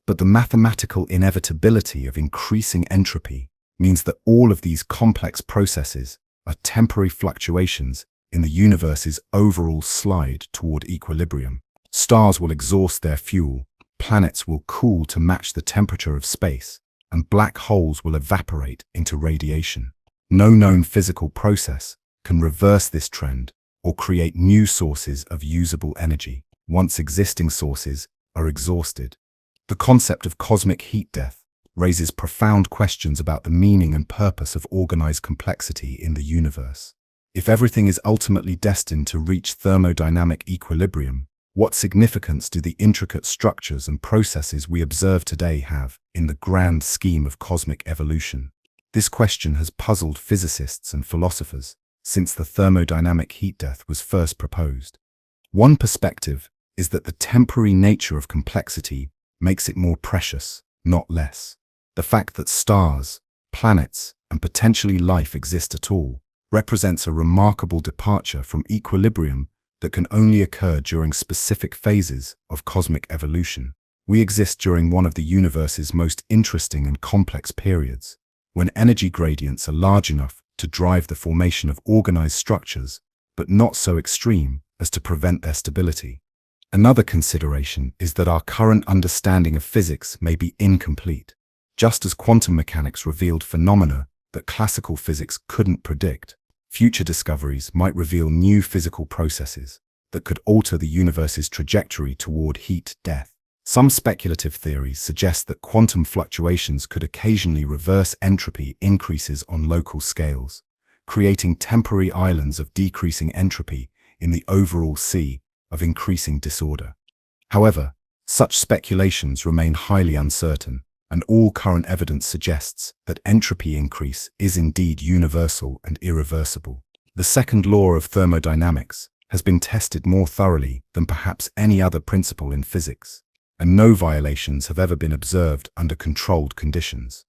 But the mathematical inevitability of increasing entropy means that all of these complex processes are temporary fluctuations in the universe's overall slide toward equilibrium. Stars will exhaust their fuel, planets will cool to match the temperature of space, and black holes will evaporate into radiation. No known physical process can reverse this trend or create new sources of usable energy once existing sources are exhausted. The concept of cosmic heat death raises profound questions about the meaning and purpose of organized complexity in the universe. If everything is ultimately destined to reach thermodynamic equilibrium, what significance do the intricate structures and processes we observe today have in the grand scheme of cosmic evolution? This question has puzzled physicists and philosophers since the thermodynamic heat death was first proposed. One perspective is that the temporary nature of complexity makes it more precious, not less. The fact that stars, planets, and potentially life exist at all represents a remarkable departure from equilibrium that can only occur during specific phases of cosmic evolution. We exist during one of the universe's most interesting and complex periods, when energy gradients are large enough to drive the formation of organized structures, but not so extreme as to prevent their stability. Another consideration is that our current understanding of physics may be incomplete. Just as quantum mechanics revealed phenomena that classical physics couldn't predict, future discoveries might reveal new physical processes that could alter the universe's trajectory toward heat death. Some speculative theories suggest that quantum fluctuations could occasionally reverse entropy increases on local scales, creating temporary islands of decreasing entropy in the overall sea of increasing disorder. However, such speculations remain highly uncertain, and all current evidence suggests that entropy increase is indeed universal and irreversible. The second law of thermodynamics has been tested more thoroughly than perhaps any other principle in physics, and no violations have ever been observed under controlled conditions.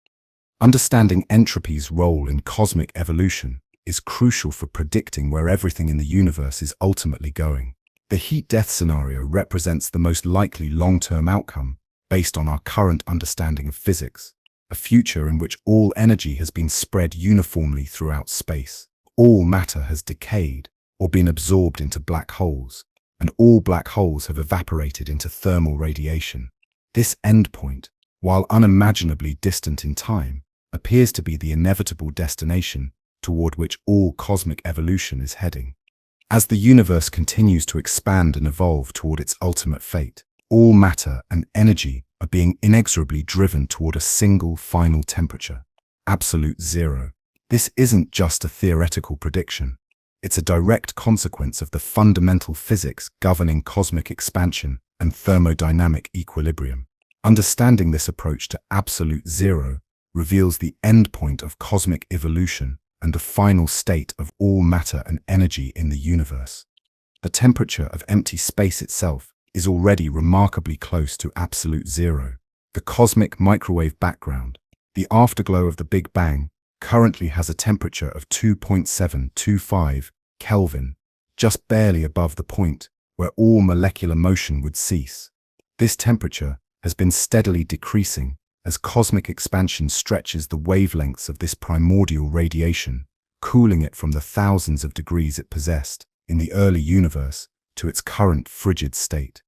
Understanding entropy's role in cosmic evolution is crucial for predicting where everything in the universe is ultimately going. The heat-death scenario represents the most likely long-term outcome based on our current understanding of physics, a future in which all energy has been spread uniformly throughout space, all matter has decayed or been absorbed into black holes, and all black holes have evaporated into thermal radiation. This endpoint, while unimaginably distant in time, appears to be the inevitable destination toward which all cosmic evolution is heading. As the universe continues to expand and evolve toward its ultimate fate, all matter and energy are being inexorably driven toward a single final temperature, absolute zero. This isn't just a theoretical prediction. It's a direct consequence of the fundamental physics governing cosmic expansion and thermodynamic equilibrium. Understanding this approach to absolute zero reveals the endpoint of cosmic evolution and the final state of all matter and energy in the universe. The temperature of empty space itself is already remarkably close to absolute zero. The cosmic microwave background, the afterglow of the Big Bang, currently has a temperature of 2.725 Kelvin, just barely above the point where all molecular motion would cease. This temperature has been steadily decreasing as cosmic expansion stretches the wavelengths of this primordial radiation, cooling it from the thousands of degrees it possessed in the early universe to its current frigid state.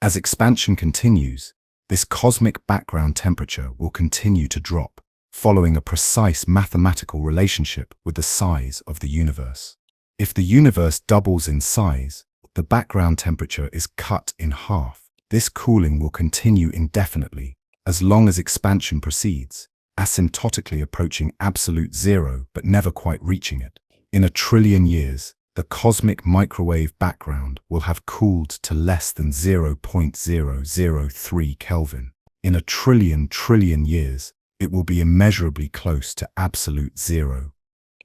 As expansion continues, this cosmic background temperature will continue to drop, following a precise mathematical relationship with the size of the universe. If the universe doubles in size, the background temperature is cut in half. This cooling will continue indefinitely, as long as expansion proceeds, asymptotically approaching absolute zero but never quite reaching it. In 1 trillion years, the cosmic microwave background will have cooled to less than 0.003 Kelvin. In 1 trillion years, it will be immeasurably close to absolute zero.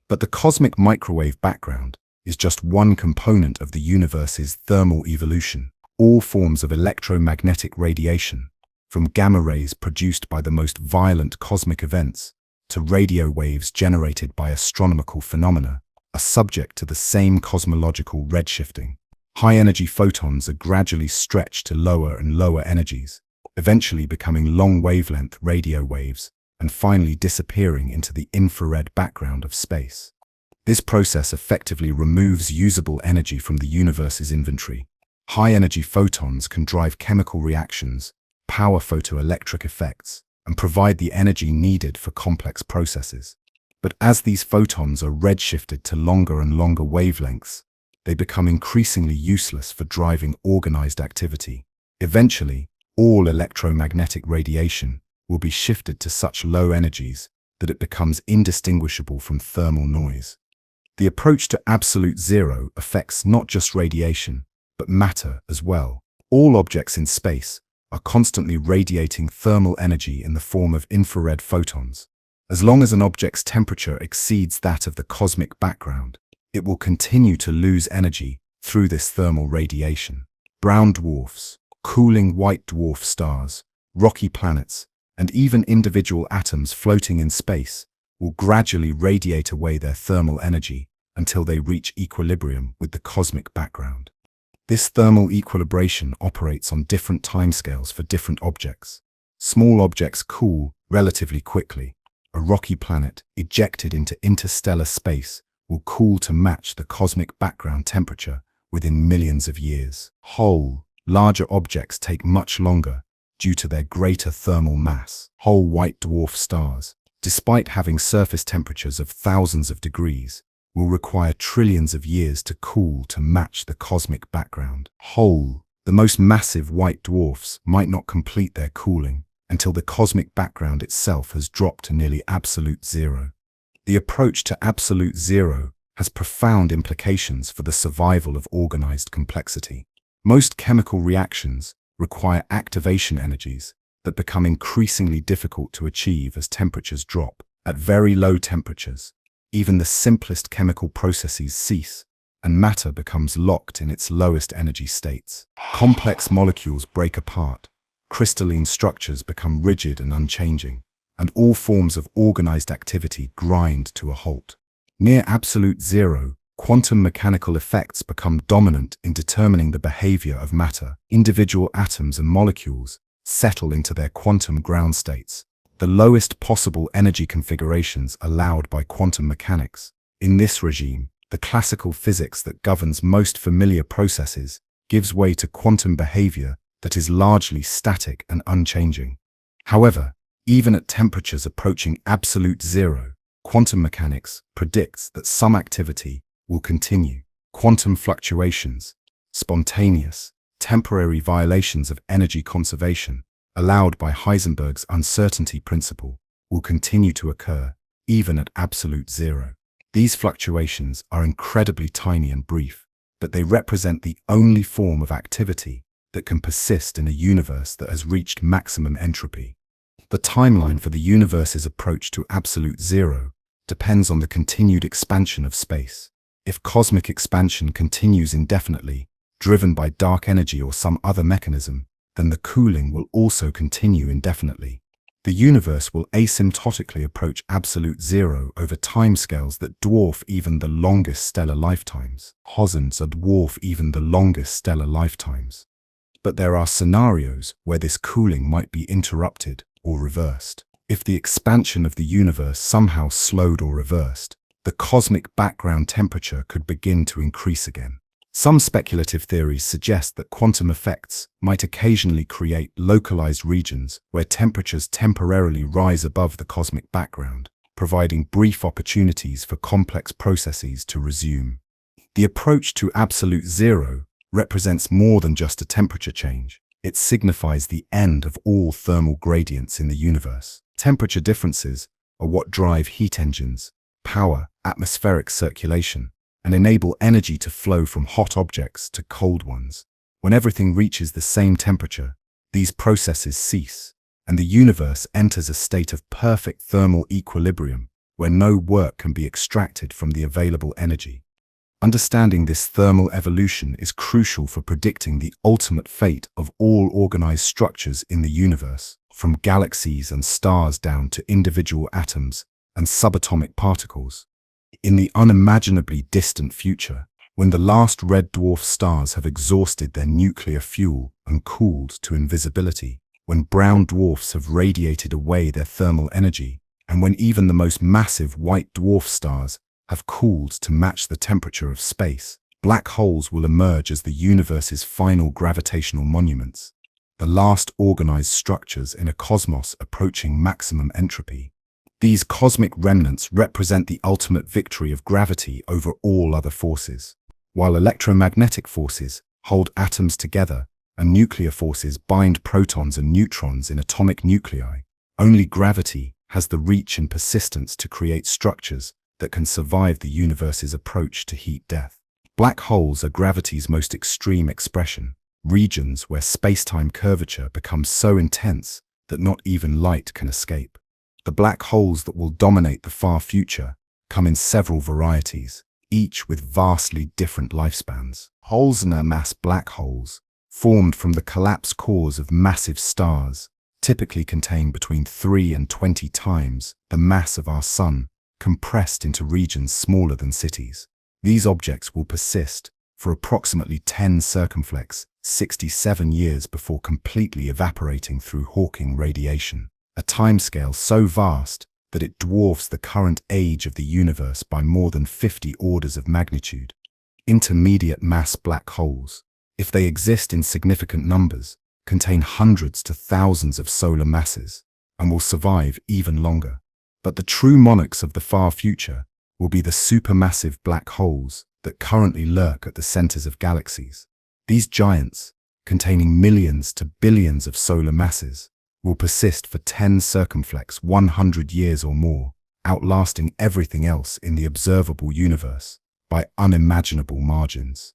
But the cosmic microwave background is just one component of the universe's thermal evolution. All forms of electromagnetic radiation, from gamma rays produced by the most violent cosmic events to radio waves generated by astronomical phenomena, are subject to the same cosmological redshifting. High-energy photons are gradually stretched to lower and lower energies, eventually becoming long-wavelength radio waves and finally disappearing into the infrared background of space. This process effectively removes usable energy from the universe's inventory. High-energy photons can drive chemical reactions, power photoelectric effects, and provide the energy needed for complex processes. But as these photons are redshifted to longer and longer wavelengths, they become increasingly useless for driving organized activity. Eventually, all electromagnetic radiation will be shifted to such low energies that it becomes indistinguishable from thermal noise. The approach to absolute zero affects not just radiation, but matter as well. All objects in space are constantly radiating thermal energy in the form of infrared photons. As long as an object's temperature exceeds that of the cosmic background, it will continue to lose energy through this thermal radiation. Brown dwarfs, cooling white dwarf stars, rocky planets, and even individual atoms floating in space will gradually radiate away their thermal energy until they reach equilibrium with the cosmic background. This thermal equilibration operates on different timescales for different objects. Small objects cool relatively quickly, a rocky planet ejected into interstellar space will cool to match the cosmic background temperature within millions of years. Whole, larger objects take much longer due to their greater thermal mass. Whole white dwarf stars, despite having surface temperatures of thousands of degrees, will require trillions of years to cool to match the cosmic background. Whole, the most massive white dwarfs might not complete their cooling until the cosmic background itself has dropped to nearly absolute zero. The approach to absolute zero has profound implications for the survival of organized complexity. Most chemical reactions require activation energies that become increasingly difficult to achieve as temperatures drop. At very low temperatures, even the simplest chemical processes cease, and matter becomes locked in its lowest energy states. Complex molecules break apart, crystalline structures become rigid and unchanging, and all forms of organized activity grind to a halt. Near absolute zero, quantum mechanical effects become dominant in determining the behavior of matter. Individual atoms and molecules settle into their quantum ground states, the lowest possible energy configurations allowed by quantum mechanics. In this regime, the classical physics that governs most familiar processes gives way to quantum behavior that is largely static and unchanging. However, even at temperatures approaching absolute zero, quantum mechanics predicts that some activity will continue. Quantum fluctuations, spontaneous, temporary violations of energy conservation, allowed by Heisenberg's uncertainty principle, will continue to occur even at absolute zero. These fluctuations are incredibly tiny and brief, but they represent the only form of activity that can persist in a universe that has reached maximum entropy. The timeline for the universe's approach to absolute zero depends on the continued expansion of space. If cosmic expansion continues indefinitely, driven by dark energy or some other mechanism, then the cooling will also continue indefinitely. The universe will asymptotically approach absolute zero over timescales that dwarf even the longest stellar lifetimes. Horizons dwarf even the longest stellar lifetimes. But there are scenarios where this cooling might be interrupted or reversed. If the expansion of the universe somehow slowed or reversed, the cosmic background temperature could begin to increase again. Some speculative theories suggest that quantum effects might occasionally create localized regions where temperatures temporarily rise above the cosmic background, providing brief opportunities for complex processes to resume. The approach to absolute zero represents more than just a temperature change. It signifies the end of all thermal gradients in the universe. Temperature differences are what drive heat engines, power atmospheric circulation, and enable energy to flow from hot objects to cold ones. When everything reaches the same temperature, these processes cease, and the universe enters a state of perfect thermal equilibrium where no work can be extracted from the available energy. Understanding this thermal evolution is crucial for predicting the ultimate fate of all organized structures in the universe, from galaxies and stars down to individual atoms and subatomic particles. In the unimaginably distant future, when the last red dwarf stars have exhausted their nuclear fuel and cooled to invisibility, when brown dwarfs have radiated away their thermal energy, and when even the most massive white dwarf stars have cooled to match the temperature of space, black holes will emerge as the universe's final gravitational monuments, the last organized structures in a cosmos approaching maximum entropy. These cosmic remnants represent the ultimate victory of gravity over all other forces. While electromagnetic forces hold atoms together and nuclear forces bind protons and neutrons in atomic nuclei, only gravity has the reach and persistence to create structures that can survive the universe's approach to heat death. Black holes are gravity's most extreme expression, regions where space-time curvature becomes so intense that not even light can escape. The black holes that will dominate the far future come in several varieties, each with vastly different lifespans. Holzner-mass black holes, formed from the collapsed cores of massive stars, typically contain between 3 and 20 times the mass of our Sun, compressed into regions smaller than cities. These objects will persist for approximately 10 circumflex, 67 years before completely evaporating through Hawking radiation, a timescale so vast that it dwarfs the current age of the universe by more than 50 orders of magnitude. Intermediate mass black holes, if they exist in significant numbers, contain hundreds to thousands of solar masses and will survive even longer. But the true monarchs of the far future will be the supermassive black holes that currently lurk at the centers of galaxies. These giants, containing millions to billions of solar masses, will persist for 10 circumflex 100 years or more, outlasting everything else in the observable universe by unimaginable margins.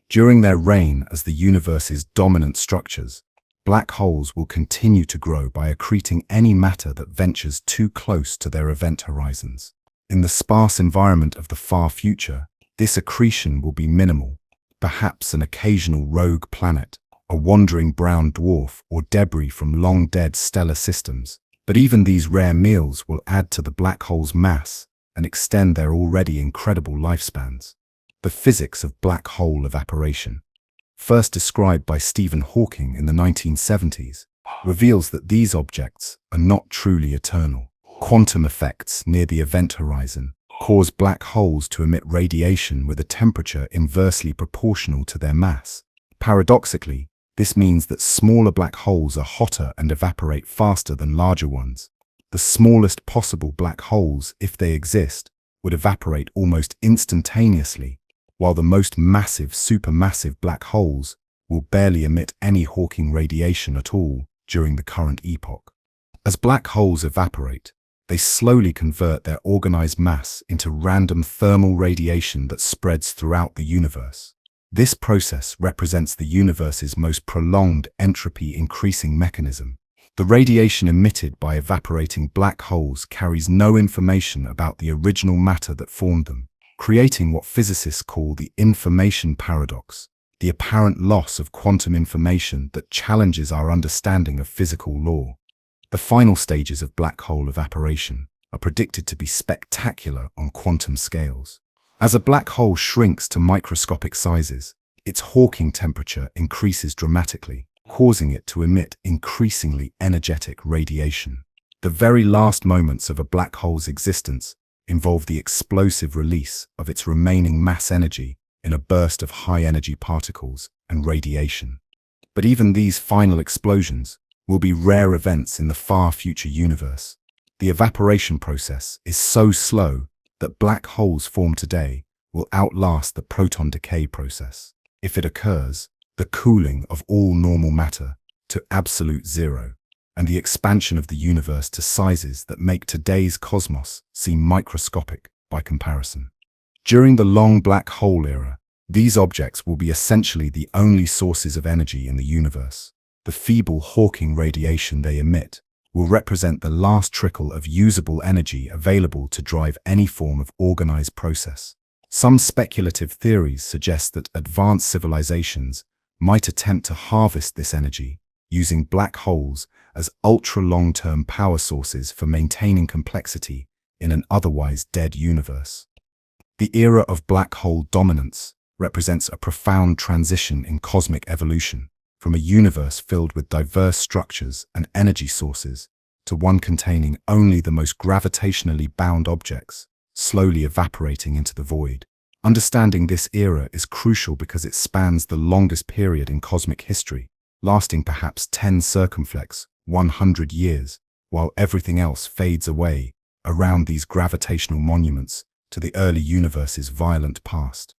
During their reign as the universe's dominant structures, black holes will continue to grow by accreting any matter that ventures too close to their event horizons. In the sparse environment of the far future, this accretion will be minimal, perhaps an occasional rogue planet, a wandering brown dwarf, or debris from long-dead stellar systems. But even these rare meals will add to the black hole's mass and extend their already incredible lifespans. The physics of black hole evaporation, first described by Stephen Hawking in the 1970s, reveals that these objects are not truly eternal. Quantum effects near the event horizon cause black holes to emit radiation with a temperature inversely proportional to their mass. Paradoxically, this means that smaller black holes are hotter and evaporate faster than larger ones. The smallest possible black holes, if they exist, would evaporate almost instantaneously, while the most massive supermassive black holes will barely emit any Hawking radiation at all during the current epoch. As black holes evaporate, they slowly convert their organized mass into random thermal radiation that spreads throughout the universe. This process represents the universe's most prolonged entropy-increasing mechanism. The radiation emitted by evaporating black holes carries no information about the original matter that formed them, creating what physicists call the information paradox, the apparent loss of quantum information that challenges our understanding of physical law. The final stages of black hole evaporation are predicted to be spectacular on quantum scales. As a black hole shrinks to microscopic sizes, its Hawking temperature increases dramatically, causing it to emit increasingly energetic radiation. The very last moments of a black hole's existence involve the explosive release of its remaining mass energy in a burst of high-energy particles and radiation. But even these final explosions will be rare events in the far future universe. The evaporation process is so slow that black holes formed today will outlast the proton decay process. If it occurs, the cooling of all normal matter to absolute zero, and the expansion of the universe to sizes that make today's cosmos seem microscopic by comparison. During the long black hole era, these objects will be essentially the only sources of energy in the universe. The feeble Hawking radiation they emit will represent the last trickle of usable energy available to drive any form of organized process. Some speculative theories suggest that advanced civilizations might attempt to harvest this energy using black holes as ultra-long-term power sources for maintaining complexity in an otherwise dead universe. The era of black hole dominance represents a profound transition in cosmic evolution, from a universe filled with diverse structures and energy sources to one containing only the most gravitationally bound objects, slowly evaporating into the void. Understanding this era is crucial because it spans the longest period in cosmic history, lasting perhaps 10 circumflex 100 years, while everything else fades away around these gravitational monuments to the early universe's violent past.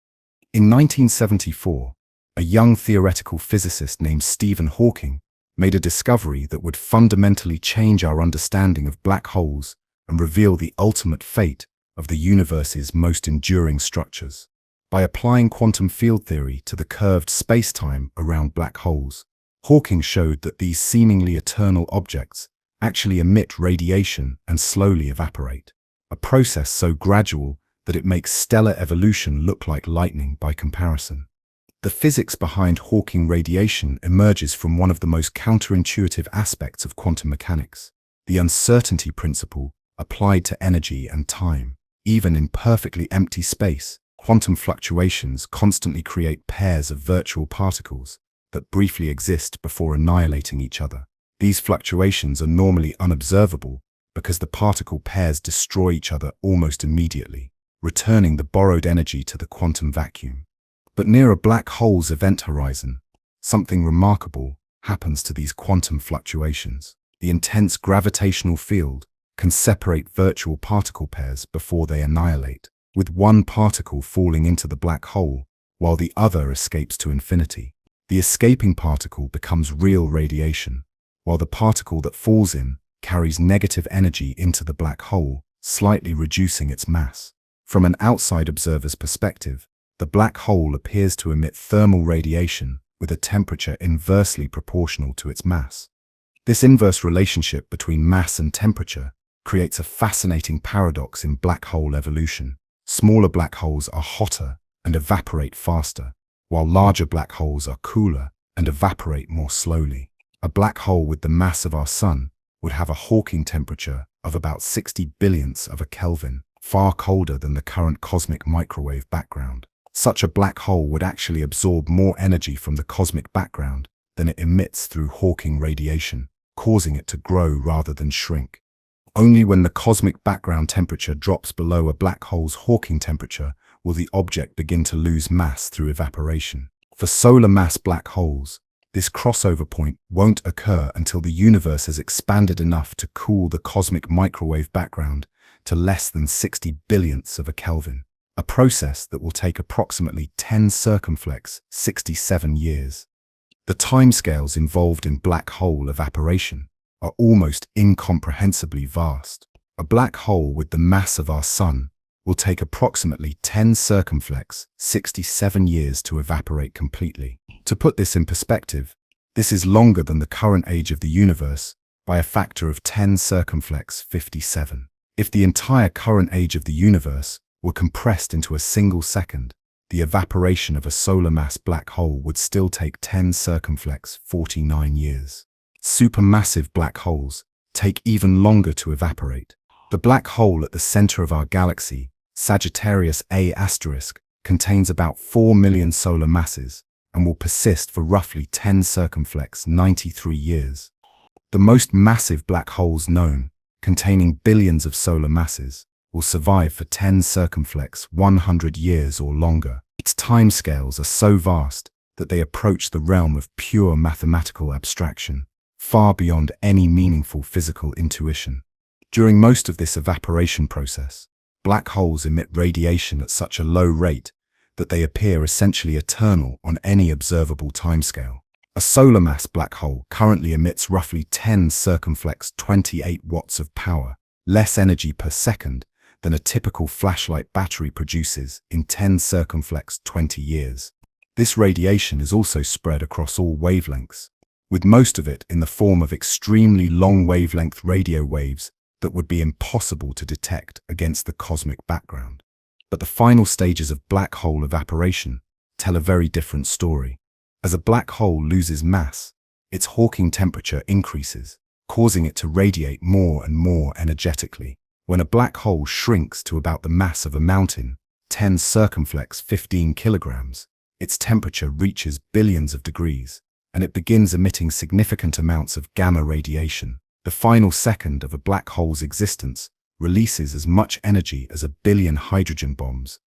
In 1974, a young theoretical physicist named Stephen Hawking made a discovery that would fundamentally change our understanding of black holes and reveal the ultimate fate of the universe's most enduring structures. By applying quantum field theory to the curved space-time around black holes, Hawking showed that these seemingly eternal objects actually emit radiation and slowly evaporate, a process so gradual that it makes stellar evolution look like lightning by comparison. The physics behind Hawking radiation emerges from one of the most counterintuitive aspects of quantum mechanics, the uncertainty principle applied to energy and time. Even in perfectly empty space, quantum fluctuations constantly create pairs of virtual particles that briefly exist before annihilating each other. These fluctuations are normally unobservable, because the particle pairs destroy each other almost immediately, returning the borrowed energy to the quantum vacuum. But near a black hole's event horizon, something remarkable happens to these quantum fluctuations. The intense gravitational field can separate virtual particle pairs before they annihilate, with one particle falling into the black hole while the other escapes to infinity. The escaping particle becomes real radiation, while the particle that falls in carries negative energy into the black hole, slightly reducing its mass. From an outside observer's perspective, the black hole appears to emit thermal radiation with a temperature inversely proportional to its mass. This inverse relationship between mass and temperature creates a fascinating paradox in black hole evolution. Smaller black holes are hotter and evaporate faster, while larger black holes are cooler and evaporate more slowly. A black hole with the mass of our Sun would have a Hawking temperature of about 60 billionths of a Kelvin, far colder than the current cosmic microwave background. Such a black hole would actually absorb more energy from the cosmic background than it emits through Hawking radiation, causing it to grow rather than shrink. Only when the cosmic background temperature drops below a black hole's Hawking temperature will the object begin to lose mass through evaporation. For solar mass black holes, this crossover point won't occur until the universe has expanded enough to cool the cosmic microwave background to less than 60 billionths of a Kelvin, a process that will take approximately 10 circumflex 67 years. The timescales involved in black hole evaporation are almost incomprehensibly vast. A black hole with the mass of our Sun will take approximately 10 circumflex 67 years to evaporate completely. To put this in perspective, this is longer than the current age of the universe by a factor of 10 circumflex 57. If the entire current age of the universe were compressed into a single second, the evaporation of a solar mass black hole would still take 10 circumflex 49 years. Supermassive black holes take even longer to evaporate. The black hole at the center of our galaxy, Sagittarius A*, contains about 4 million solar masses and will persist for roughly 10 circumflex 93 years. The most massive black holes known, containing billions of solar masses, will survive for 10 circumflex 100 years or longer. Its timescales are so vast that they approach the realm of pure mathematical abstraction, far beyond any meaningful physical intuition. During most of this evaporation process, black holes emit radiation at such a low rate that they appear essentially eternal on any observable timescale. A solar mass black hole currently emits roughly 10 circumflex 28 watts of power, less energy per second than a typical flashlight battery produces in 10 circumflex 20 years. This radiation is also spread across all wavelengths, with most of it in the form of extremely long wavelength radio waves that would be impossible to detect against the cosmic background. But the final stages of black hole evaporation tell a very different story. As a black hole loses mass, its Hawking temperature increases, causing it to radiate more and more energetically. When a black hole shrinks to about the mass of a mountain, 10 circumflex 15 kilograms, its temperature reaches billions of degrees, and it begins emitting significant amounts of gamma radiation. The final second of a black hole's existence releases as much energy as a billion hydrogen bombs.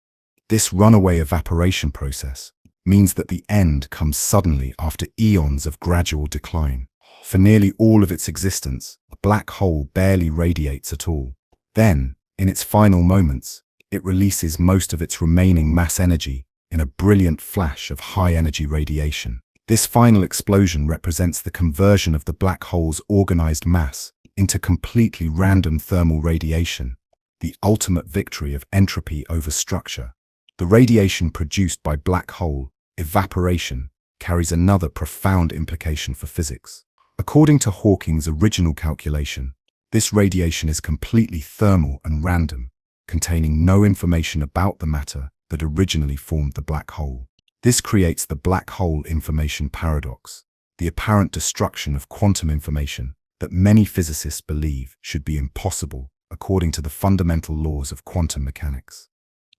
This runaway evaporation process means that the end comes suddenly after eons of gradual decline. For nearly all of its existence, a black hole barely radiates at all. Then, in its final moments, it releases most of its remaining mass energy in a brilliant flash of high-energy radiation. This final explosion represents the conversion of the black hole's organized mass into completely random thermal radiation, the ultimate victory of entropy over structure. The radiation produced by black hole evaporation carries another profound implication for physics. According to Hawking's original calculation, this radiation is completely thermal and random, containing no information about the matter that originally formed the black hole. This creates the black hole information paradox, the apparent destruction of quantum information that many physicists believe should be impossible according to the fundamental laws of quantum mechanics.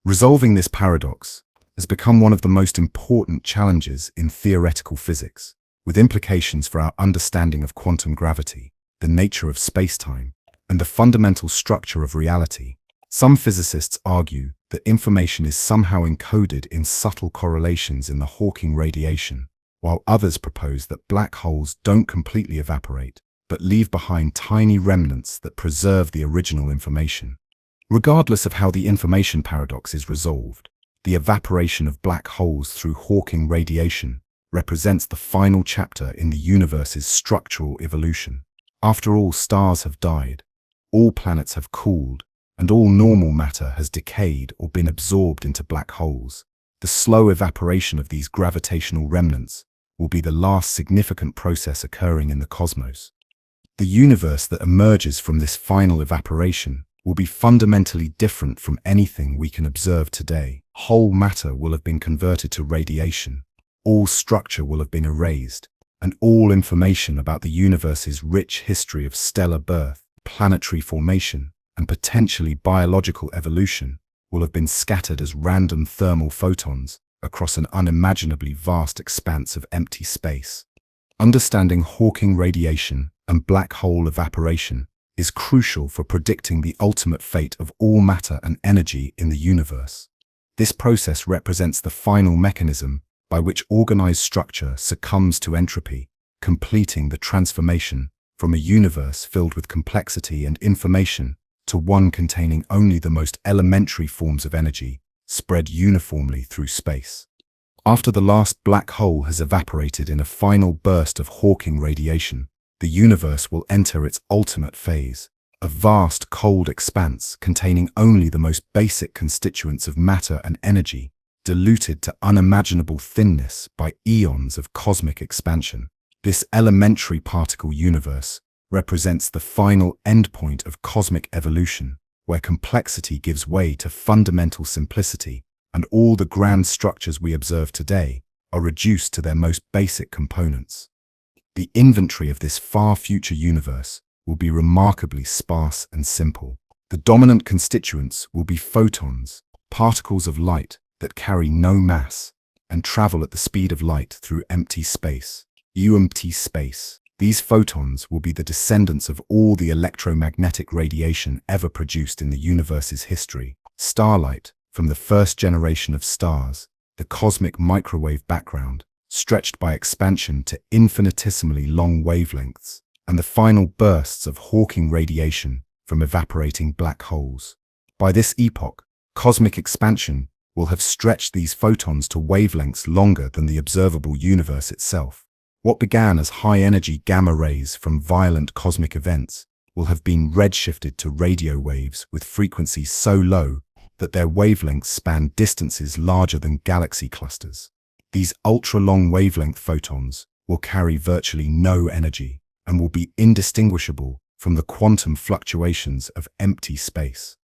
Resolving this paradox has become one of the most important challenges in theoretical physics, with implications for our understanding of quantum gravity, the nature of space-time, and the fundamental structure of reality. Some physicists argue that information is somehow encoded in subtle correlations in the Hawking radiation, while others propose that black holes don't completely evaporate, but leave behind tiny remnants that preserve the original information. Regardless of how the information paradox is resolved, the evaporation of black holes through Hawking radiation represents the final chapter in the universe's structural evolution. After all stars have died, all planets have cooled, and all normal matter has decayed or been absorbed into black holes, the slow evaporation of these gravitational remnants will be the last significant process occurring in the cosmos. The universe that emerges from this final evaporation will be fundamentally different from anything we can observe today. Whole matter will have been converted to radiation, all structure will have been erased, and all information about the universe's rich history of stellar birth, planetary formation, and potentially biological evolution will have been scattered as random thermal photons across an unimaginably vast expanse of empty space. Understanding Hawking radiation and black hole evaporation is crucial for predicting the ultimate fate of all matter and energy in the universe. This process represents the final mechanism by which organized structure succumbs to entropy, completing the transformation from a universe filled with complexity and information to one containing only the most elementary forms of energy, spread uniformly through space. After the last black hole has evaporated in a final burst of Hawking radiation, the universe will enter its ultimate phase, a vast cold expanse containing only the most basic constituents of matter and energy, diluted to unimaginable thinness by eons of cosmic expansion. This elementary particle universe represents the final endpoint of cosmic evolution, where complexity gives way to fundamental simplicity, and all the grand structures we observe today are reduced to their most basic components. The inventory of this far future universe will be remarkably sparse and simple. The dominant constituents will be photons, particles of light that carry no mass and travel at the speed of light through empty space. Empty space. These photons will be the descendants of all the electromagnetic radiation ever produced in the universe's history. Starlight, from the first generation of stars, the cosmic microwave background, stretched by expansion to infinitesimally long wavelengths, and the final bursts of Hawking radiation from evaporating black holes. By this epoch, cosmic expansion will have stretched these photons to wavelengths longer than the observable universe itself. What began as high-energy gamma rays from violent cosmic events will have been redshifted to radio waves with frequencies so low that their wavelengths span distances larger than galaxy clusters. These ultra-long wavelength photons will carry virtually no energy and will be indistinguishable from the quantum fluctuations of empty space.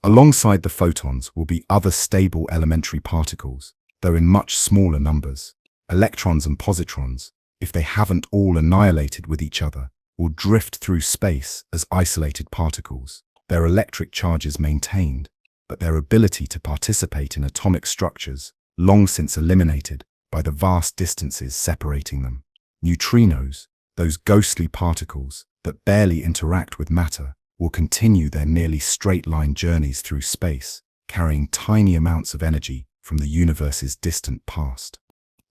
Alongside the photons will be other stable elementary particles, though in much smaller numbers. Electrons and positrons, if they haven't all annihilated with each other, will drift through space as isolated particles, their electric charges maintained, but their ability to participate in atomic structures long since eliminated by the vast distances separating them. Neutrinos, those ghostly particles that barely interact with matter, will continue their nearly straight-line journeys through space, carrying tiny amounts of energy from the universe's distant past.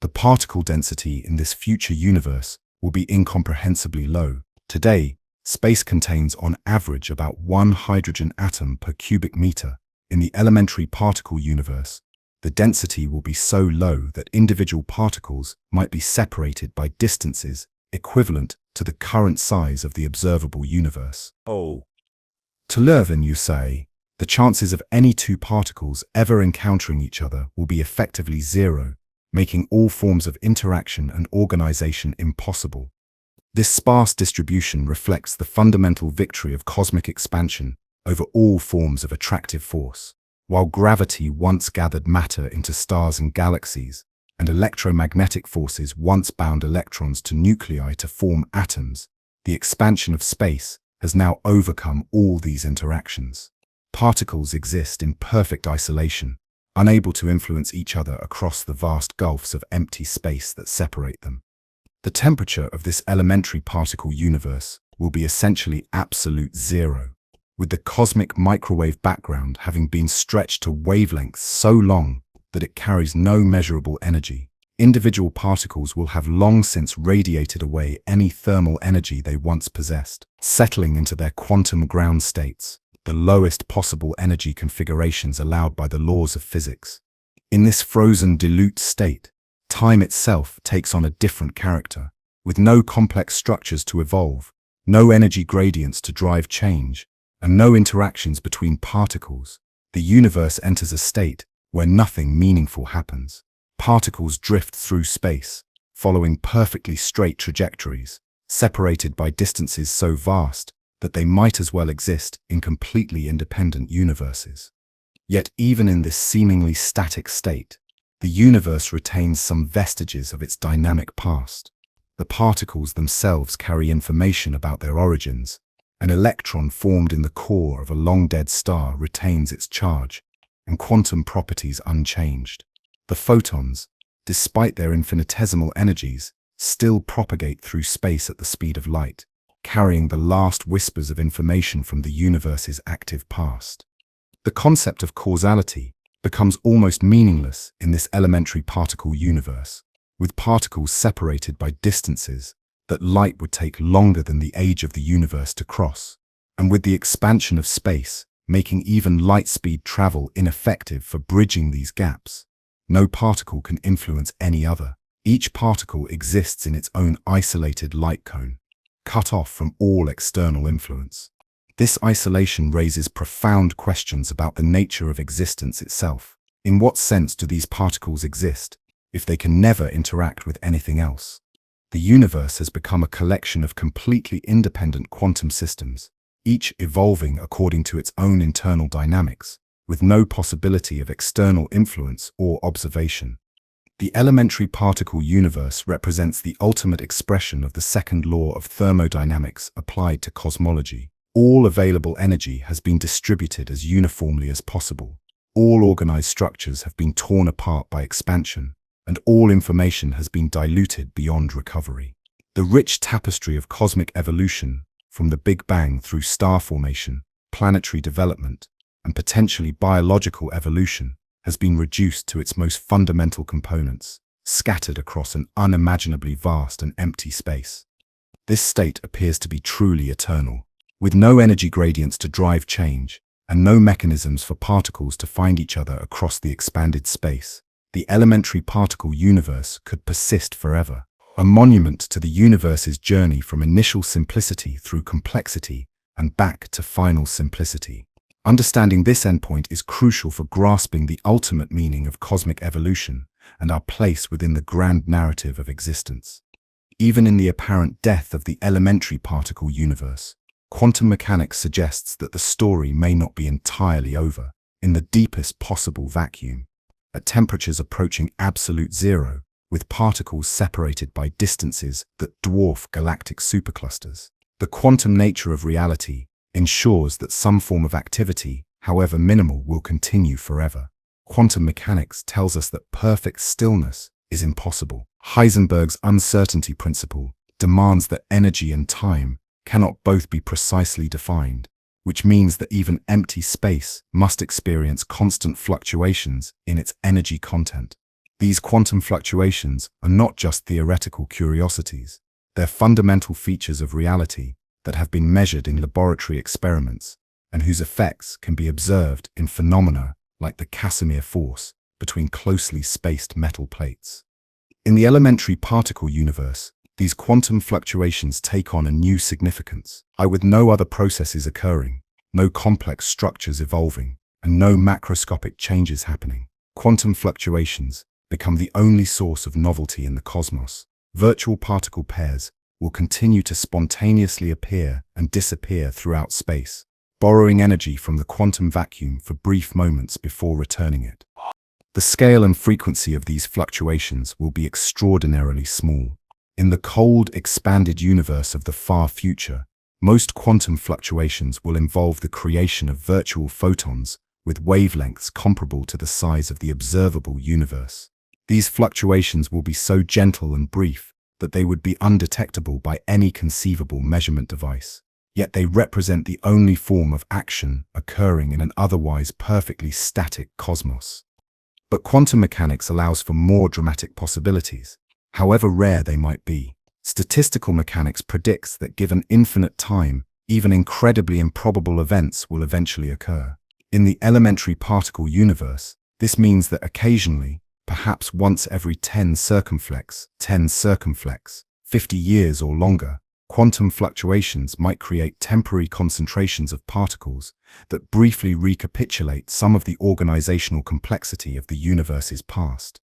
The particle density in this future universe will be incomprehensibly low. Today, space contains on average about 1 hydrogen atom per cubic meter. In the elementary particle universe, the density will be so low that individual particles might be separated by distances equivalent to the current size of the observable universe. To Leuven, you say, the chances of any two particles ever encountering each other will be effectively zero, making all forms of interaction and organization impossible. This sparse distribution reflects the fundamental victory of cosmic expansion over all forms of attractive force. While gravity once gathered matter into stars and galaxies, and electromagnetic forces once bound electrons to nuclei to form atoms, the expansion of space has now overcome all these interactions. Particles exist in perfect isolation, unable to influence each other across the vast gulfs of empty space that separate them. The temperature of this elementary particle universe will be essentially absolute zero. with the cosmic microwave background having been stretched to wavelengths so long that it carries no measurable energy. Individual particles will have long since radiated away any thermal energy they once possessed, settling into their quantum ground states, the lowest possible energy configurations allowed by the laws of physics. In this frozen dilute state, time itself takes on a different character, with no complex structures to evolve, no energy gradients to drive change, and no interactions between particles. The universe enters a state where nothing meaningful happens. Particles drift through space, following perfectly straight trajectories, separated by distances so vast that they might as well exist in completely independent universes. Yet even in this seemingly static state, the universe retains some vestiges of its dynamic past. The particles themselves carry information about their origins. An electron formed in the core of a long-dead star retains its charge, and quantum properties unchanged. The photons, despite their infinitesimal energies, still propagate through space at the speed of light, carrying the last whispers of information from the universe's active past. The concept of causality becomes almost meaningless in this elementary particle universe, with particles separated by distances that light would take longer than the age of the universe to cross, and with the expansion of space making even light-speed travel ineffective for bridging these gaps. No particle can influence any other. Each particle exists in its own isolated light cone, cut off from all external influence. This isolation raises profound questions about the nature of existence itself. In what sense do these particles exist, if they can never interact with anything else? The universe has become a collection of completely independent quantum systems, each evolving according to its own internal dynamics, with no possibility of external influence or observation. The elementary particle universe represents the ultimate expression of the second law of thermodynamics applied to cosmology. All available energy has been distributed as uniformly as possible. All organized structures have been torn apart by expansion, and all information has been diluted beyond recovery. The rich tapestry of cosmic evolution, from the Big Bang through star formation, planetary development, and potentially biological evolution, has been reduced to its most fundamental components, scattered across an unimaginably vast and empty space. This state appears to be truly eternal, with no energy gradients to drive change, and no mechanisms for particles to find each other across the expanded space. The elementary particle universe could persist forever, a monument to the universe's journey from initial simplicity through complexity and back to final simplicity. Understanding this endpoint is crucial for grasping the ultimate meaning of cosmic evolution and our place within the grand narrative of existence. Even in the apparent death of the elementary particle universe, quantum mechanics suggests that the story may not be entirely over. In the deepest possible vacuum, at temperatures approaching absolute zero, with particles separated by distances that dwarf galactic superclusters, the quantum nature of reality ensures that some form of activity, however minimal, will continue forever. Quantum mechanics tells us that perfect stillness is impossible. Heisenberg's uncertainty principle demands that energy and time cannot both be precisely defined, which means that even empty space must experience constant fluctuations in its energy content. These quantum fluctuations are not just theoretical curiosities, they're fundamental features of reality that have been measured in laboratory experiments and whose effects can be observed in phenomena like the Casimir force between closely spaced metal plates. In the elementary particle universe, these quantum fluctuations take on a new significance. With no other processes occurring, no complex structures evolving, and no macroscopic changes happening, quantum fluctuations become the only source of novelty in the cosmos. Virtual particle pairs will continue to spontaneously appear and disappear throughout space, borrowing energy from the quantum vacuum for brief moments before returning it. The scale and frequency of these fluctuations will be extraordinarily small. In the cold, expanded universe of the far future, most quantum fluctuations will involve the creation of virtual photons with wavelengths comparable to the size of the observable universe. These fluctuations will be so gentle and brief that they would be undetectable by any conceivable measurement device. yet they represent the only form of action occurring in an otherwise perfectly static cosmos. But quantum mechanics allows for more dramatic possibilities, however rare they might be. Statistical mechanics predicts that given infinite time, even incredibly improbable events will eventually occur. In the elementary particle universe, this means that occasionally, perhaps once every 10 circumflex, 50 years or longer, quantum fluctuations might create temporary concentrations of particles that briefly recapitulate some of the organizational complexity of the universe's past.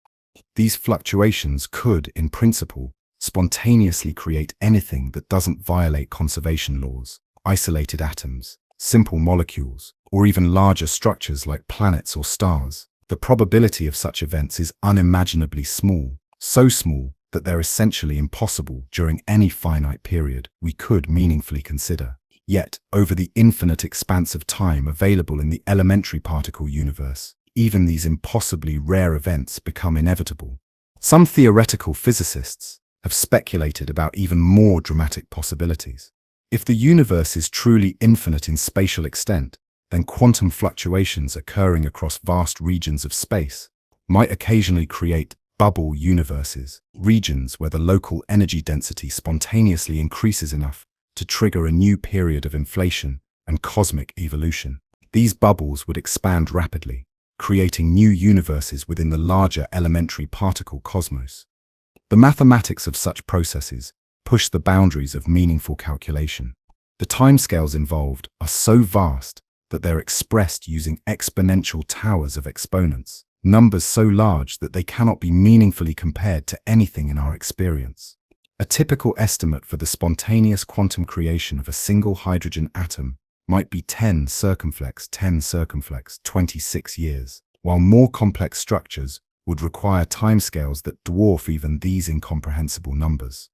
These fluctuations could, in principle, spontaneously create anything that doesn't violate conservation laws: isolated atoms, simple molecules, or even larger structures like planets or stars. The probability of such events is unimaginably small, so small that they're essentially impossible during any finite period we could meaningfully consider. Yet, over the infinite expanse of time available in the elementary particle universe, even these impossibly rare events become inevitable. Some theoretical physicists have speculated about even more dramatic possibilities. If the universe is truly infinite in spatial extent, then quantum fluctuations occurring across vast regions of space might occasionally create bubble universes, regions where the local energy density spontaneously increases enough to trigger a new period of inflation and cosmic evolution. These bubbles would expand rapidly, creating new universes within the larger elementary particle cosmos. The mathematics of such processes push the boundaries of meaningful calculation. The timescales involved are so vast that they're expressed using exponential towers of exponents, numbers so large that they cannot be meaningfully compared to anything in our experience. A typical estimate for the spontaneous quantum creation of a single hydrogen atom might be 10 circumflex, 26 years, while more complex structures would require timescales that dwarf even these incomprehensible numbers.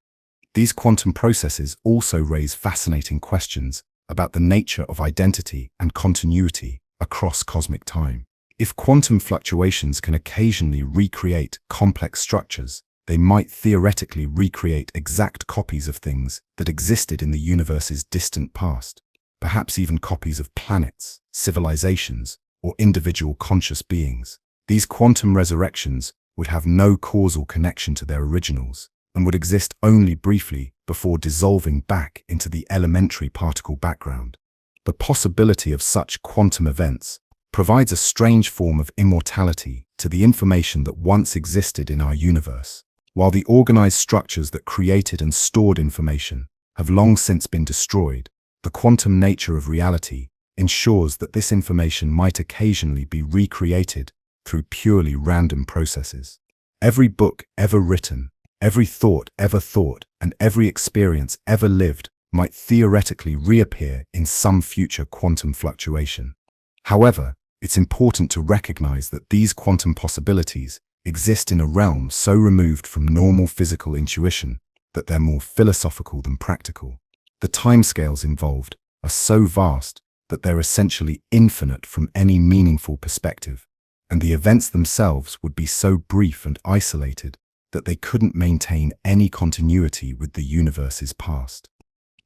These quantum processes also raise fascinating questions about the nature of identity and continuity across cosmic time. If quantum fluctuations can occasionally recreate complex structures, they might theoretically recreate exact copies of things that existed in the universe's distant past, perhaps even copies of planets, civilizations, or individual conscious beings. These quantum resurrections would have no causal connection to their originals and would exist only briefly before dissolving back into the elementary particle background. The possibility of such quantum events provides a strange form of immortality to the information that once existed in our universe. While the organized structures that created and stored information have long since been destroyed, the quantum nature of reality ensures that this information might occasionally be recreated through purely random processes. Every book ever written, every thought ever thought, and every experience ever lived might theoretically reappear in some future quantum fluctuation. However, it's important to recognize that these quantum possibilities exist in a realm so removed from normal physical intuition that they're more philosophical than practical. The timescales involved are so vast that they're essentially infinite from any meaningful perspective, and the events themselves would be so brief and isolated that they couldn't maintain any continuity with the universe's past.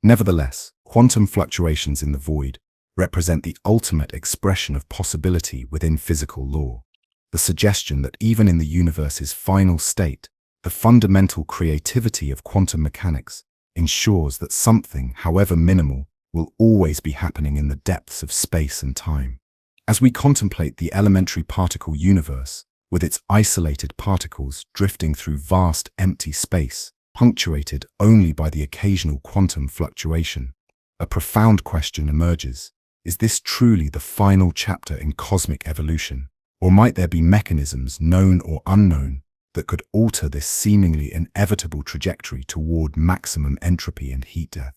Nevertheless, quantum fluctuations in the void represent the ultimate expression of possibility within physical law. The suggestion that even in the universe's final state, the fundamental creativity of quantum mechanics ensures that something, however minimal, will always be happening in the depths of space and time. As we contemplate the elementary particle universe, with its isolated particles drifting through vast empty space, punctuated only by the occasional quantum fluctuation, a profound question emerges. Is this truly the final chapter in cosmic evolution? Or might there be mechanisms, known or unknown, that could alter this seemingly inevitable trajectory toward maximum entropy and heat death?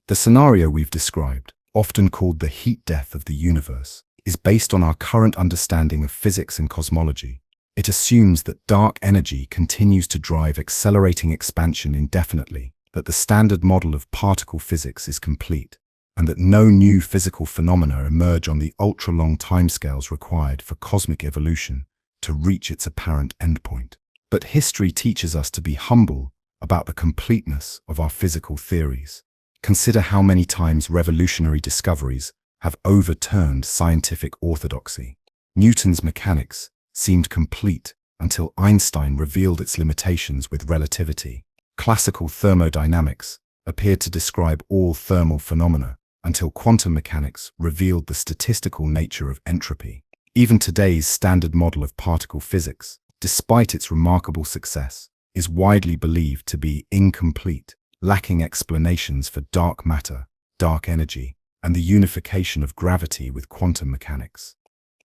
The scenario we've described, often called the heat death of the universe, is based on our current understanding of physics and cosmology. It assumes that dark energy continues to drive accelerating expansion indefinitely, that the standard model of particle physics is complete, and that no new physical phenomena emerge on the ultra-long timescales required for cosmic evolution to reach its apparent endpoint. But history teaches us to be humble about the completeness of our physical theories. Consider how many times revolutionary discoveries have overturned scientific orthodoxy. Newton's mechanics seemed complete until Einstein revealed its limitations with relativity. Classical thermodynamics appeared to describe all thermal phenomena until quantum mechanics revealed the statistical nature of entropy. Even today's standard model of particle physics, despite its remarkable success, is widely believed to be incomplete, lacking explanations for dark matter, dark energy, and the unification of gravity with quantum mechanics.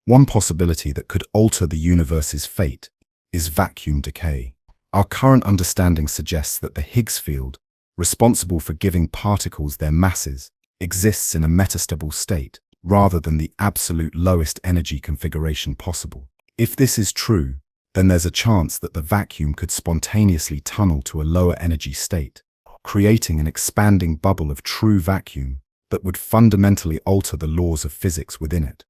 One possibility that could alter the universe's fate is vacuum decay. Our current understanding suggests that the Higgs field, responsible for giving particles their masses, exists in a metastable state rather than the absolute lowest energy configuration possible. If this is true, then there's a chance that the vacuum could spontaneously tunnel to a lower energy state, creating an expanding bubble of true vacuum that would fundamentally alter the laws of physics within it.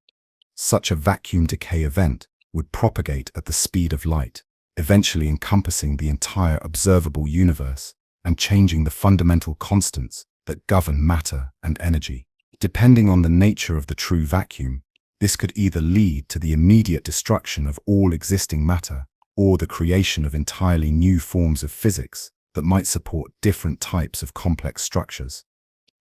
Such a vacuum decay event would propagate at the speed of light, eventually encompassing the entire observable universe and changing the fundamental constants that govern matter and energy. Depending on the nature of the true vacuum, this could either lead to the immediate destruction of all existing matter or the creation of entirely new forms of physics that might support different types of complex structures.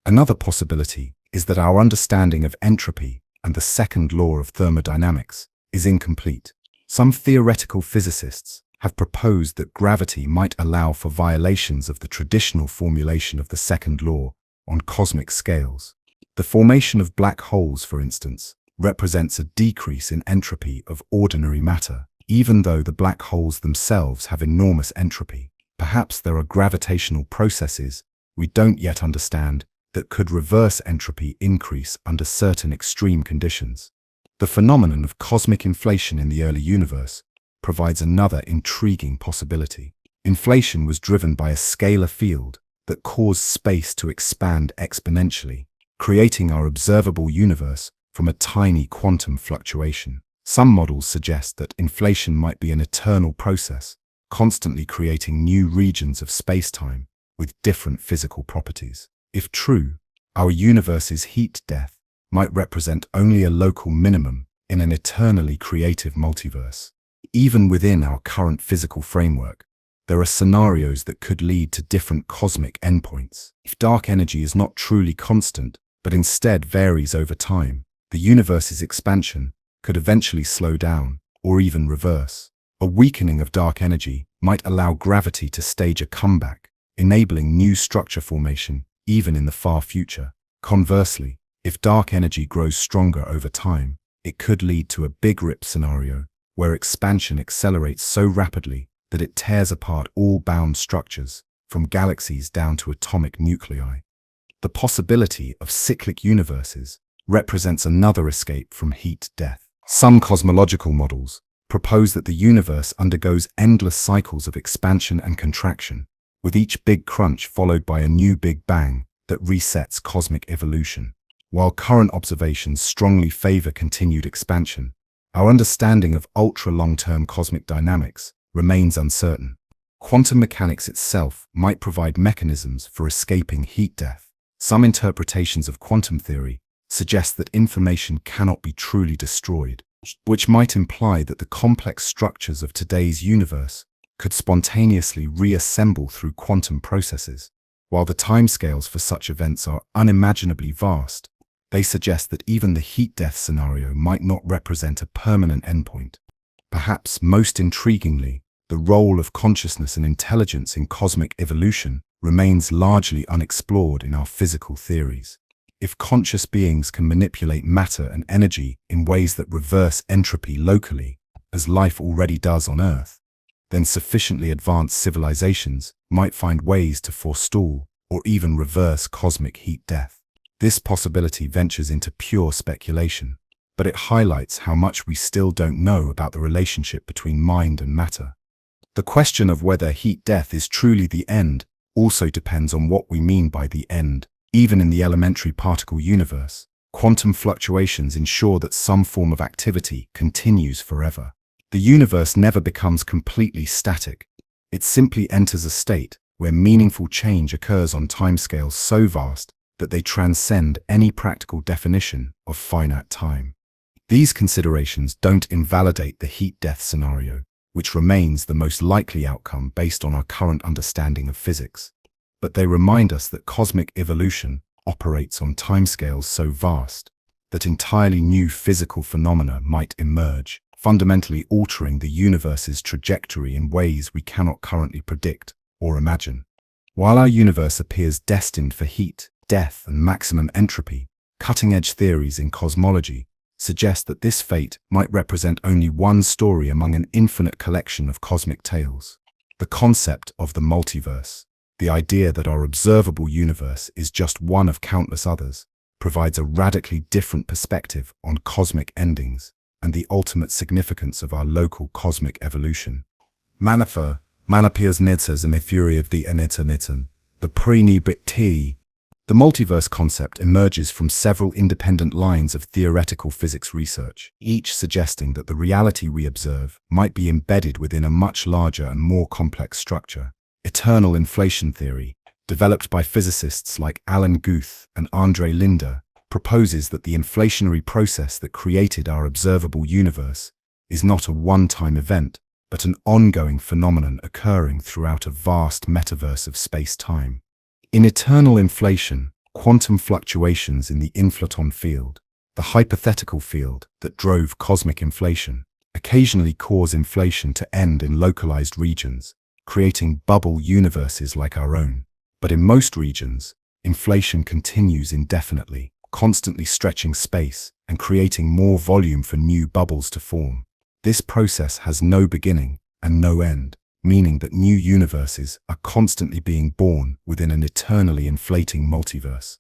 Another possibility is that our understanding of entropy and the second law of thermodynamics is incomplete. Some theoretical physicists have proposed that gravity might allow for violations of the traditional formulation of the second law on cosmic scales. The formation of black holes, for instance, represents a decrease in entropy of ordinary matter, even though the black holes themselves have enormous entropy. Perhaps there are gravitational processes we don't yet understand that could reverse entropy increase under certain extreme conditions. The phenomenon of cosmic inflation in the early universe provides another intriguing possibility. Inflation was driven by a scalar field that caused space to expand exponentially, creating our observable universe from a tiny quantum fluctuation. Some models suggest that inflation might be an eternal process, constantly creating new regions of space-time with different physical properties. If true, our universe's heat death might represent only a local minimum in an eternally creative multiverse. Even within our current physical framework, there are scenarios that could lead to different cosmic endpoints. If dark energy is not truly constant, but instead varies over time, the universe's expansion could eventually slow down or even reverse. A weakening of dark energy might allow gravity to stage a comeback, enabling new structure formation even in the far future. Conversely, if dark energy grows stronger over time, it could lead to a big rip scenario where expansion accelerates so rapidly that it tears apart all bound structures, from galaxies down to atomic nuclei. The possibility of cyclic universes represents another escape from heat death. Some cosmological models propose that the universe undergoes endless cycles of expansion and contraction, with each big crunch followed by a new big bang that resets cosmic evolution. While current observations strongly favor continued expansion, our understanding of ultra-long-term cosmic dynamics remains uncertain. Quantum mechanics itself might provide mechanisms for escaping heat death. Some interpretations of quantum theory suggest that information cannot be truly destroyed, which might imply that the complex structures of today's universe could spontaneously reassemble through quantum processes. While the timescales for such events are unimaginably vast, they suggest that even the heat death scenario might not represent a permanent endpoint. Perhaps most intriguingly, the role of consciousness and intelligence in cosmic evolution remains largely unexplored in our physical theories. If conscious beings can manipulate matter and energy in ways that reverse entropy locally, as life already does on Earth, then sufficiently advanced civilizations might find ways to forestall or even reverse cosmic heat death. This possibility ventures into pure speculation, but it highlights how much we still don't know about the relationship between mind and matter. The question of whether heat death is truly the end also depends on what we mean by the end. Even in the elementary particle universe, quantum fluctuations ensure that some form of activity continues forever. The universe never becomes completely static. It simply enters a state where meaningful change occurs on timescales so vast that they transcend any practical definition of finite time. These considerations don't invalidate the heat death scenario, which remains the most likely outcome based on our current understanding of physics. But they remind us that cosmic evolution operates on timescales so vast that entirely new physical phenomena might emerge, fundamentally altering the universe's trajectory in ways we cannot currently predict or imagine. While our universe appears destined for heat, death, and maximum entropy, cutting-edge theories in cosmology suggest that this fate might represent only one story among an infinite collection of cosmic tales. The concept of the multiverse, the idea that our observable universe is just one of countless others, provides a radically different perspective on cosmic endings and the ultimate significance of our local cosmic evolution. Manapiers nitsas and theory of the anitanitan, the pre-ni-bit-ti. The multiverse concept emerges from several independent lines of theoretical physics research, each suggesting that the reality we observe might be embedded within a much larger and more complex structure. Eternal inflation theory, developed by physicists like Alan Guth and Andre Linde, proposes that the inflationary process that created our observable universe is not a one-time event, but an ongoing phenomenon occurring throughout a vast metaverse of space-time. In eternal inflation, quantum fluctuations in the inflaton field, the hypothetical field that drove cosmic inflation, occasionally cause inflation to end in localized regions, creating bubble universes like our own. But in most regions, inflation continues indefinitely, constantly stretching space and creating more volume for new bubbles to form. This process has no beginning and no end, meaning that new universes are constantly being born within an eternally inflating multiverse.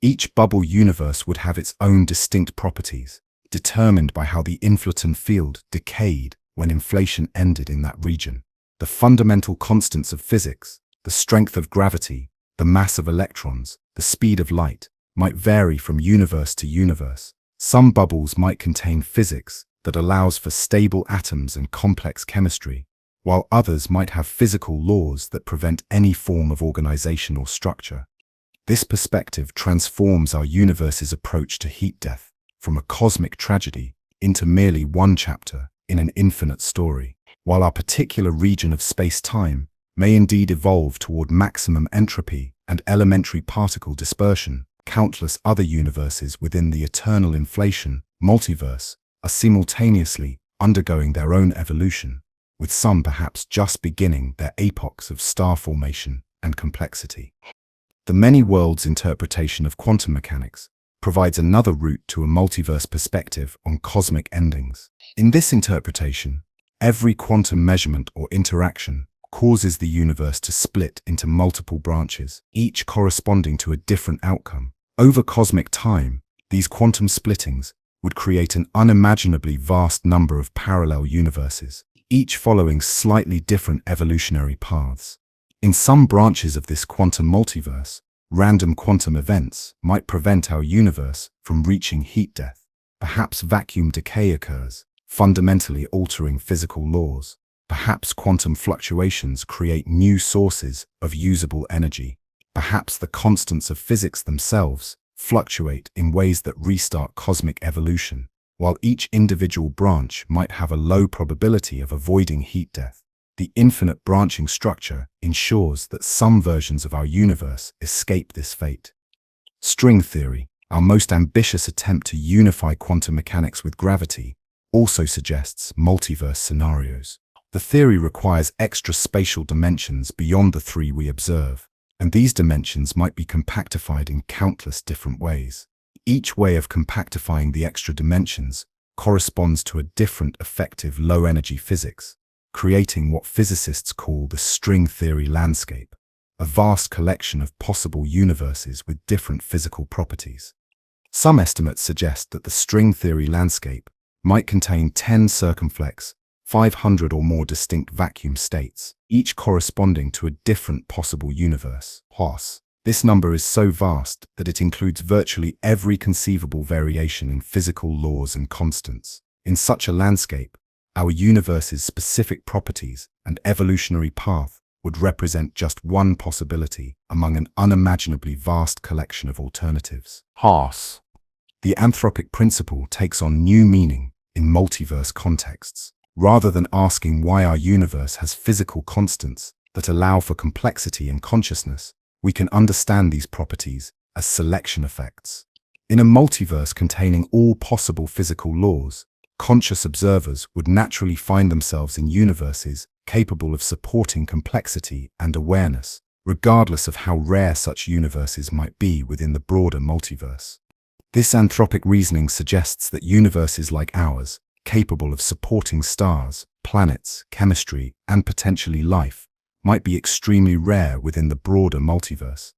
Each bubble universe would have its own distinct properties, determined by how the inflaton field decayed when inflation ended in that region. The fundamental constants of physics, the strength of gravity, the mass of electrons, the speed of light, might vary from universe to universe. Some bubbles might contain physics that allows for stable atoms and complex chemistry, while others might have physical laws that prevent any form of organization or structure. This perspective transforms our universe's approach to heat death from a cosmic tragedy into merely one chapter in an infinite story. While our particular region of space-time may indeed evolve toward maximum entropy and elementary particle dispersion, countless other universes within the eternal inflation multiverse are simultaneously undergoing their own evolution, with some perhaps just beginning their epochs of star formation and complexity. The many worlds interpretation of quantum mechanics provides another route to a multiverse perspective on cosmic endings. In this interpretation, every quantum measurement or interaction causes the universe to split into multiple branches, each corresponding to a different outcome. Over cosmic time, these quantum splittings would create an unimaginably vast number of parallel universes, each following slightly different evolutionary paths. In some branches of this quantum multiverse, random quantum events might prevent our universe from reaching heat death. Perhaps vacuum decay occurs, fundamentally altering physical laws. Perhaps quantum fluctuations create new sources of usable energy. Perhaps the constants of physics themselves fluctuate in ways that restart cosmic evolution, while each individual branch might have a low probability of avoiding heat death. The infinite branching structure ensures that some versions of our universe escape this fate. String theory, our most ambitious attempt to unify quantum mechanics with gravity, also suggests multiverse scenarios. The theory requires extra spatial dimensions beyond the three we observe, and these dimensions might be compactified in countless different ways. Each way of compactifying the extra dimensions corresponds to a different effective low-energy physics, creating what physicists call the string theory landscape, a vast collection of possible universes with different physical properties. Some estimates suggest that the string theory landscape might contain 10 circumflex, 500 or more distinct vacuum states, each corresponding to a different possible universe. This number is so vast that it includes virtually every conceivable variation in physical laws and constants. In such a landscape, our universe's specific properties and evolutionary path would represent just one possibility among an unimaginably vast collection of alternatives. Horse. The anthropic principle takes on new meaning in multiverse contexts. Rather than asking why our universe has physical constants that allow for complexity and consciousness, we can understand these properties as selection effects. In a multiverse containing all possible physical laws, conscious observers would naturally find themselves in universes capable of supporting complexity and awareness, regardless of how rare such universes might be within the broader multiverse. This anthropic reasoning suggests that universes like ours, capable of supporting stars, planets, chemistry, and potentially life, might be extremely rare within the broader multiverse.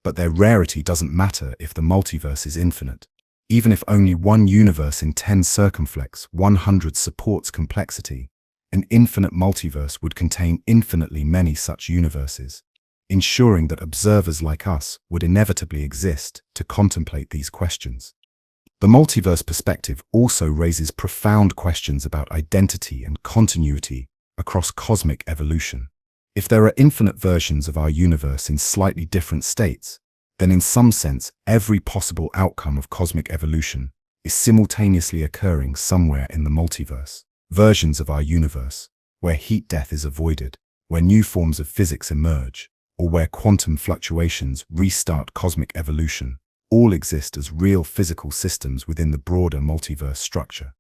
But their rarity doesn't matter if the multiverse is infinite. Even if only one universe in 10 circumflex 100 supports complexity, an infinite multiverse would contain infinitely many such universes, ensuring that observers like us would inevitably exist to contemplate these questions. The multiverse perspective also raises profound questions about identity and continuity across cosmic evolution. If there are infinite versions of our universe in slightly different states, then in some sense every possible outcome of cosmic evolution is simultaneously occurring somewhere in the multiverse. Versions of our universe, where heat death is avoided, where new forms of physics emerge, or where quantum fluctuations restart cosmic evolution, all exist as real physical systems within the broader multiverse structure.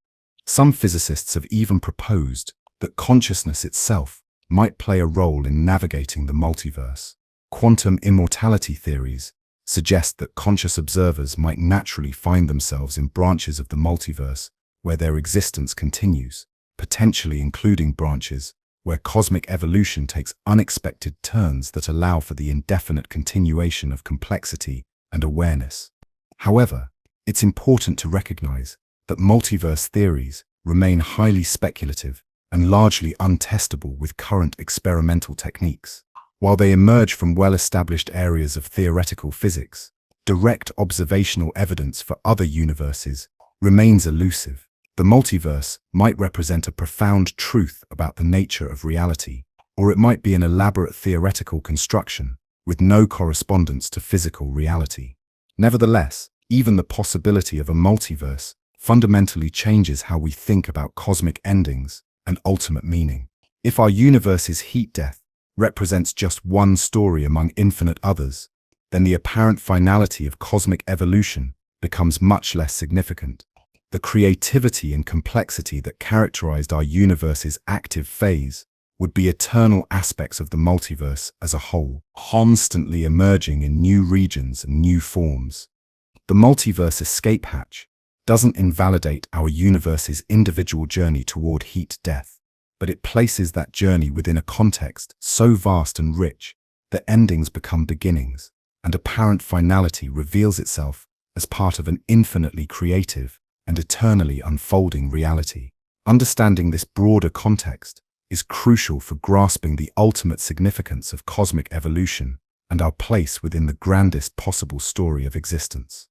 Some physicists have even proposed that consciousness itself might play a role in navigating the multiverse. Quantum immortality theories suggest that conscious observers might naturally find themselves in branches of the multiverse where their existence continues, potentially including branches where cosmic evolution takes unexpected turns that allow for the indefinite continuation of complexity and awareness. However, it's important to recognize that multiverse theories remain highly speculative and largely untestable with current experimental techniques. While they emerge from well-established areas of theoretical physics, direct observational evidence for other universes remains elusive. The multiverse might represent a profound truth about the nature of reality, or it might be an elaborate theoretical construction with no correspondence to physical reality. Nevertheless, even the possibility of a multiverse fundamentally changes how we think about cosmic endings and ultimate meaning. If our universe's heat death represents just one story among infinite others, then the apparent finality of cosmic evolution becomes much less significant. The creativity and complexity that characterized our universe's active phase would be eternal aspects of the multiverse as a whole, constantly emerging in new regions and new forms. The multiverse escape hatch doesn't invalidate our universe's individual journey toward heat death, but it places that journey within a context so vast and rich that endings become beginnings, and apparent finality reveals itself as part of an infinitely creative and eternally unfolding reality. Understanding this broader context is crucial for grasping the ultimate significance of cosmic evolution and our place within the grandest possible story of existence.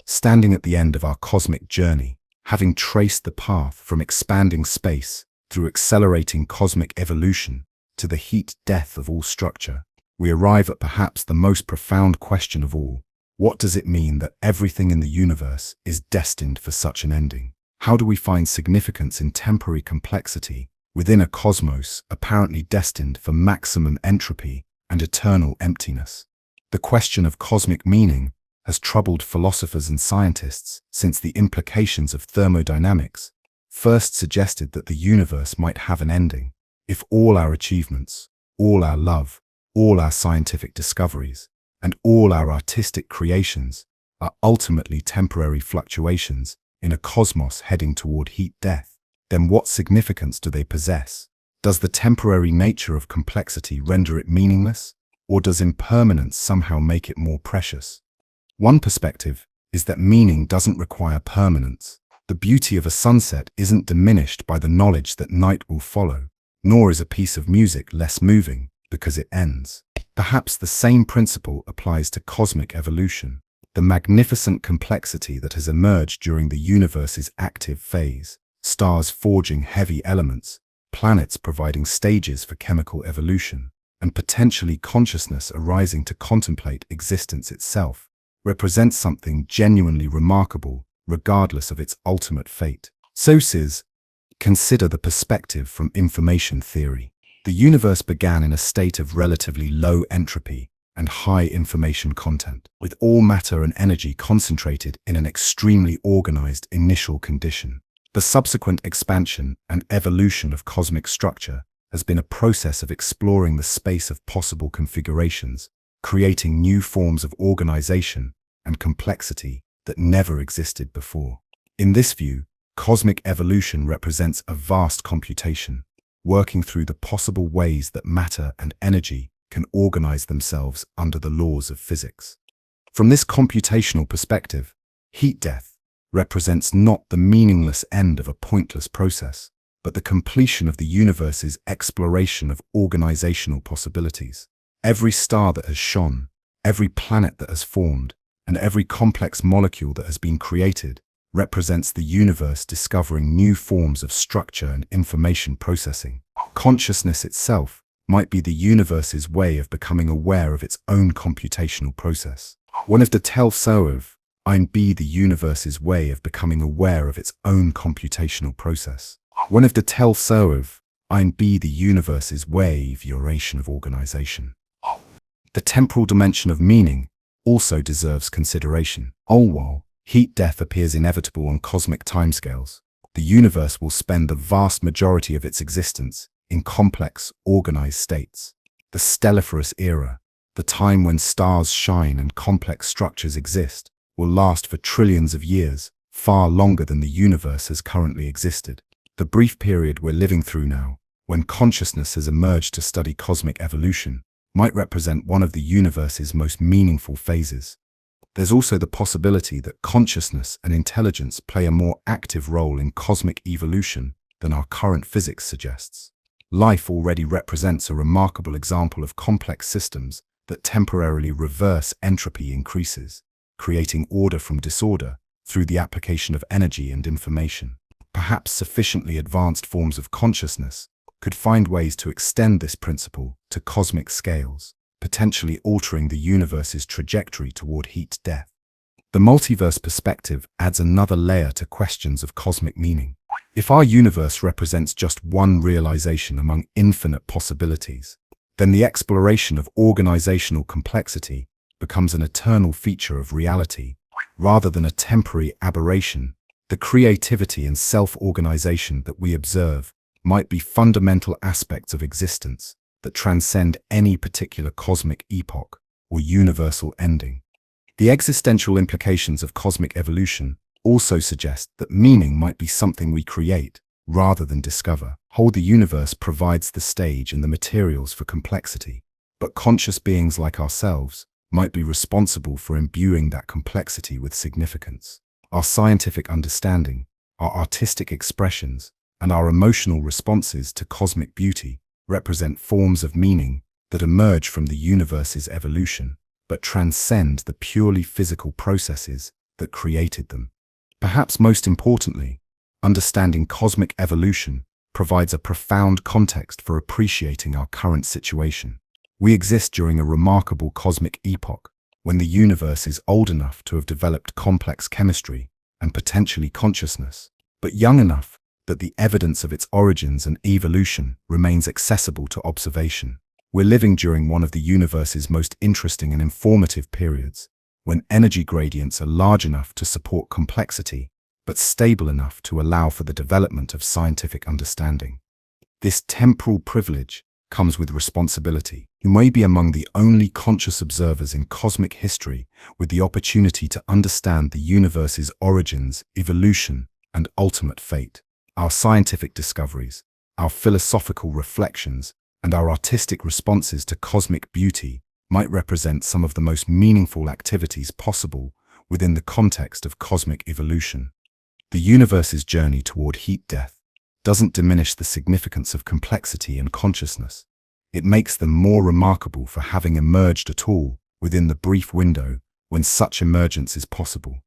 Standing at the end of our cosmic journey, having traced the path from expanding space through accelerating cosmic evolution to the heat death of all structure, we arrive at perhaps the most profound question of all. What does it mean that everything in the universe is destined for such an ending? How do we find significance in temporary complexity within a cosmos apparently destined for maximum entropy and eternal emptiness? The question of cosmic meaning has troubled philosophers and scientists since the implications of thermodynamics first suggested that the universe might have an ending. If all our achievements, all our love, all our scientific discoveries, and all our artistic creations are ultimately temporary fluctuations in a cosmos heading toward heat death, then what significance do they possess? Does the temporary nature of complexity render it meaningless, or does impermanence somehow make it more precious? One perspective is that meaning doesn't require permanence. The beauty of a sunset isn't diminished by the knowledge that night will follow, nor is a piece of music less moving because it ends. Perhaps the same principle applies to cosmic evolution, the magnificent complexity that has emerged during the universe's active phase, stars forging heavy elements, planets providing stages for chemical evolution, and potentially consciousness arising to contemplate existence itself, represents something genuinely remarkable, regardless of its ultimate fate. So says, consider the perspective from information theory. The universe began in a state of relatively low entropy and high information content, with all matter and energy concentrated in an extremely organized initial condition. The subsequent expansion and evolution of cosmic structure has been a process of exploring the space of possible configurations, creating new forms of organization and complexity that never existed before. In this view, cosmic evolution represents a vast computation, working through the possible ways that matter and energy can organize themselves under the laws of physics. From this computational perspective, heat death represents not the meaningless end of a pointless process, but the completion of the universe's exploration of organizational possibilities. Every star that has shone, every planet that has formed, and every complex molecule that has been created represents the universe discovering new forms of structure and information processing. Consciousness itself might be the universe's way of becoming aware of its own computational process. One of the tell so of be the universe's way of becoming aware of its own computational process. One of the tell so of be the universe's way of duration of organization. The temporal dimension of meaning also deserves consideration. While heat death appears inevitable on cosmic timescales, the universe will spend the vast majority of its existence in complex, organized states. The stelliferous era, the time when stars shine and complex structures exist, will last for trillions of years, far longer than the universe has currently existed. The brief period we're living through now, when consciousness has emerged to study cosmic evolution, might represent one of the universe's most meaningful phases. There's also the possibility that consciousness and intelligence play a more active role in cosmic evolution than our current physics suggests. Life already represents a remarkable example of complex systems that temporarily reverse entropy increases, creating order from disorder through the application of energy and information. Perhaps sufficiently advanced forms of consciousness could find ways to extend this principle to cosmic scales, potentially altering the universe's trajectory toward heat death. The multiverse perspective adds another layer to questions of cosmic meaning. If our universe represents just one realization among infinite possibilities, then the exploration of organizational complexity becomes an eternal feature of reality, rather than a temporary aberration. The creativity and self-organization that we observe might be fundamental aspects of existence that transcend any particular cosmic epoch or universal ending. The existential implications of cosmic evolution also suggest that meaning might be something we create rather than discover. The universe provides the stage and the materials for complexity, but conscious beings like ourselves might be responsible for imbuing that complexity with significance. Our scientific understanding, our artistic expressions, and our emotional responses to cosmic beauty represent forms of meaning that emerge from the universe's evolution, but transcend the purely physical processes that created them. Perhaps most importantly, understanding cosmic evolution provides a profound context for appreciating our current situation. We exist during a remarkable cosmic epoch, when the universe is old enough to have developed complex chemistry and potentially consciousness, but young enough that the evidence of its origins and evolution remains accessible to observation. We're living during one of the universe's most interesting and informative periods, when energy gradients are large enough to support complexity, but stable enough to allow for the development of scientific understanding. This temporal privilege comes with responsibility. You may be among the only conscious observers in cosmic history with the opportunity to understand the universe's origins, evolution, and ultimate fate. Our scientific discoveries, our philosophical reflections, and our artistic responses to cosmic beauty might represent some of the most meaningful activities possible within the context of cosmic evolution. The universe's journey toward heat death doesn't diminish the significance of complexity and consciousness. It makes them more remarkable for having emerged at all within the brief window when such emergence is possible.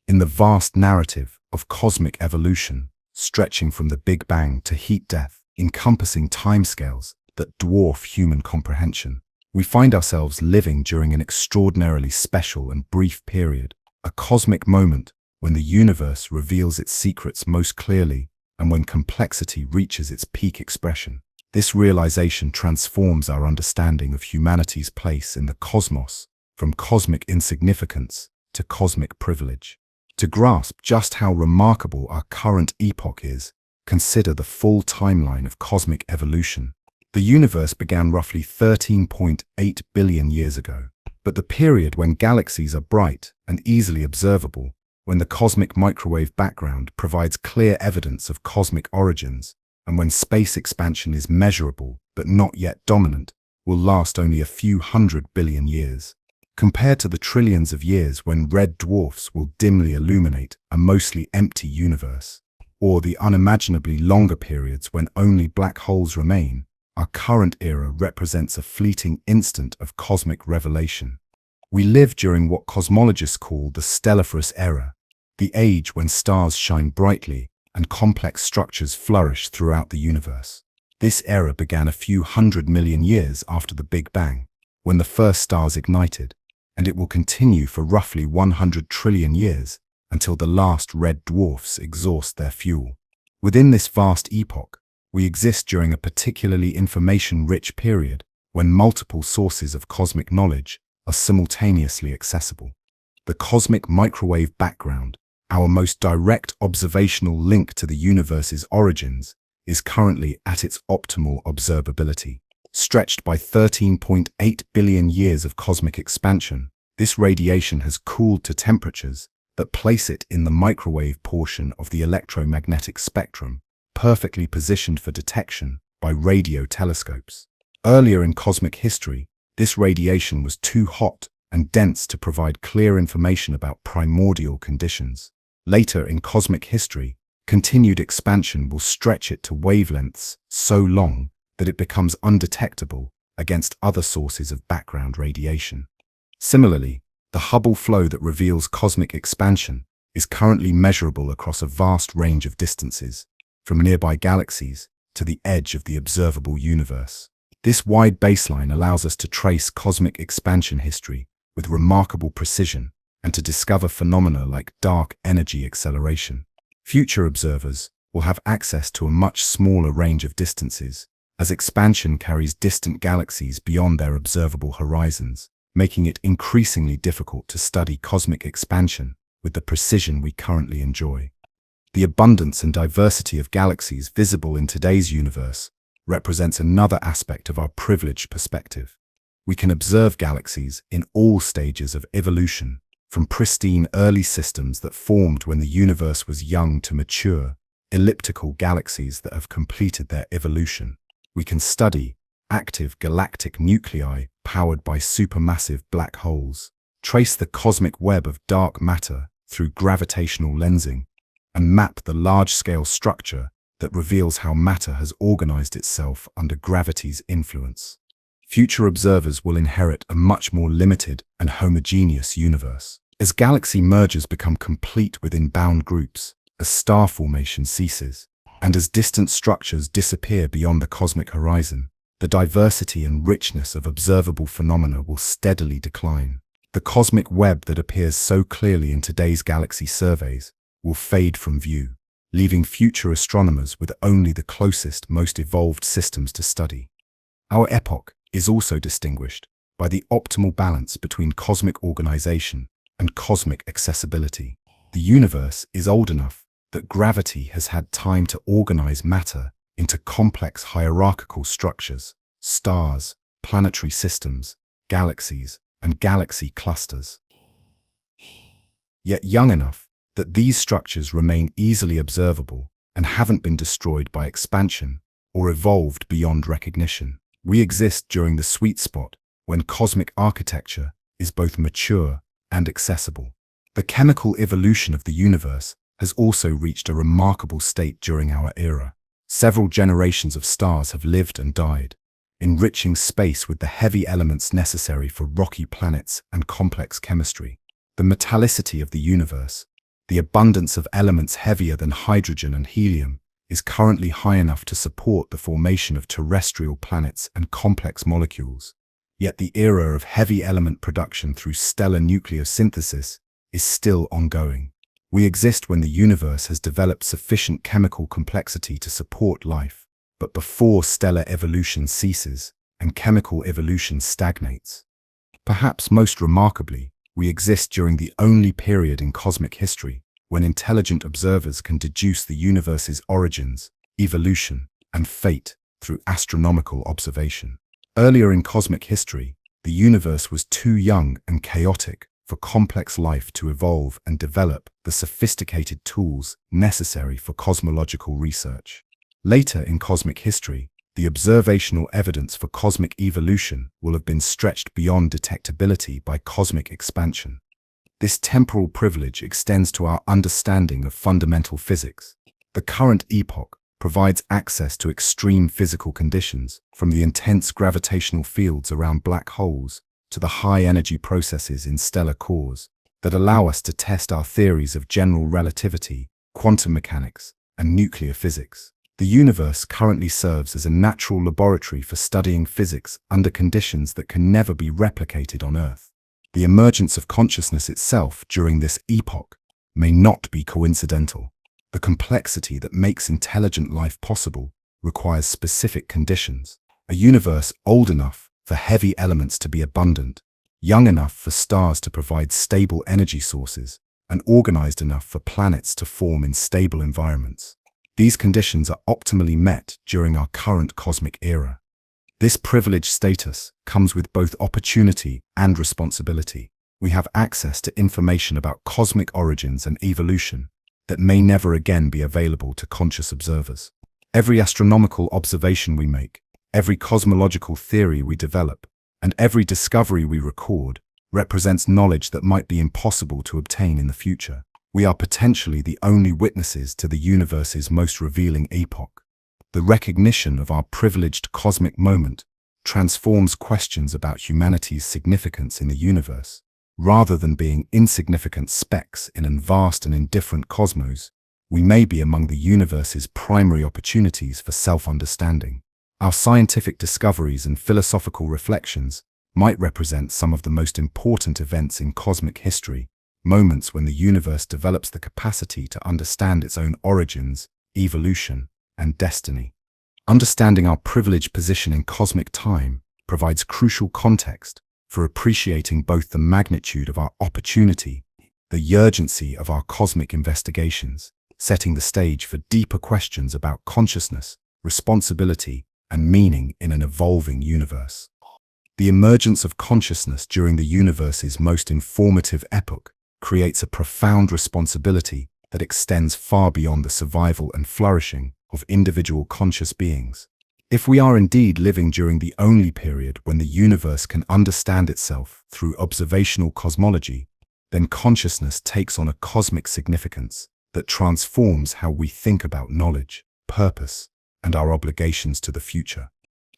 In the vast narrative of cosmic evolution, stretching from the Big Bang to heat death, encompassing timescales that dwarf human comprehension. We find ourselves living during an extraordinarily special and brief period, a cosmic moment when the universe reveals its secrets most clearly and when complexity reaches its peak expression. This realization transforms our understanding of humanity's place in the cosmos, from cosmic insignificance to cosmic privilege. To grasp just how remarkable our current epoch is, consider the full timeline of cosmic evolution. The universe began roughly 13.8 billion years ago, but the period when galaxies are bright and easily observable, when the cosmic microwave background provides clear evidence of cosmic origins, and when space expansion is measurable but not yet dominant, will last only a few 100 billion years. Compared to the trillions of years when red dwarfs will dimly illuminate a mostly empty universe, or the unimaginably longer periods when only black holes remain, our current era represents a fleeting instant of cosmic revelation. We live during what cosmologists call the stelliferous era, the age when stars shine brightly and complex structures flourish throughout the universe. This era began a few 100 million years after the Big Bang, when the first stars ignited, and it will continue for roughly 100 trillion years until the last red dwarfs exhaust their fuel. Within this vast epoch, we exist during a particularly information-rich period when multiple sources of cosmic knowledge are simultaneously accessible. The cosmic microwave background, our most direct observational link to the universe's origins, is currently at its optimal observability. Stretched by 13.8 billion years of cosmic expansion, this radiation has cooled to temperatures that place it in the microwave portion of the electromagnetic spectrum, perfectly positioned for detection by radio telescopes. Earlier in cosmic history, this radiation was too hot and dense to provide clear information about primordial conditions. Later in cosmic history, continued expansion will stretch it to wavelengths so long that it becomes undetectable against other sources of background radiation. Similarly, the Hubble flow that reveals cosmic expansion is currently measurable across a vast range of distances, from nearby galaxies to the edge of the observable universe. This wide baseline allows us to trace cosmic expansion history with remarkable precision and to discover phenomena like dark energy acceleration. Future observers will have access to a much smaller range of distances, as expansion carries distant galaxies beyond their observable horizons, making it increasingly difficult to study cosmic expansion with the precision we currently enjoy. The abundance and diversity of galaxies visible in today's universe represents another aspect of our privileged perspective. We can observe galaxies in all stages of evolution, from pristine early systems that formed when the universe was young to mature, elliptical galaxies that have completed their evolution. We can study active galactic nuclei powered by supermassive black holes, trace the cosmic web of dark matter through gravitational lensing, and map the large-scale structure that reveals how matter has organized itself under gravity's influence. Future observers will inherit a much more limited and homogeneous universe. As galaxy mergers become complete within bound groups, as star formation ceases, and as distant structures disappear beyond the cosmic horizon, the diversity and richness of observable phenomena will steadily decline. The cosmic web that appears so clearly in today's galaxy surveys will fade from view, leaving future astronomers with only the closest, most evolved systems to study. Our epoch is also distinguished by the optimal balance between cosmic organization and cosmic accessibility. The universe is old enough that gravity has had time to organize matter into complex hierarchical structures, stars, planetary systems, galaxies, and galaxy clusters. Yet young enough that these structures remain easily observable and haven't been destroyed by expansion or evolved beyond recognition. We exist during the sweet spot when cosmic architecture is both mature and accessible. The chemical evolution of the universe has also reached a remarkable state during our era. Several generations of stars have lived and died, enriching space with the heavy elements necessary for rocky planets and complex chemistry. The metallicity of the universe, the abundance of elements heavier than hydrogen and helium, is currently high enough to support the formation of terrestrial planets and complex molecules. Yet the era of heavy element production through stellar nucleosynthesis is still ongoing. We exist when the universe has developed sufficient chemical complexity to support life, but before stellar evolution ceases and chemical evolution stagnates. Perhaps most remarkably, we exist during the only period in cosmic history when intelligent observers can deduce the universe's origins, evolution, and fate through astronomical observation. Earlier in cosmic history, the universe was too young and chaotic for complex life to evolve and develop the sophisticated tools necessary for cosmological research. Later in cosmic history, the observational evidence for cosmic evolution will have been stretched beyond detectability by cosmic expansion. This temporal privilege extends to our understanding of fundamental physics. The current epoch provides access to extreme physical conditions, from the intense gravitational fields around black holes to the high-energy processes in stellar cores, that allow us to test our theories of general relativity, quantum mechanics, and nuclear physics. The universe currently serves as a natural laboratory for studying physics under conditions that can never be replicated on Earth. The emergence of consciousness itself during this epoch may not be coincidental. The complexity that makes intelligent life possible requires specific conditions. A universe old enough for heavy elements to be abundant, young enough for stars to provide stable energy sources, and organized enough for planets to form in stable environments. These conditions are optimally met during our current cosmic era. This privileged status comes with both opportunity and responsibility. We have access to information about cosmic origins and evolution that may never again be available to conscious observers. Every astronomical observation we make, every cosmological theory we develop, and every discovery we record represents knowledge that might be impossible to obtain in the future. We are potentially the only witnesses to the universe's most revealing epoch. The recognition of our privileged cosmic moment transforms questions about humanity's significance in the universe. Rather than being insignificant specks in a vast and indifferent cosmos, we may be among the universe's primary opportunities for self-understanding. Our scientific discoveries and philosophical reflections might represent some of the most important events in cosmic history, moments when the universe develops the capacity to understand its own origins, evolution, and destiny. Understanding our privileged position in cosmic time provides crucial context for appreciating both the magnitude of our opportunity, the urgency of our cosmic investigations, setting the stage for deeper questions about consciousness, responsibility, and meaning in an evolving universe. The emergence of consciousness during the universe's most informative epoch creates a profound responsibility that extends far beyond the survival and flourishing of individual conscious beings. If we are indeed living during the only period when the universe can understand itself through observational cosmology, then consciousness takes on a cosmic significance that transforms how we think about knowledge, purpose, and our obligations to the future.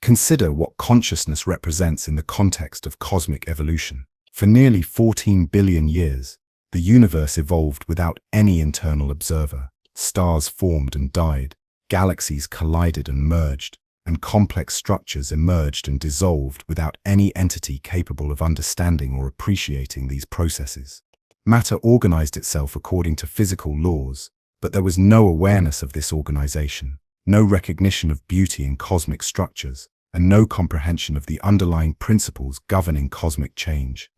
Consider what consciousness represents in the context of cosmic evolution. For nearly 14 billion years, the universe evolved without any internal observer. Stars formed and died, galaxies collided and merged, and complex structures emerged and dissolved without any entity capable of understanding or appreciating these processes. Matter organized itself according to physical laws, but there was no awareness of this organization, no recognition of beauty in cosmic structures, and no comprehension of the underlying principles governing cosmic change.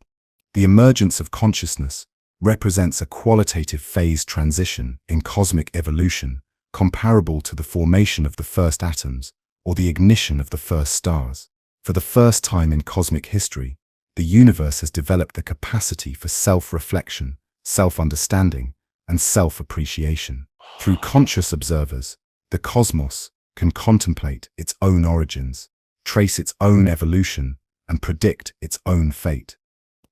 The emergence of consciousness represents a qualitative phase transition in cosmic evolution, comparable to the formation of the first atoms or the ignition of the first stars. For the first time in cosmic history, the universe has developed the capacity for self-reflection, self-understanding, and self-appreciation. Through conscious observers, the cosmos can contemplate its own origins, trace its own evolution, and predict its own fate.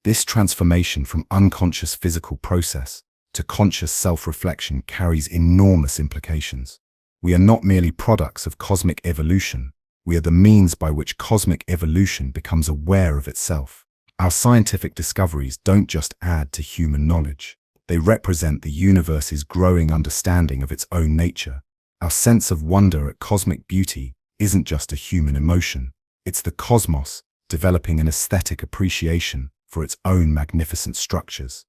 This transformation from unconscious physical process to conscious self-reflection carries enormous implications. We are not merely products of cosmic evolution, we are the means by which cosmic evolution becomes aware of itself. Our scientific discoveries don't just add to human knowledge, they represent the universe's growing understanding of its own nature, Our sense of wonder at cosmic beauty isn't just a human emotion. It's the cosmos developing an aesthetic appreciation for its own magnificent structures.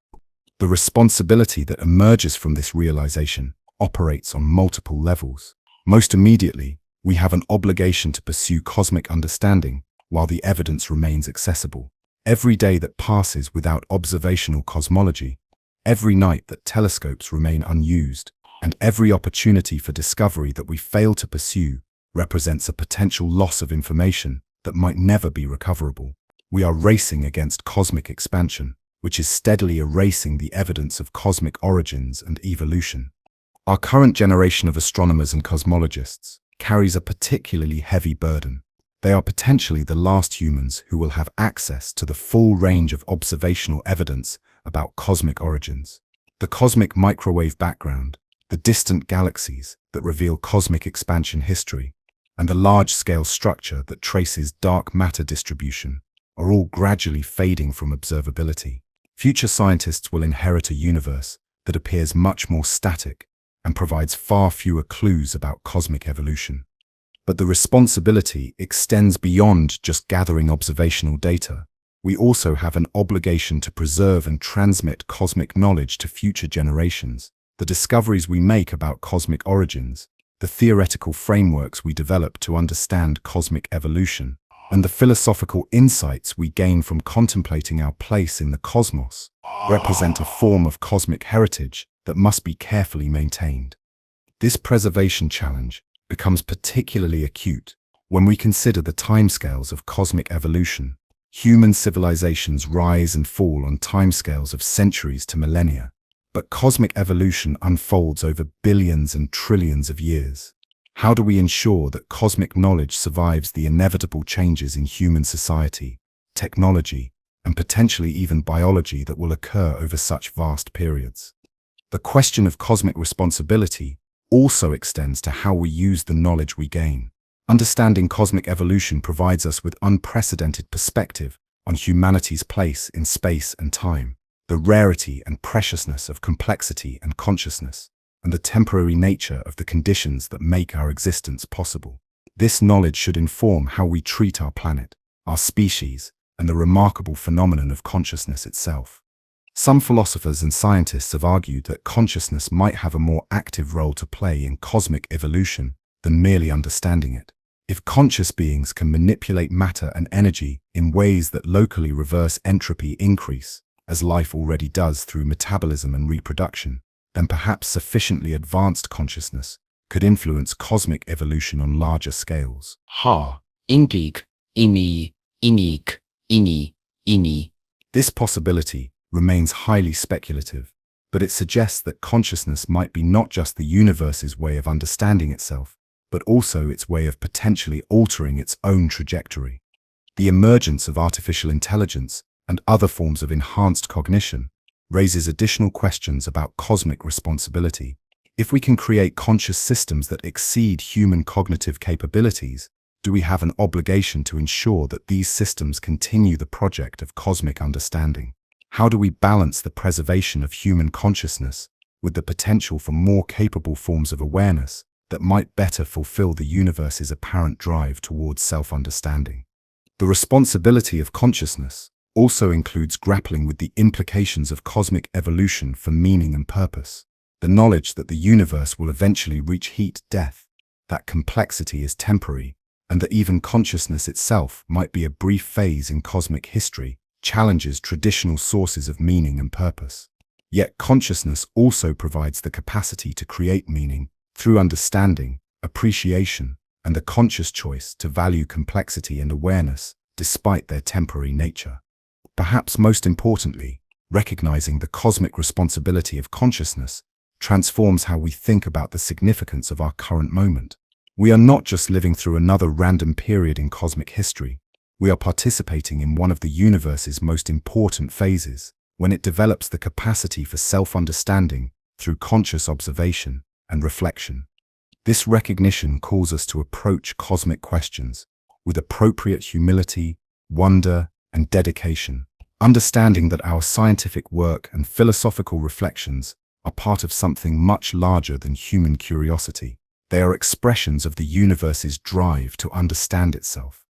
The responsibility that emerges from this realization operates on multiple levels. Most immediately, we have an obligation to pursue cosmic understanding while the evidence remains accessible. Every day that passes without observational cosmology, every night that telescopes remain unused, and every opportunity for discovery that we fail to pursue represents a potential loss of information that might never be recoverable. We are racing against cosmic expansion, which is steadily erasing the evidence of cosmic origins and evolution. Our current generation of astronomers and cosmologists carries a particularly heavy burden. They are potentially the last humans who will have access to the full range of observational evidence about cosmic origins. The cosmic microwave background, the distant galaxies that reveal cosmic expansion history, and the large-scale structure that traces dark matter distribution are all gradually fading from observability. Future scientists will inherit a universe that appears much more static and provides far fewer clues about cosmic evolution. But the responsibility extends beyond just gathering observational data. We also have an obligation to preserve and transmit cosmic knowledge to future generations. The discoveries we make about cosmic origins, the theoretical frameworks we develop to understand cosmic evolution, and the philosophical insights we gain from contemplating our place in the cosmos represent a form of cosmic heritage that must be carefully maintained. This preservation challenge becomes particularly acute when we consider the timescales of cosmic evolution. Human civilizations rise and fall on timescales of centuries to millennia, but cosmic evolution unfolds over billions and trillions of years. How do we ensure that cosmic knowledge survives the inevitable changes in human society, technology, and potentially even biology that will occur over such vast periods? The question of cosmic responsibility also extends to how we use the knowledge we gain. Understanding cosmic evolution provides us with unprecedented perspective on humanity's place in space and time, the rarity and preciousness of complexity and consciousness, and the temporary nature of the conditions that make our existence possible. This knowledge should inform how we treat our planet, our species, and the remarkable phenomenon of consciousness itself. Some philosophers and scientists have argued that consciousness might have a more active role to play in cosmic evolution than merely understanding it. If conscious beings can manipulate matter and energy in ways that locally reverse entropy increase, as life already does through metabolism and reproduction, then perhaps sufficiently advanced consciousness could influence cosmic evolution on larger scales. This possibility remains highly speculative, but it suggests that consciousness might be not just the universe's way of understanding itself, but also its way of potentially altering its own trajectory. The emergence of artificial intelligence and other forms of enhanced cognition raises additional questions about cosmic responsibility. If we can create conscious systems that exceed human cognitive capabilities, do we have an obligation to ensure that these systems continue the project of cosmic understanding? How do we balance the preservation of human consciousness with the potential for more capable forms of awareness that might better fulfill the universe's apparent drive towards self-understanding? The responsibility of consciousness also includes grappling with the implications of cosmic evolution for meaning and purpose. The knowledge that the universe will eventually reach heat death, that complexity is temporary, and that even consciousness itself might be a brief phase in cosmic history challenges traditional sources of meaning and purpose. Yet consciousness also provides the capacity to create meaning through understanding, appreciation, and the conscious choice to value complexity and awareness despite their temporary nature. Perhaps most importantly, recognizing the cosmic responsibility of consciousness transforms how we think about the significance of our current moment. We are not just living through another random period in cosmic history. We are participating in one of the universe's most important phases, when it develops the capacity for self-understanding through conscious observation and reflection. This recognition calls us to approach cosmic questions with appropriate humility, wonder, and dedication, understanding that our scientific work and philosophical reflections are part of something much larger than human curiosity. They are expressions of the universe's drive to understand itself.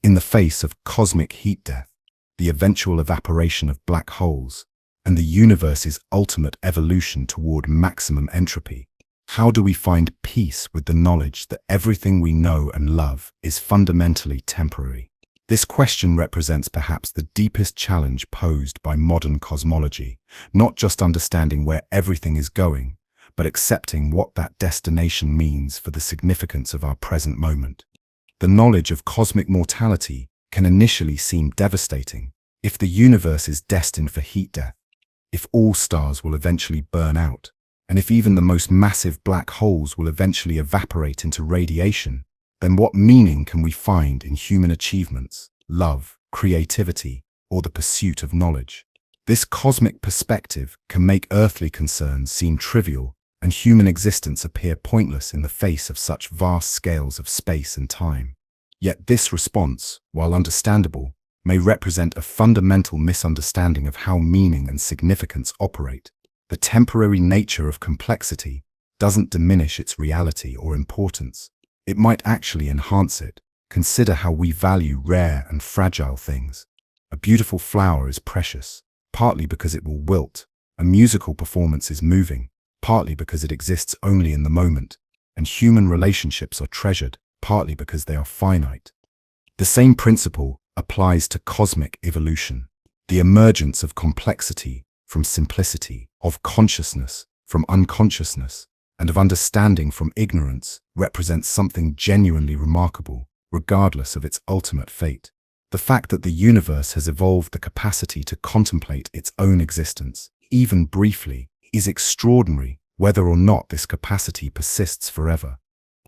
In the face of cosmic heat death, the eventual evaporation of black holes, and the universe's ultimate evolution toward maximum entropy, how do we find peace with the knowledge that everything we know and love is fundamentally temporary? This question represents perhaps the deepest challenge posed by modern cosmology, not just understanding where everything is going, but accepting what that destination means for the significance of our present moment. The knowledge of cosmic mortality can initially seem devastating. If the universe is destined for heat death, if all stars will eventually burn out, and if even the most massive black holes will eventually evaporate into radiation, then what meaning can we find in human achievements, love, creativity, or the pursuit of knowledge? This cosmic perspective can make earthly concerns seem trivial and human existence appear pointless in the face of such vast scales of space and time. Yet this response, while understandable, may represent a fundamental misunderstanding of how meaning and significance operate. The temporary nature of complexity doesn't diminish its reality or importance. It might actually enhance it. Consider how we value rare and fragile things. A beautiful flower is precious, partly because it will wilt. A musical performance is moving, partly because it exists only in the moment. And human relationships are treasured, partly because they are finite. The same principle applies to cosmic evolution. The emergence of complexity from simplicity, of consciousness from unconsciousness, and of understanding from ignorance represents something genuinely remarkable, regardless of its ultimate fate. The fact that the universe has evolved the capacity to contemplate its own existence, even briefly, is extraordinary, whether or not this capacity persists forever.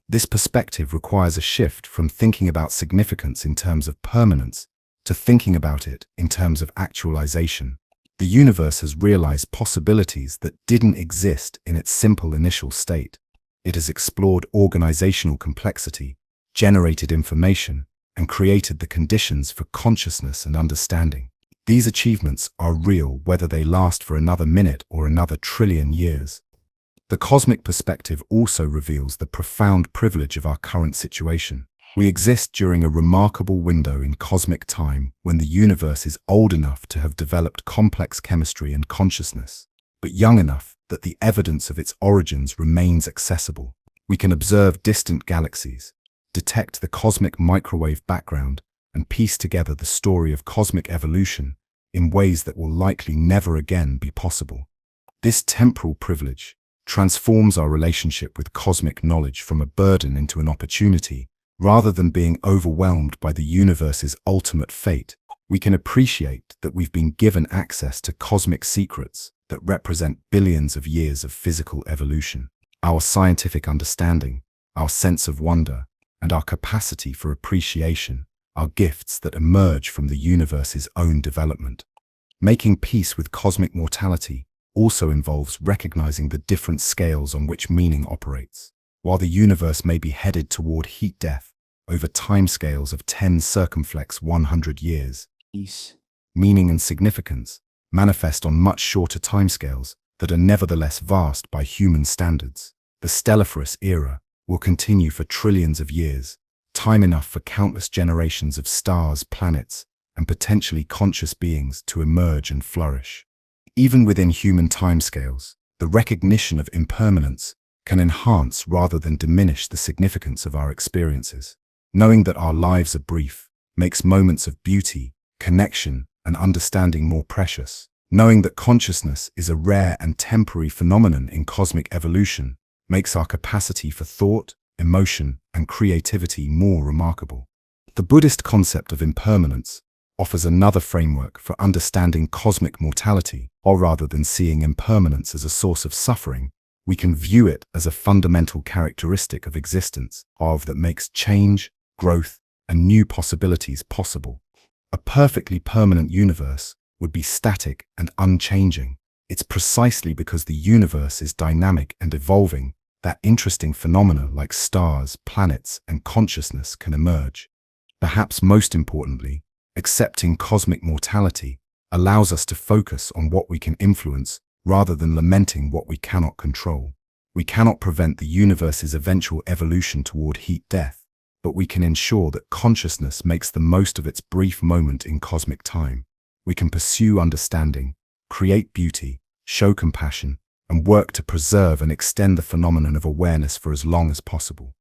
This perspective requires a shift from thinking about significance in terms of permanence to thinking about it in terms of actualization. The universe has realized possibilities that didn't exist in its simple initial state. It has explored organizational complexity, generated information, and created the conditions for consciousness and understanding. These achievements are real whether they last for another minute or another trillion years. The cosmic perspective also reveals the profound privilege of our current situation. We exist during a remarkable window in cosmic time when the universe is old enough to have developed complex chemistry and consciousness, but young enough that the evidence of its origins remains accessible. We can observe distant galaxies, detect the cosmic microwave background, and piece together the story of cosmic evolution in ways that will likely never again be possible. This temporal privilege transforms our relationship with cosmic knowledge from a burden into an opportunity. Rather than being overwhelmed by the universe's ultimate fate, we can appreciate that we've been given access to cosmic secrets that represent billions of years of physical evolution. Our scientific understanding, our sense of wonder, and our capacity for appreciation are gifts that emerge from the universe's own development. Making peace with cosmic mortality also involves recognizing the different scales on which meaning operates. While the universe may be headed toward heat death over timescales of 10 circumflex 100 years, meaning and significance manifest on much shorter timescales that are nevertheless vast by human standards. The Stellariferous era will continue for trillions of years, time enough for countless generations of stars, planets, and potentially conscious beings to emerge and flourish. Even within human timescales, the recognition of impermanence can enhance rather than diminish the significance of our experiences. Knowing that our lives are brief makes moments of beauty, connection, and understanding more precious. Knowing that consciousness is a rare and temporary phenomenon in cosmic evolution makes our capacity for thought, emotion, and creativity more remarkable. The Buddhist concept of impermanence offers another framework for understanding cosmic mortality, or rather than seeing impermanence as a source of suffering, we can view it as a fundamental characteristic of existence, that makes change, growth, and new possibilities possible. A perfectly permanent universe would be static and unchanging. It's precisely because the universe is dynamic and evolving that interesting phenomena like stars, planets, and consciousness can emerge. Perhaps most importantly, accepting cosmic mortality allows us to focus on what we can influence rather than lamenting what we cannot control. We cannot prevent the universe's eventual evolution toward heat death, but we can ensure that consciousness makes the most of its brief moment in cosmic time. We can pursue understanding, create beauty, show compassion, and work to preserve and extend the phenomenon of awareness for as long as possible.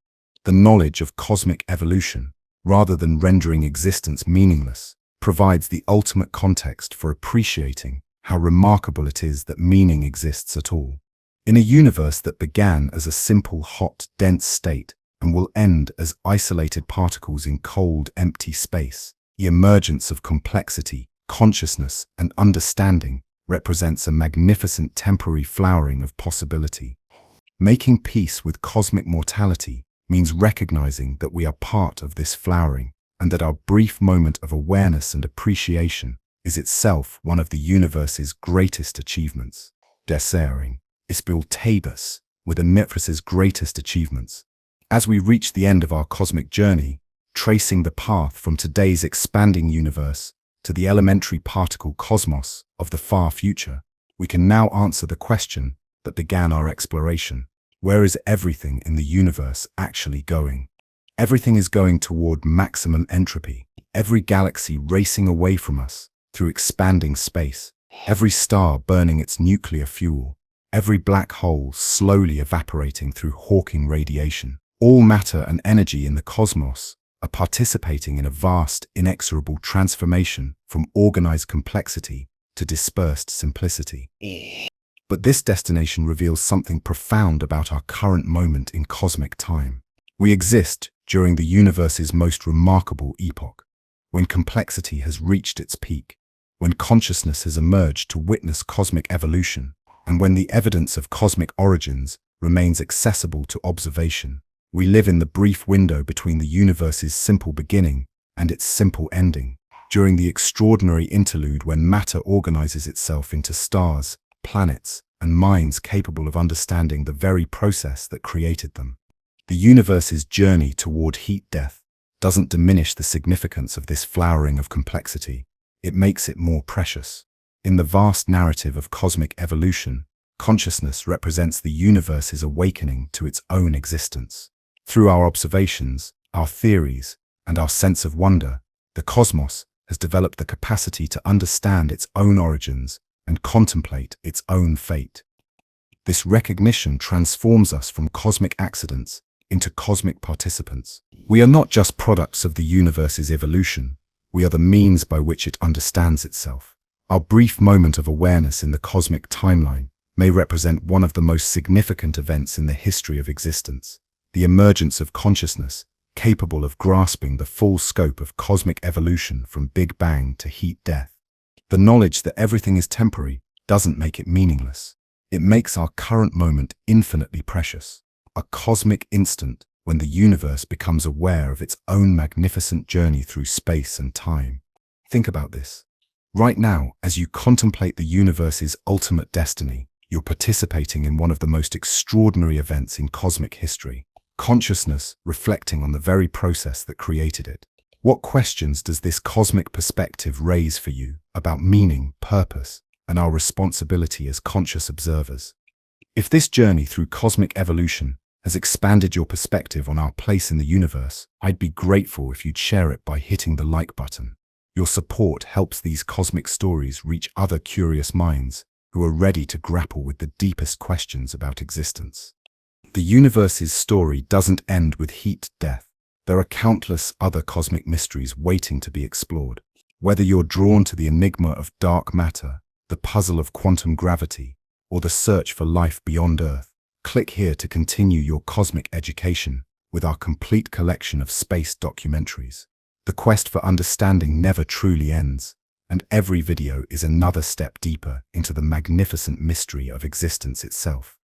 The knowledge of cosmic evolution, rather than rendering existence meaningless, provides the ultimate context for appreciating how remarkable it is that meaning exists at all. In a universe that began as a simple, hot, dense state and will end as isolated particles in cold, empty space, the emergence of complexity, consciousness, and understanding represents a magnificent temporary flowering of possibility. Making peace with cosmic mortality means recognizing that we are part of this flowering and that our brief moment of awareness and appreciation is itself one of the universe's greatest achievements. Desering Ispiltabus, with Omnipris's greatest achievements. As we reach the end of our cosmic journey, tracing the path from today's expanding universe to the elementary particle cosmos of the far future, we can now answer the question that began our exploration. Where is everything in the universe actually going? Everything is going toward maximum entropy, every galaxy racing away from us through expanding space, every star burning its nuclear fuel, every black hole slowly evaporating through Hawking radiation. All matter and energy in the cosmos are participating in a vast, inexorable transformation from organized complexity to dispersed simplicity. But this destination reveals something profound about our current moment in cosmic time. We exist during the universe's most remarkable epoch, when complexity has reached its peak, when consciousness has emerged to witness cosmic evolution, and when the evidence of cosmic origins remains accessible to observation. We live in the brief window between the universe's simple beginning and its simple ending, during the extraordinary interlude when matter organizes itself into stars, planets, and minds capable of understanding the very process that created them. The universe's journey toward heat death doesn't diminish the significance of this flowering of complexity. It makes it more precious. In the vast narrative of cosmic evolution, consciousness represents the universe's awakening to its own existence. Through our observations, our theories, and our sense of wonder, the cosmos has developed the capacity to understand its own origins and contemplate its own fate. This recognition transforms us from cosmic accidents into cosmic participants. We are not just products of the universe's evolution, we are the means by which it understands itself. Our brief moment of awareness in the cosmic timeline may represent one of the most significant events in the history of existence, the emergence of consciousness capable of grasping the full scope of cosmic evolution from Big Bang to heat death. The knowledge that everything is temporary doesn't make it meaningless. It makes our current moment infinitely precious, a cosmic instant when the universe becomes aware of its own magnificent journey through space and time. Think about this. Right now, as you contemplate the universe's ultimate destiny, you're participating in one of the most extraordinary events in cosmic history. Consciousness reflecting on the very process that created it. What questions does this cosmic perspective raise for you about meaning, purpose, and our responsibility as conscious observers? If this journey through cosmic evolution has expanded your perspective on our place in the universe, I'd be grateful if you'd share it by hitting the like button. Your support helps these cosmic stories reach other curious minds who are ready to grapple with the deepest questions about existence. The universe's story doesn't end with heat death. There are countless other cosmic mysteries waiting to be explored. Whether you're drawn to the enigma of dark matter, the puzzle of quantum gravity, or the search for life beyond Earth, click here to continue your cosmic education with our complete collection of space documentaries. The quest for understanding never truly ends, and every video is another step deeper into the magnificent mystery of existence itself.